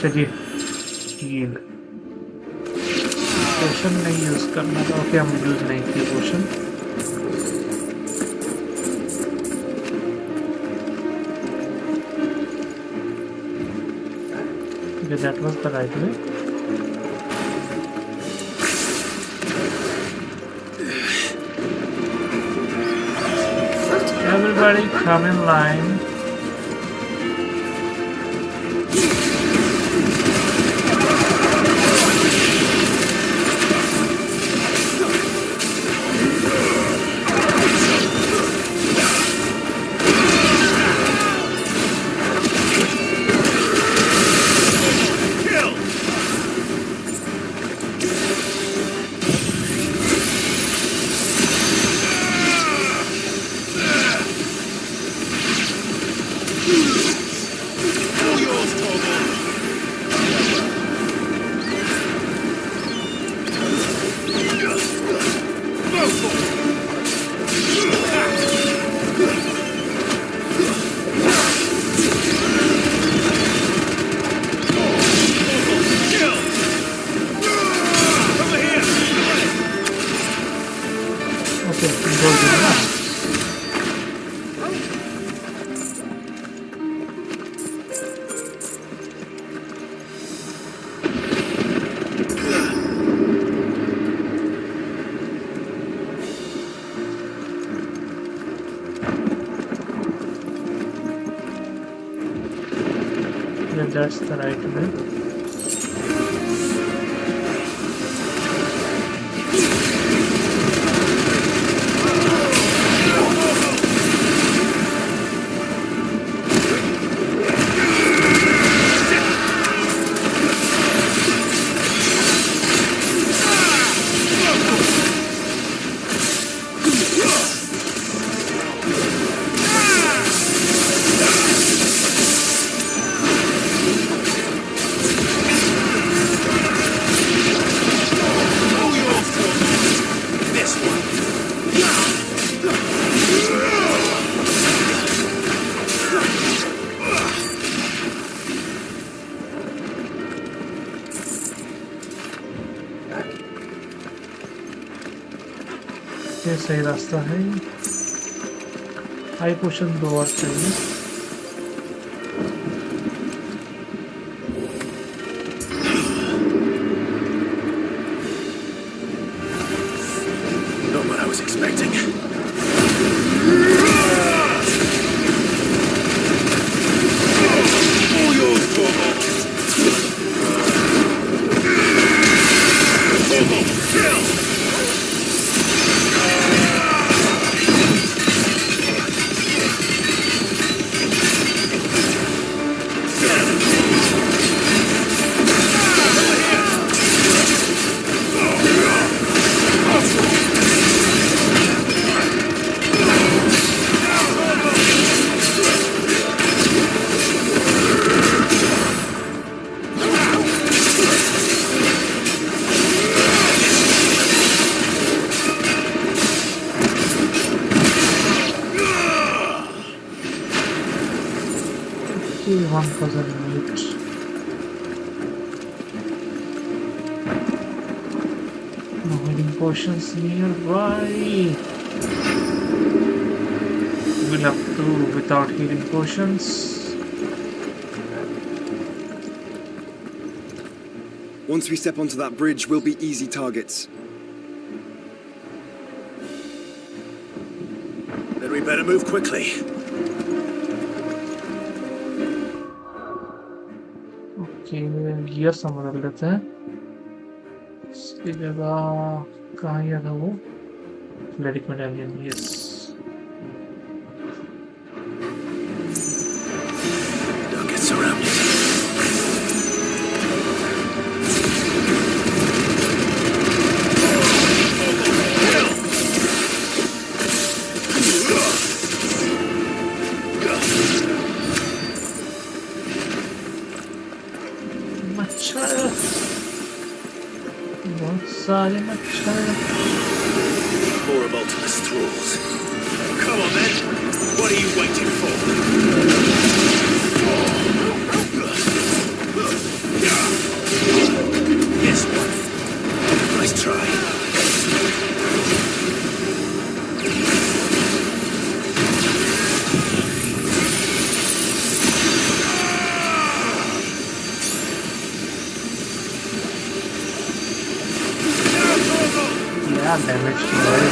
चलिए हील पोशन नहीं यूज करना था। ओके हम यूज नहीं किए पोशन। Okay, that was the right way. Everybody come in line. That's the right way. ये सही रास्ता है। हाई पोशन 2 और चाहिए। Not what I was expecting. All yours, Torval. Kill! One puzzle meat. No hiding potions nearby. We'll have to without healing potions. Once we step onto that bridge, we'll be easy targets. Then we better move quickly. Gear से बदल लेते हैं। इसकी जगह कहाँ गया था वो? Cleric medallion. Yes Don't get surrounded. More of Ultima's thralls. Come on then. What are you waiting for? Damage किया है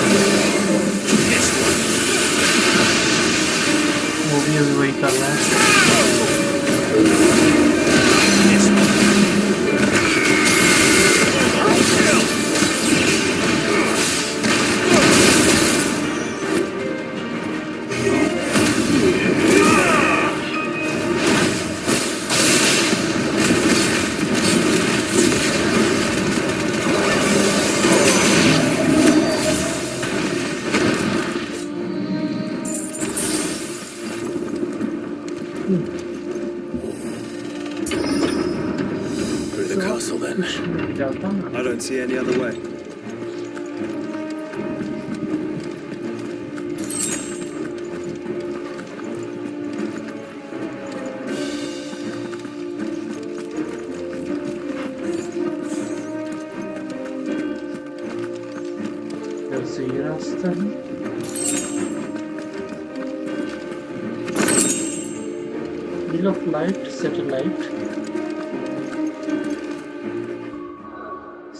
वो भी अभी वही कर रहा है I don't see any other way. से ये रास्ता है Wheel of Light Satellite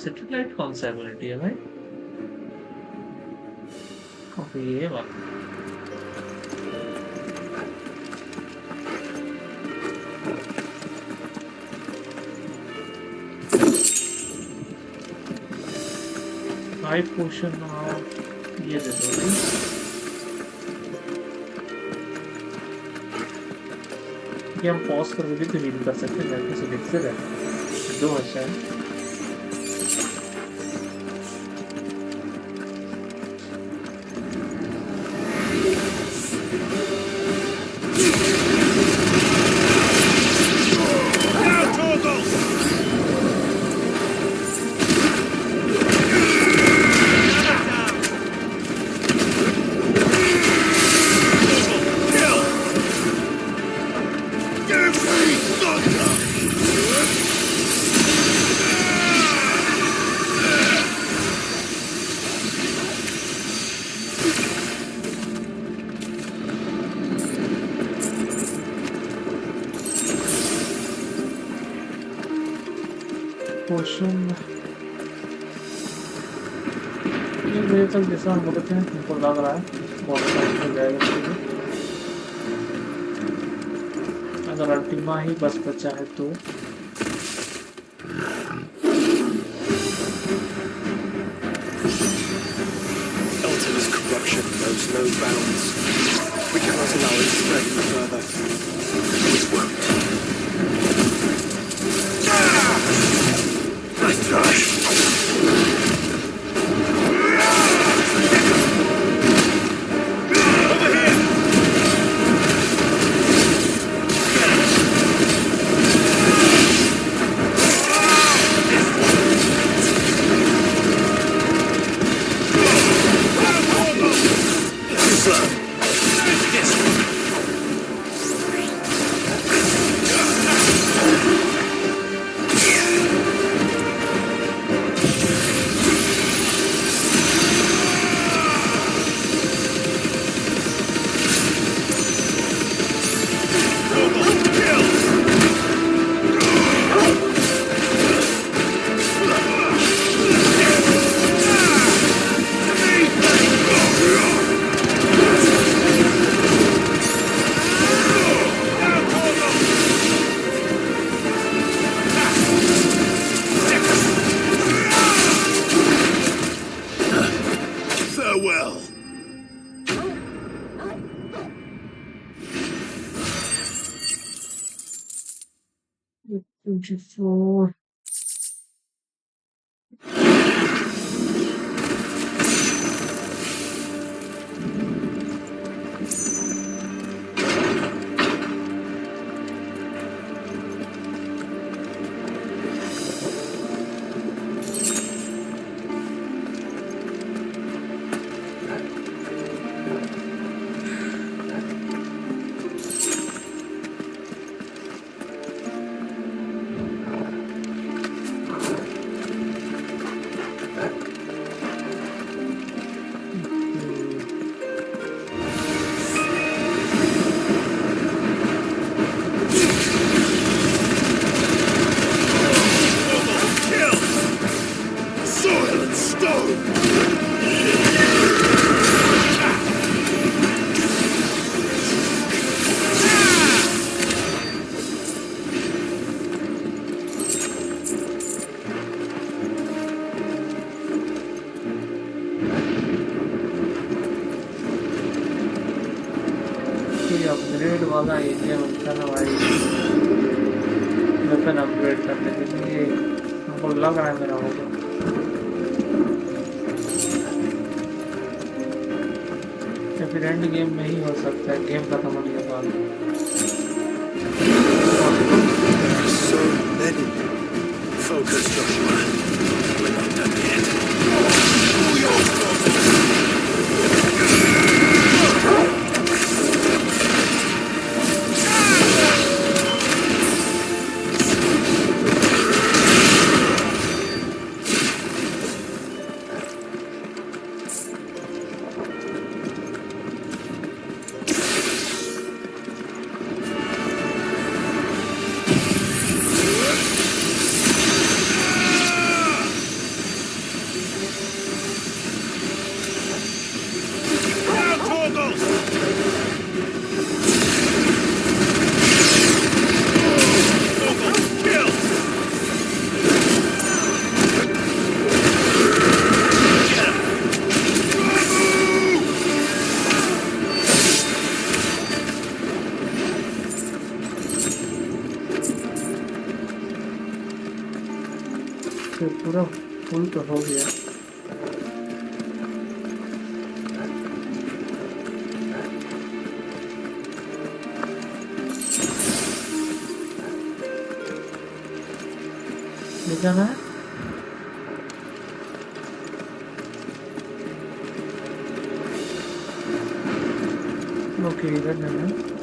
satellite कौन सा एबिलिटी है भाई ओके ये बात हाई पोशन ये दे दो ये हम पॉज करके भी तो हील कर सकते हैं जैसे देखते रहे दो अच्छा है ये मेरे तक जैसा हम बोलते हैं हमको लग रहा है बहुत टाइम हो जाएगा अगर अल्टीमा ही बस बचा है तो Ultima's corruption knows no bounds. We cannot allow it to spread any further. We won't. Nice try. Beautiful. कोई अपग्रेड वाला एरिया मिलता ना भाई वेपन अपग्रेड करने के लिए हमको लग रहा है मेरा होगा या फिर एंड गेम में ही हो सकता है गेम खत्म होने के बाद So many. Focus, Joshua. We're not done yet. पूरा फुल तो हो गया ले जाना है ओके इधर जाना है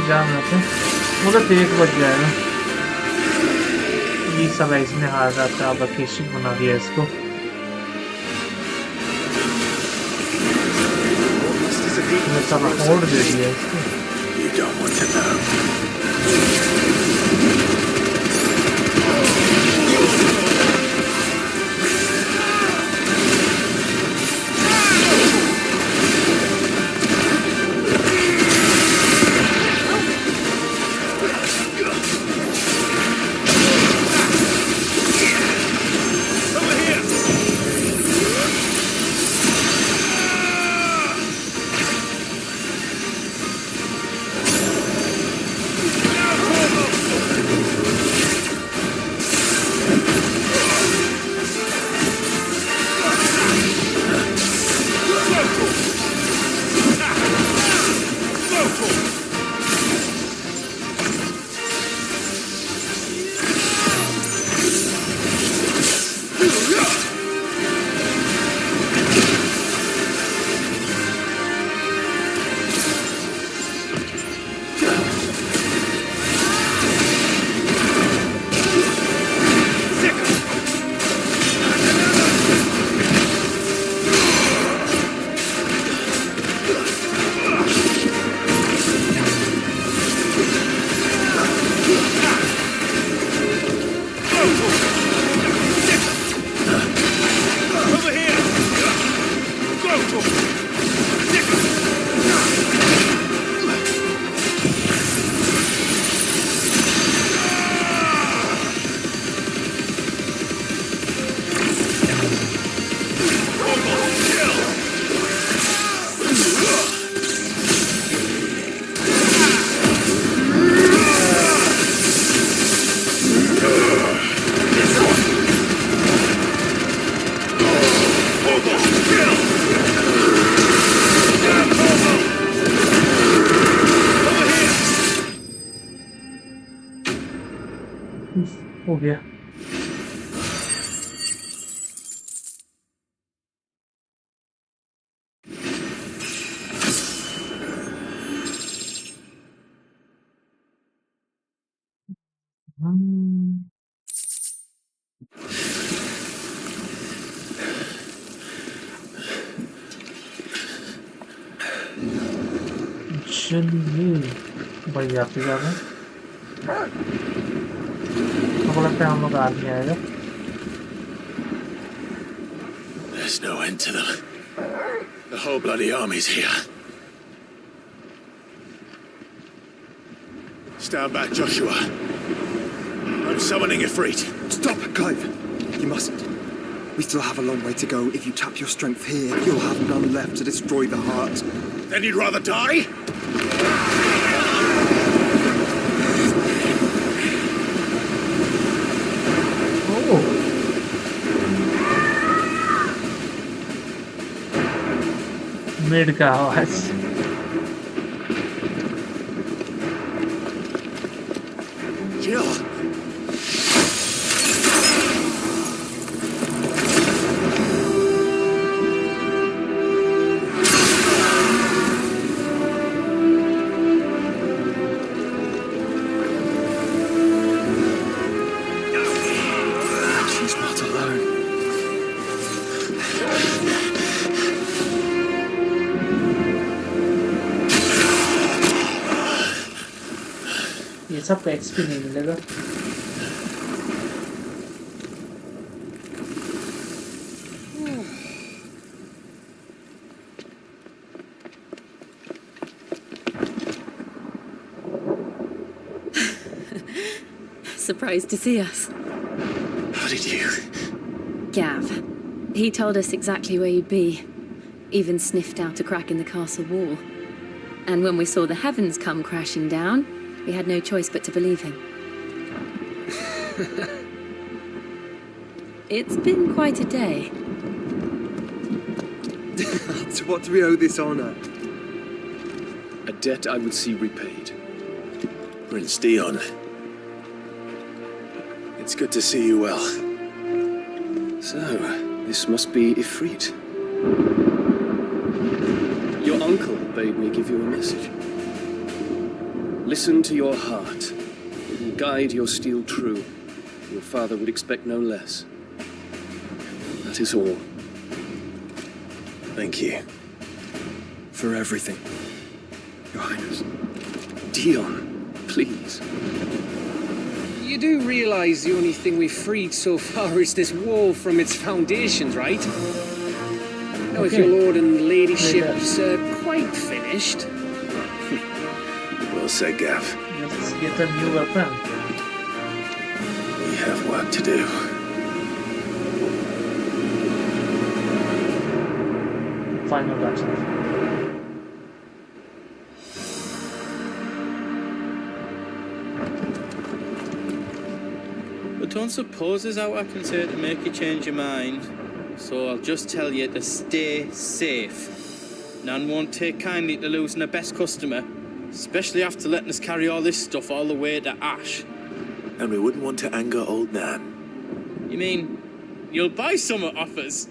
एग्जाम है तो मुझे 1 बज जाएगा। ये साला इसने हार रहा था, वेकेशन बना दिया इसको। ये साला होल्ड दे दिया इसको। You don't want to know. हो गया। चलिए भाई आते जा रहे हैं। हमको लगता है हम लोग आदमी आएगा। There's no end to them. The whole bloody army's here. Stand back, Joshua. I'm summoning Ifrit. Stop, Clive. You mustn't. We still have a long way to go. If you tap your strength here, you'll have none left to destroy the heart. Then you'd rather die? Oh. Mid का आवाज। Jill. ये सब का XP नहीं मिलेगा। Surprised to see us. How did you? Gav. He told us exactly where you'd be. Even sniffed out a crack in the castle wall. And when we saw the heavens come crashing down, we had no choice but to believe him. It's been quite a day. To what do we owe this honor? A debt I would see repaid. Prince Dion. It's good to see you well. So, this must be Ifrit. Your uncle bade me give you a message. Listen to your heart. It will guide your steel true. Your father would expect no less. That is all. Thank you. For everything, Your Highness. Dion, please. You do realize the only thing we've freed so far is this wall from its foundations, right? Now, if your lord and ladyship's quite finished... Well said, Gav. Let's get a new weapon. We have work to do. Final battle. But don't suppose there's out I can say to make you change your mind. So I'll just tell you to stay safe. Nan won't take kindly to losing her best customer, especially after letting us carry all this stuff all the way to Ash. And we wouldn't want to anger old Nan. You mean, you'll buy some off us?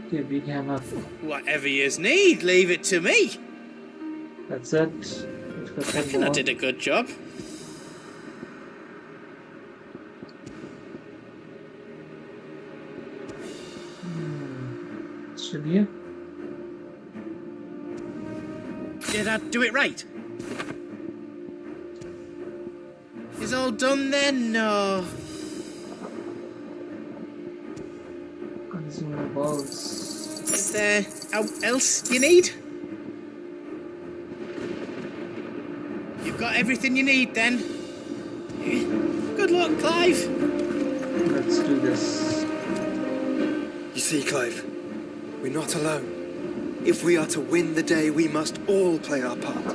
Okay, big hammer. Whatever yous need, leave it to me. That's it. I reckon I did a good job. Should you? Did I do it right? Is all done then? No. Consumables. Is there else you need? You've got everything you need then. Good luck, Clive. Let's do this. You see, Clive, we're not alone. If we are to win the day, we must all play our part.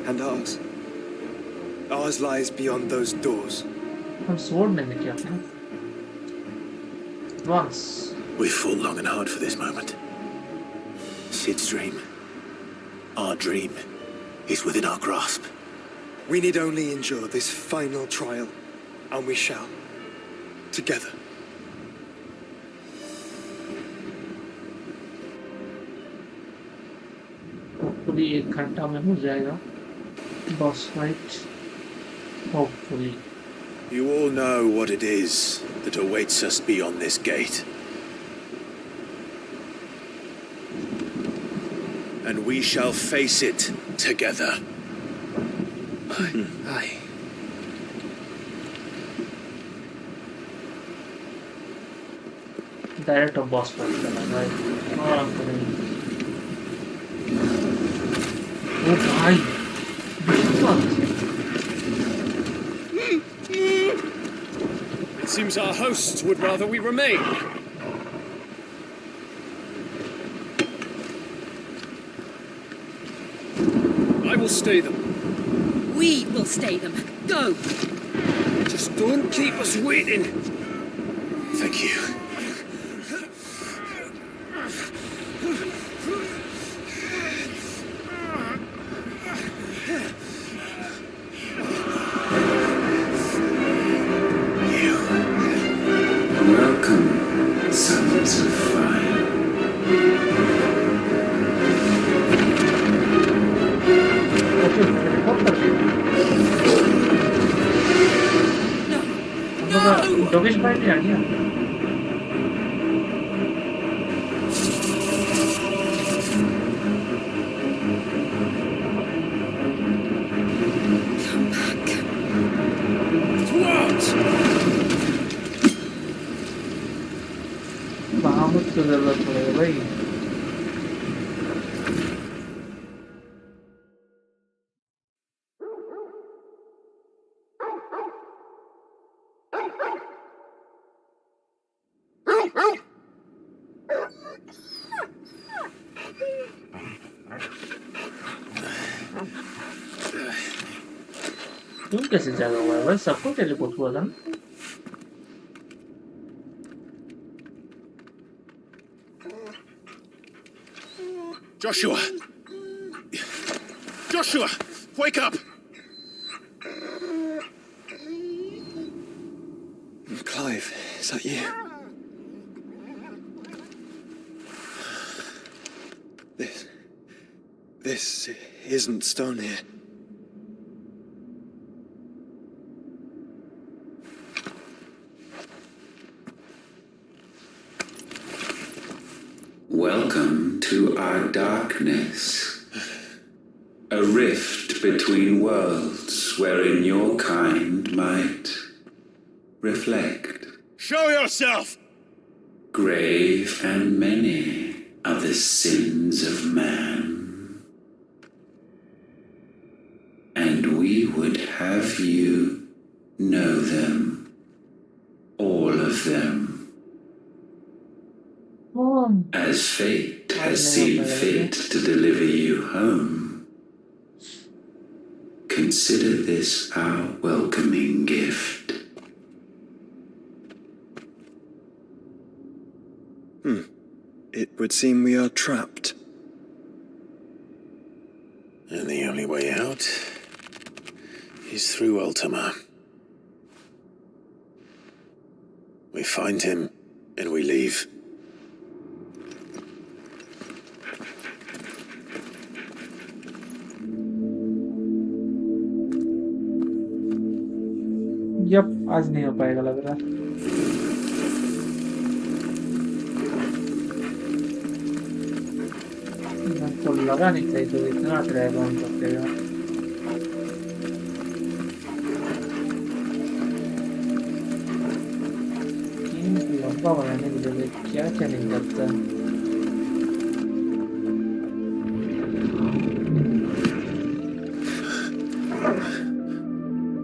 And ours. Ours lies beyond those doors. हम sword मैंने किया था ना? Once. We've fought long and hard for this moment. Sid's dream, our dream, is within our grasp. We need only endure this final trial, and we shall. Together. Hopefully 1 घंटा में हो जाएगा. Boss fight. Hopefully. You all know what it is that awaits us beyond this gate. And we shall face it together. Aye. Direct of boss fight करना भाई. और हम करेंगे. ओ भाई. It seems our hosts would rather we remain. I will stay them. We will stay them. Go! Just don't keep us waiting. Thank you. Welcome, sons of fire. Yogesh भाई भी आ गया. बहुत की जरूरत पड़ेगा भाई. तुम कैसे जागा हुआ है भाई? सबको टेलीपोर्ट हुआ था ना? Joshua! Joshua! Wake up! Clive, is that you? This isn't stone here. Welcome to our darkness. A rift between worlds wherein your kind might reflect. Show yourself! Grave and many are the sins of man. And we would have you know them. All of them. As fate has seen fit to deliver you home, consider this our welcoming gift. It would seem we are trapped. And the only way out is through Ultima. We find him, and we leave. Yup आज नहीं हो पाएगा लग रहा है तो लगा नहीं चाहिए तो इतना ड्रैग ऑन करतेगा लंबा बनाने के लिए क्या क्या नहीं करता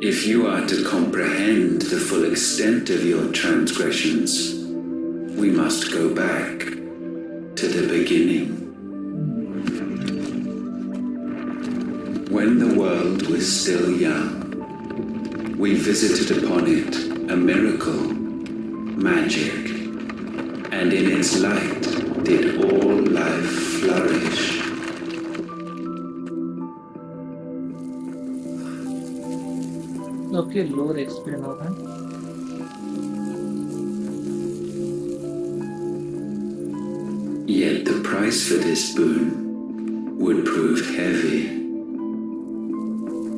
If you are to comprehend the full extent of your transgressions, we must go back to the beginning. When the world was still young, we visited upon it a miracle, magic, and in its light did all life flourish. Okay, lower explain होगा Yet the price for this boon would prove heavy.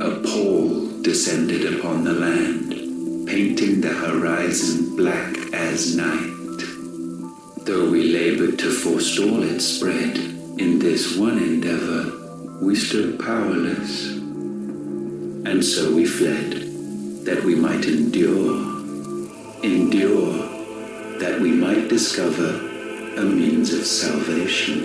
A pall descended upon the land, painting the horizon black as night. Though we labored to forestall its spread, in this one endeavor, we stood powerless. And so we fled, that we might endure, that we might discover a means of salvation.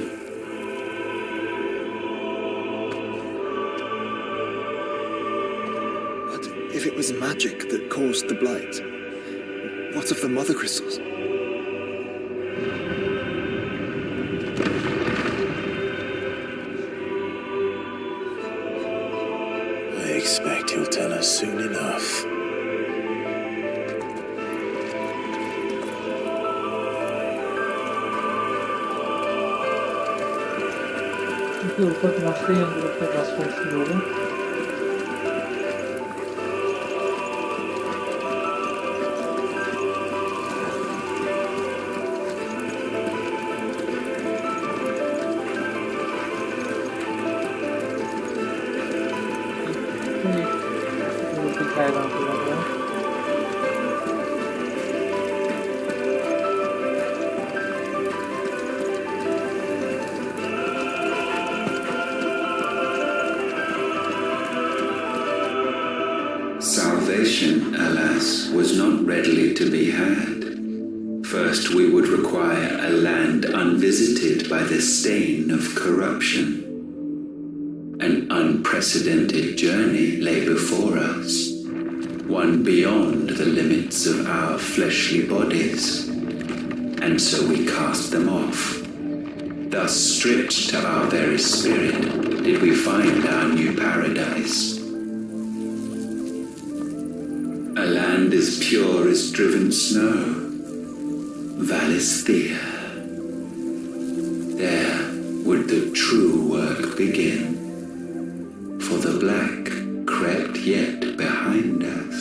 But if it was magic that caused the blight, what of the mother crystals? I expect he'll tell us soon enough. इसके ऊपर पहुंचते ही हम लोग के पास शुरू होगा Salvation, alas, was not readily to be had. First, we would require a land unvisited by the stain of corruption. An unprecedented journey lay before us, one beyond the limits of our fleshly bodies. And so we cast them off. Thus, stripped to our very spirit, did we find our new paradise. A land as pure as driven snow, Valisthea. There would the true work begin, for the black crept yet behind us.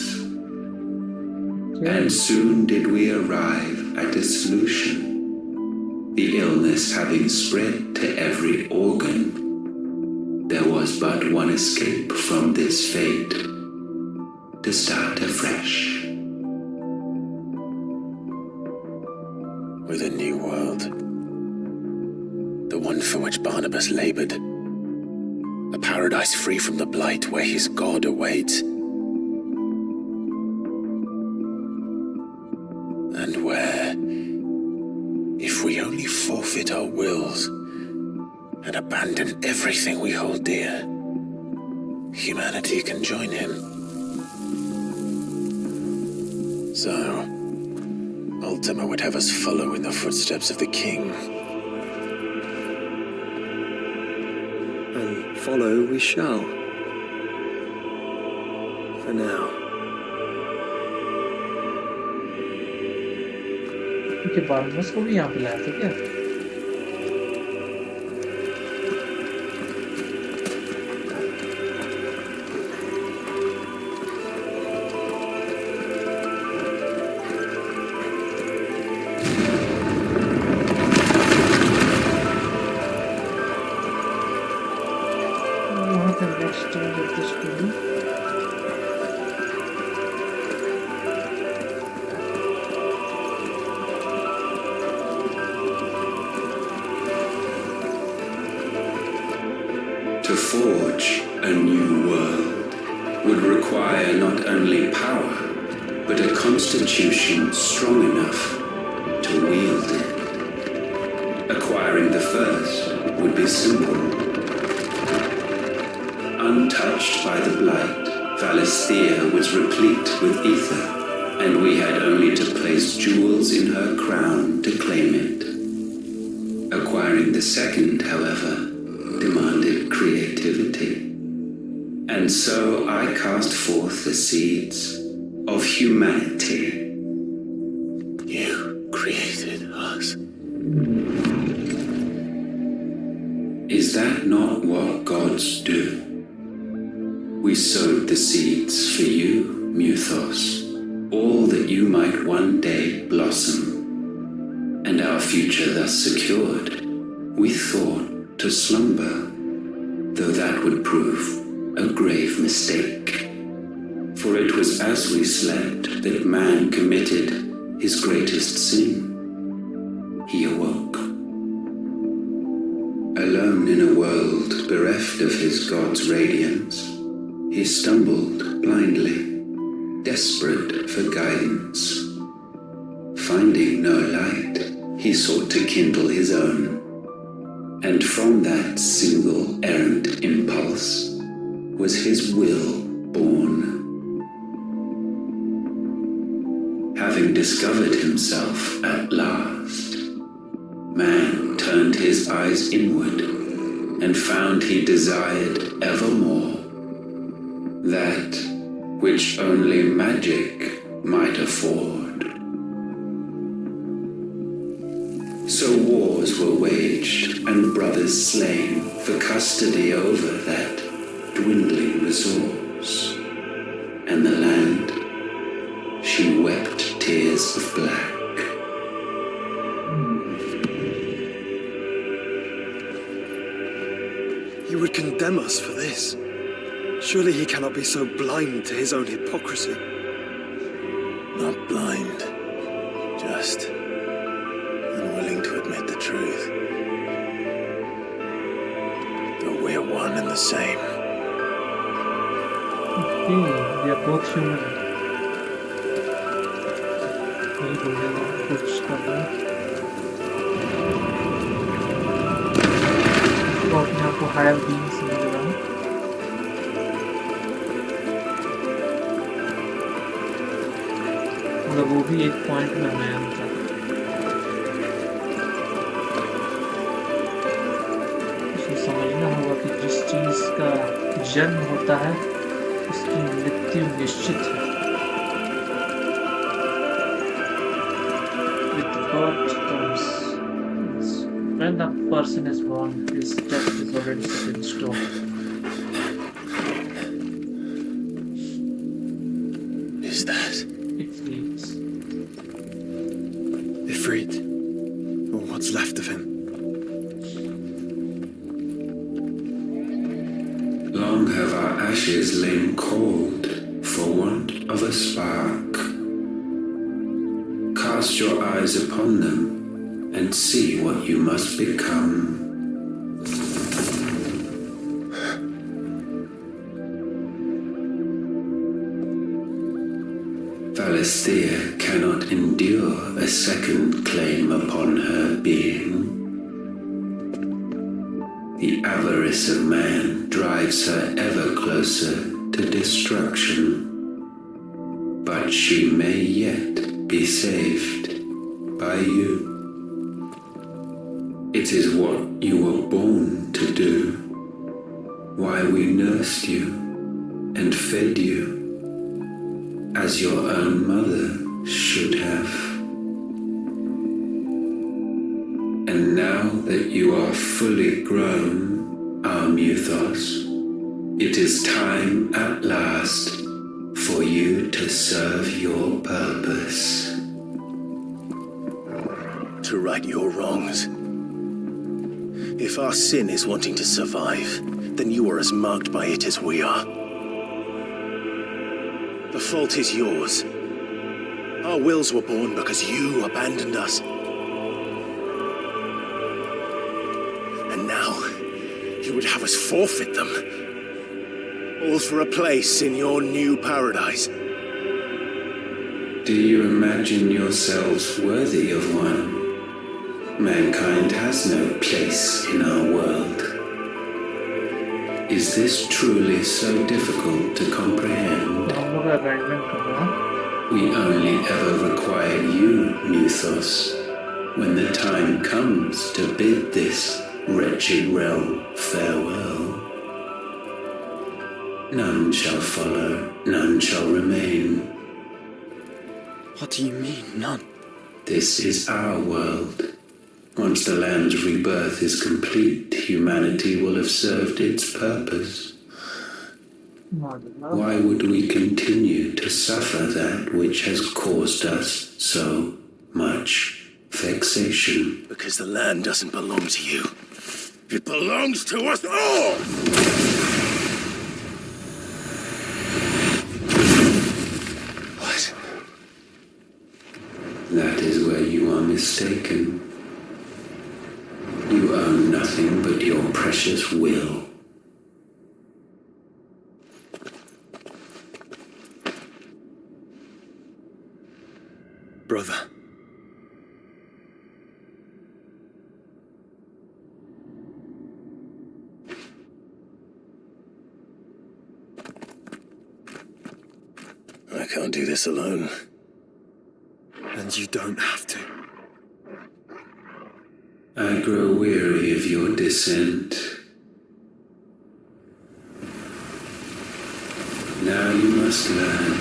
And soon did we arrive at a solution, the illness having spread to every organ. was but one escape from this fate, to start afresh. With a new world. The one for which Barnabas labored. A paradise free from the blight where his God awaits. And where, if we only forfeit our wills and abandon everything we hold dear, humanity can join him. So, Ultima would have us follow in the footsteps of the king. And follow we shall. For now. के बाद में उसको भी यहाँ पे लाया था क्या? वहाँ पे next stage of the story. To forge a new world would require not only power, but a constitution strong enough to wield it. Acquiring the first would be simple. Untouched by the blight, Valisthea was replete with ether, and we had only to place jewels in her crown to claim it. Acquiring the second, however, demanded creativity. And so I cast forth the seeds of humanity. You created us. Is that not what gods do? We sowed the seeds for you, Muthos, all that you might one day blossom. And our future thus secured, we thought to slumber, though that would prove a grave mistake. For it was as we slept that man committed his greatest sin. He awoke. Alone in a world bereft of his God's radiance, he stumbled blindly, desperate for guidance. Finding no light, he sought to kindle his own. And from that single errant impulse was his will born. Having discovered himself at last, man turned his eyes inward and found he desired evermore that which only magic might afford. So wars were waged and brothers slain for custody over that dwindling resource. And the land, she wept tears of black. He would condemn us for this. Surely he cannot be so blind to his own hypocrisy. Not blind, just unwilling to admit the truth. Though we're one and the same. Okay, we are both human. वही बोलने की कोशिश कर रहे हैं। तो अपने आप को हायर बीइंग समझ रहा हूँ। मतलब वो भी एक पॉइंट में मैन था। उसे समझना होगा कि जिस चीज का जन्म होता है उसकी मृत्यु निश्चित है। With birth comes when the person is born, his death is already set in stone. Is that? It's Ifrit, or what's left of him. long have our ashes lain cold for want of a spark? Cast your eyes upon them and see what you must become. Valisthea cannot endure a second claim upon her being. The avarice of man drives her ever closer to destruction. But she may yet be saved by you. It is what you were born to do, why we nursed you and fed you, as your own mother should have. And now that you are fully grown, our Muthos, it is time at last for you to serve your purpose. To right your wrongs. If our sin is wanting to survive, then you are as marked by it as we are. The fault is yours. Our wills were born because you abandoned us. And now, you would have us forfeit them. All for a place in your new paradise. Do you imagine yourselves worthy of one? Mankind has no place in our world. Is this truly so difficult to comprehend? We only ever require you, Muthos, when the time comes to bid this wretched realm farewell. None shall follow, none shall remain. What do you mean, none? This is our world. Once the land's rebirth is complete, humanity will have served its purpose. Why would we continue to suffer that which has caused us so much vexation? Because the land doesn't belong to you. It belongs to us all! What? That is where you are mistaken. You own nothing but your precious will. Brother. I can't do this alone. And you don't have to. I grow weary of your dissent. Now you must learn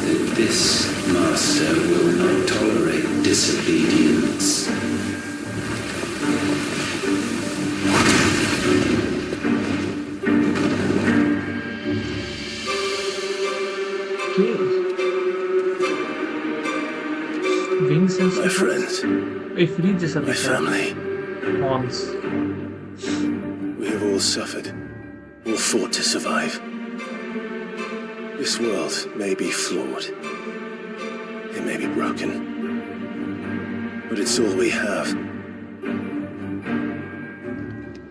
that this master will not tolerate disobedience. My friends, my family, we have all suffered, all fought to survive. This world may be flawed, it may be broken, but it's all we have.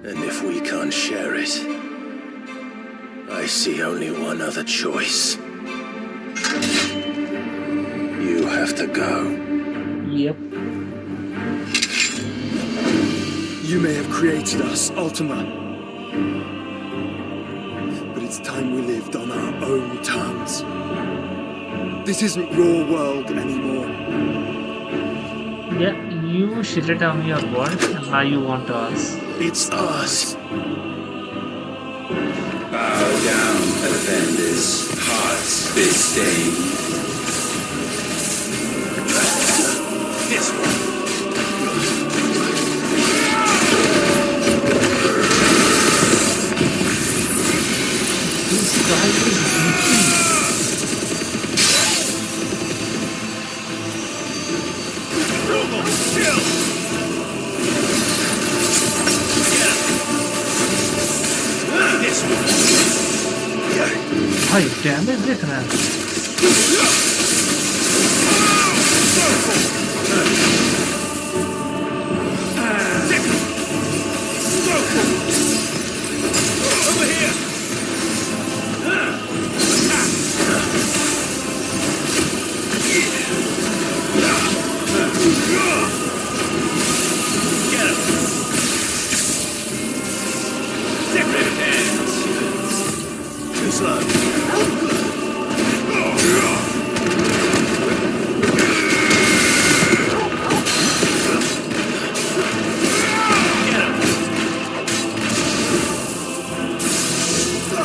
And if we can't share it, I see only one other choice. You have to go. Yep. You may have created us, Ultima. But it's time we lived on our own terms. This isn't your world anymore. Yeah, you shitted on your world and now you want us. It's us. Bow down, offenders, hearts disdain. This one. This guy is beefy. Kill! This भाई damage देख रहे हैं Over here! Get him! Separate hands! Too slow.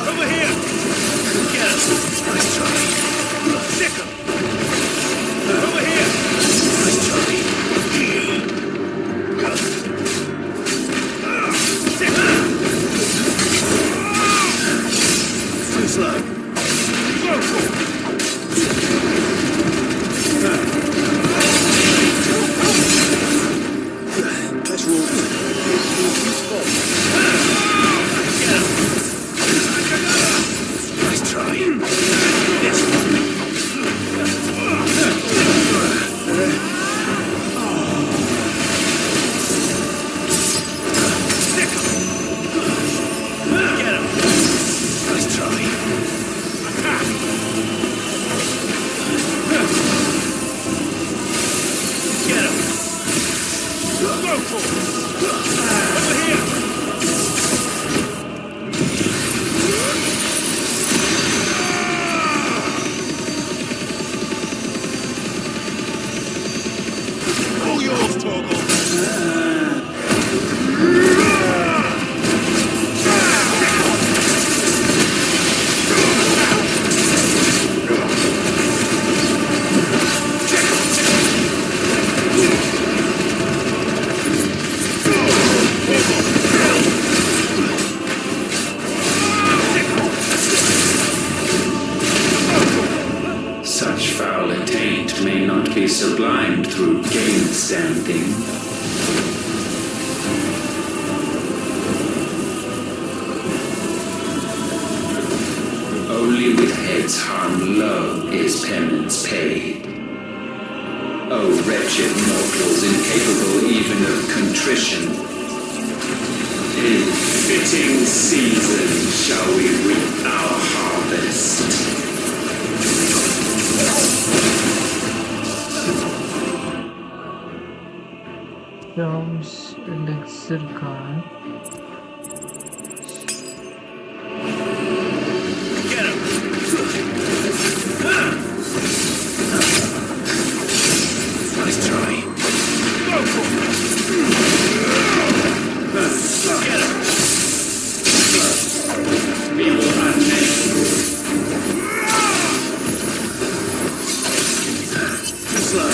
Over here! Get him! Nice try. Sick him! Over here! Nice try. Sick him! Too slow. Go! Let's roll. Get him! Nice try. This one. Stick him. Get him. Nice try. Get him. Go for it. Over here. All yours, Torgal. Such foul attaint may not be sublimed through gainstanding. Only with heads hung low is penance paid. O wretched mortals, incapable even of contrition, in fitting season shall we reap our harvest. Films elixir card. Get him. Nice try. Go for it. Get him. We will unmake. Too slow.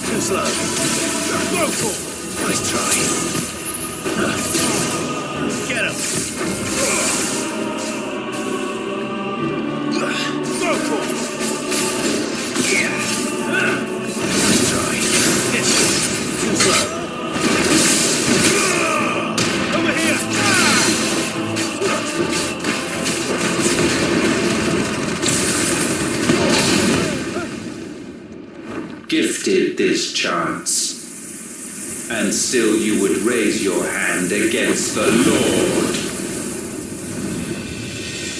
Too slow. Go for it. Nice try. Get him. Go for it. Nice try. Too slow. Over here. Gifted this chance, and still you would raise your hand against the Lord.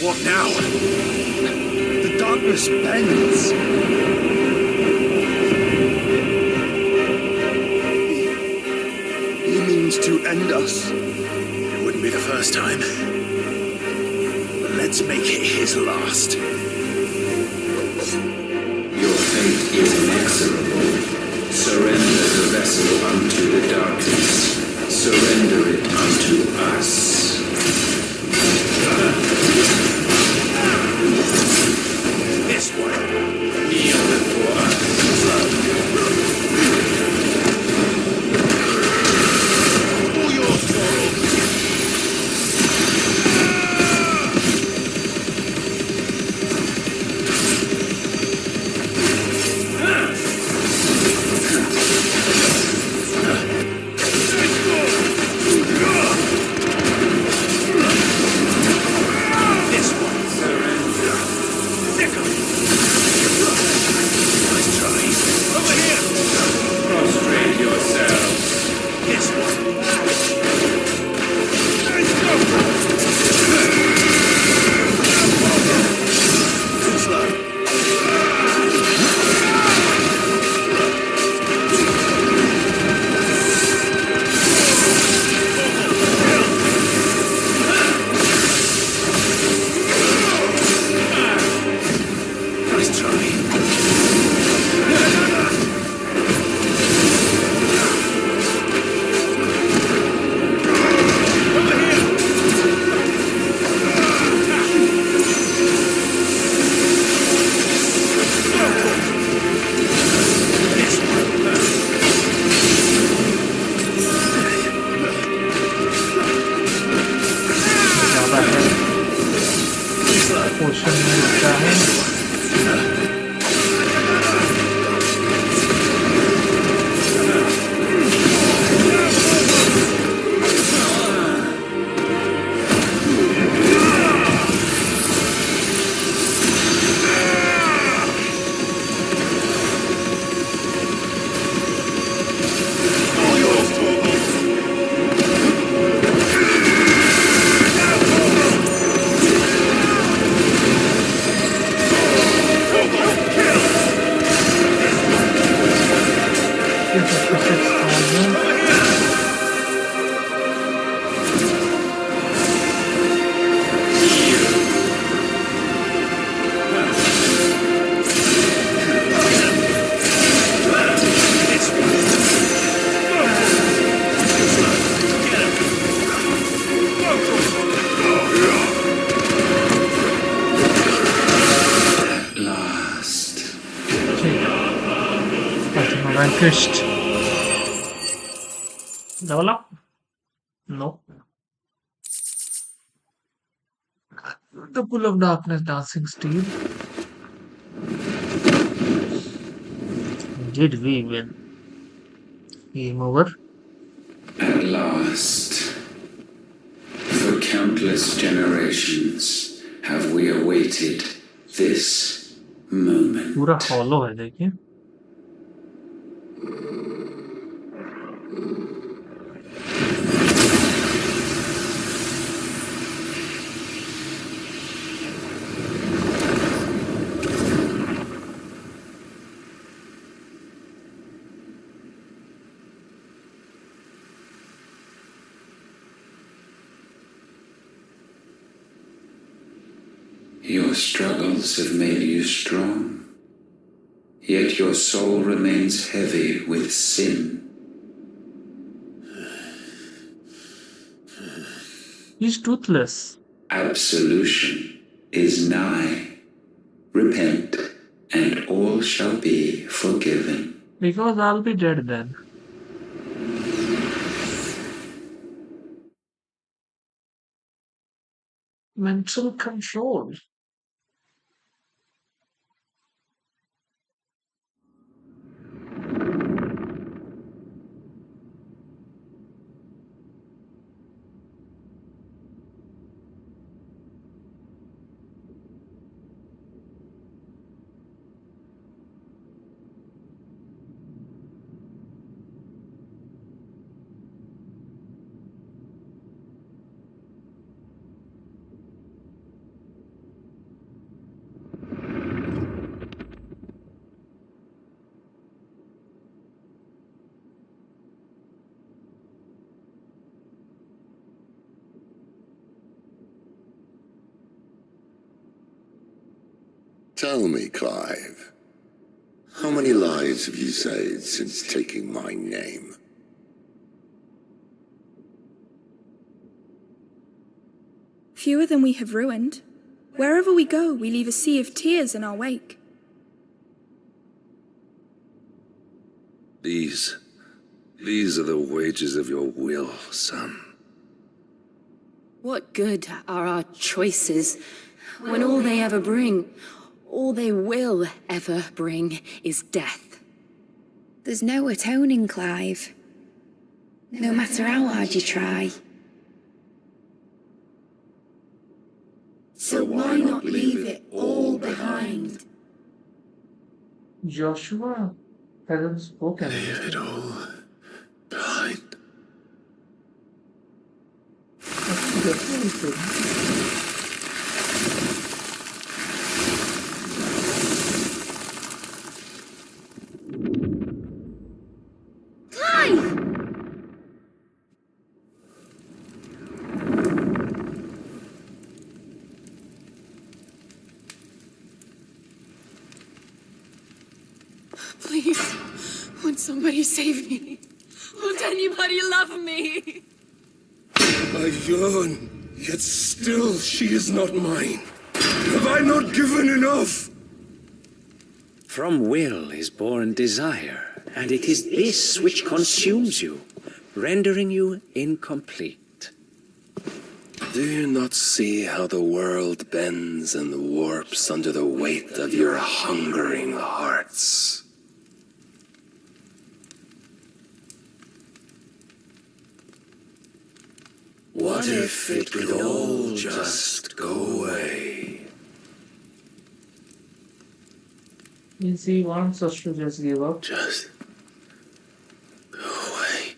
What now? The darkness bends. He means to end us. It wouldn't be the first time. But let's make it his last. Your fate is inexorable. Surrender the vessel unto the darkness. Surrender it unto us. This one. Kneel before us. Vanquished. Level up? No. The Pool of Darkness Dancing Steel. Did we win? Game over. At last, for countless generations have we awaited this moment. पूरा hollow है देखिए. Your struggles have made you strong, yet your soul remains heavy with sin. He's toothless. Absolution is nigh. Repent, and all shall be forgiven. Because I'll be dead then. Mental control. Tell me, Clive, how many lives have you saved since taking my name? Fewer than we have ruined. Wherever we go, we leave a sea of tears in our wake. These are the wages of your will, son. What good are our choices when all they ever bring, all they will ever bring, is death? There's no atoning, Clive. No matter how hard you try. So why not leave it all behind? Joshua hasn't spoken. Leave it all behind. Clive! Please, won't somebody save me? Won't anybody love me? I yearn, yet still she is not mine. Have I not given enough? From will is born desire, and it is this which consumes you, rendering you incomplete. Do you not see how the world bends and warps under the weight of your hungering hearts? What if it could all just go away? Means he wants us to just give up. Just go away.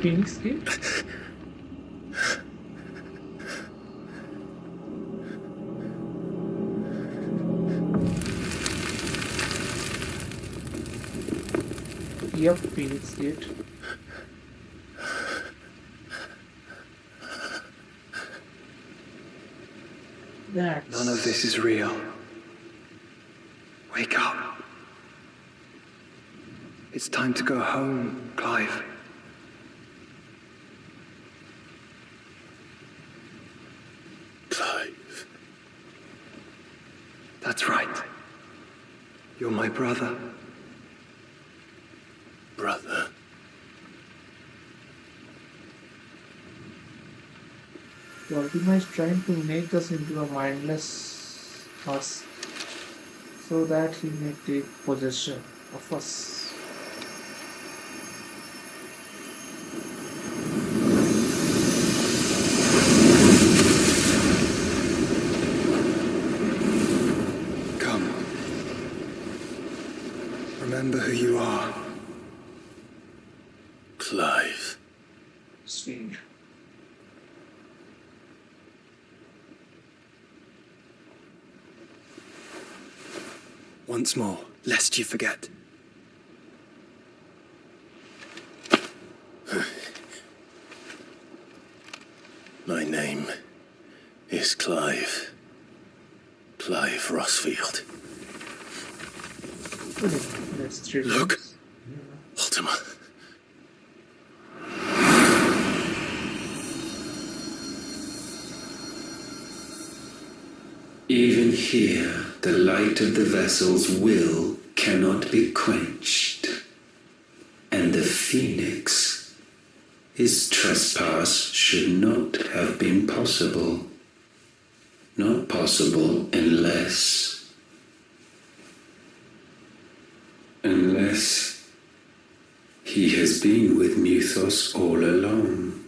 Phoenix Gate? Yep, Phoenix Gate. None of this is real. Wake up. It's time to go home, Clive. Clive. That's right. You're my brother. Brother. Odin is trying to make us into a mindless husk so that he may take possession of us. Come. Remember who you are. Clive. Sweet. Once more, lest you forget. My name is Clive. Clive Rossfield. Look, Ultima. Even here, the light of the vessel's will cannot be quenched. And the Phoenix, his trespass should not have been possible. Not possible unless he has been with Muthos all along.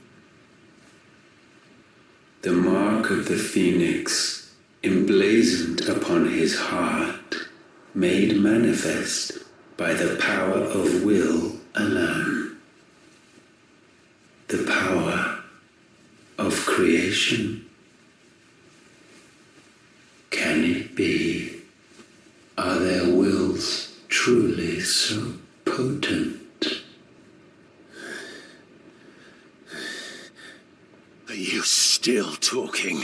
The mark of the Phoenix, emblazoned upon his heart, made manifest by the power of will alone. The power of creation. Can it be? Are their wills truly so potent? Are you still talking?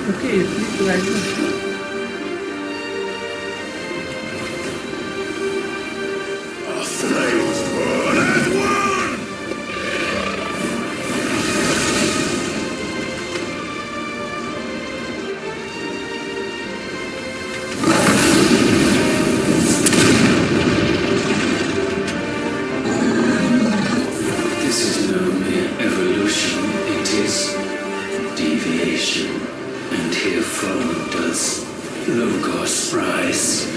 Okay, please like Our flames burn as one! This is no mere evolution, it is deviation. And herefrom does Logos rise.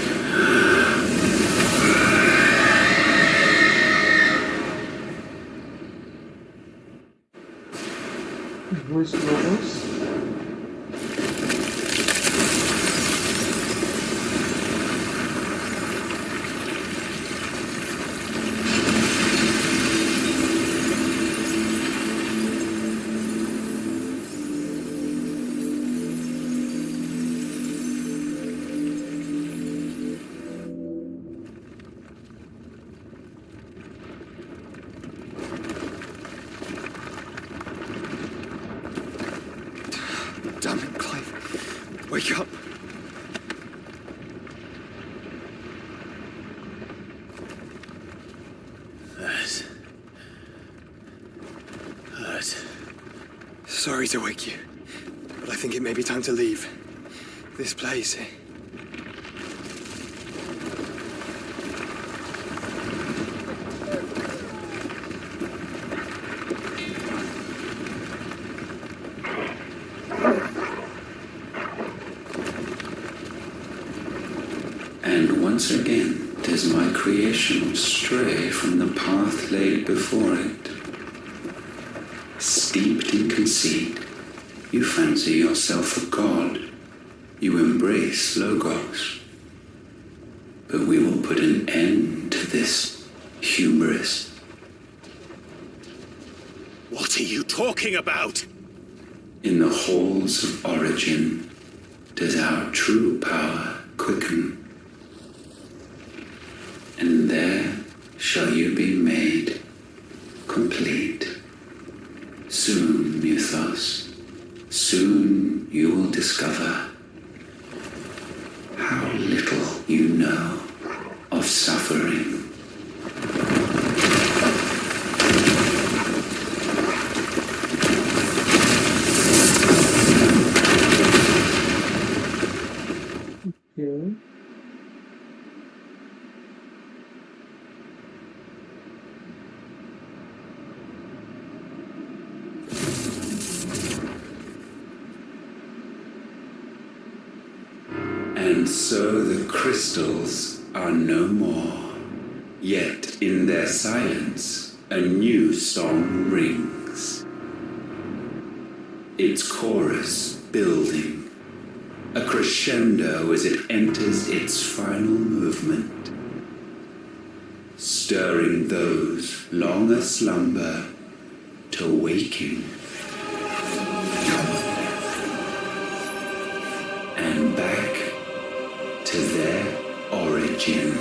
who is Logos? Damn it, Clive. Wake up. That hurt. Sorry to wake you, but I think it may be time to leave. This place. And once again, does my creation stray from the path laid before it. Steeped in conceit, you fancy yourself a god. You embrace Logos. But we will put an end to this hubris. What are you talking about? In the halls of origin does our true power quicken. And there shall you be made complete. Soon, Mythos, soon you will discover how little you know of suffering. Okay. And so the crystals are no more. Yet in their silence, a new song rings. Its chorus building, a crescendo as it enters its final movement, stirring those long aslumber to waking. And back to their origin.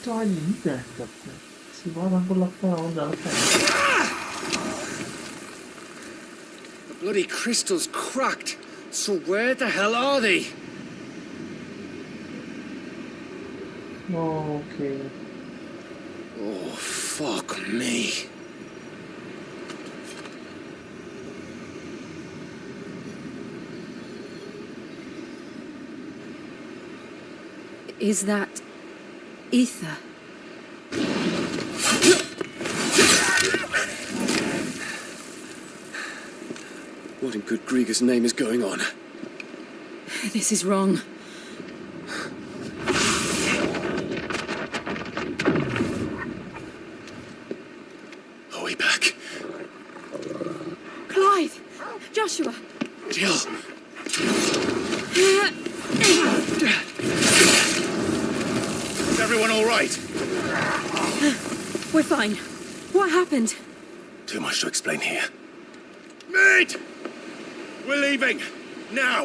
तो आज यही कर सकते हैं इसके बाद हमको लगता है और ज़्यादा time The bloody crystal's cracked. So where the hell are they? Okay. Oh, fuck me. Is that ether? What in good Grieger's name is going on? This is wrong. Are we back? Clive! Joshua! Jill! Is everyone all right? We're fine. What happened? Too much to explain here. Mate! We're leaving! Now!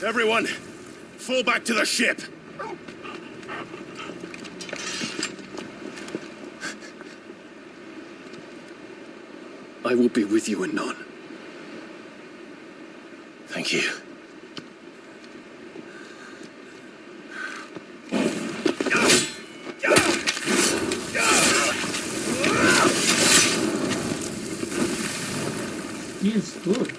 Everyone, fall back to the ship! I will be with you anon. Thank you. He is good.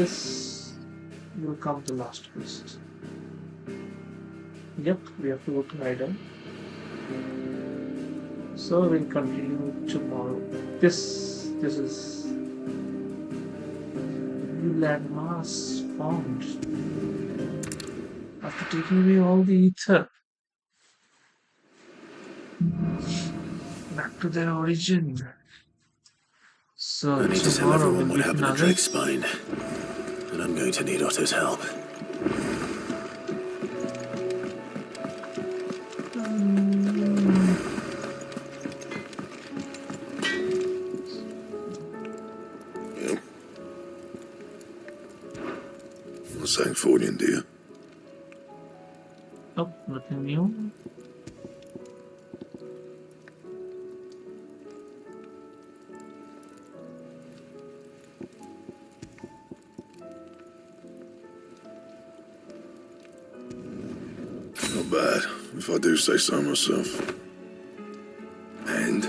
this will come to last quest. Yep, we have to go to Ida. So we'll continue tomorrow. This is new landmass found after taking away all the ether. Back to their origin. So I need to tell tomorrow everyone will what be happened at another. Drake's Spine, and I'm going to need Otto's help. Yeah. What's that for you, dear? Oh, nothing new. Not bad, if I do say so myself. And?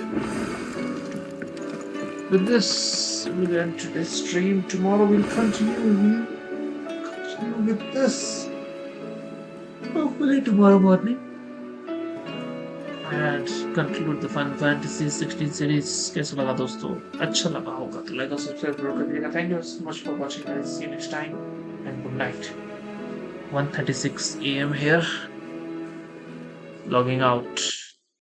With this, we'll end today's stream. Tomorrow we'll continue. With this. Hopefully tomorrow morning. And conclude the Final Fantasy 16 series. कैसा लगा दोस्तों? अच्छा लगा होगा तो like और subscribe जरूर करिएगा. Thank you so much for watching guys. See you next time and good night. 1:36 AM here. Logging out.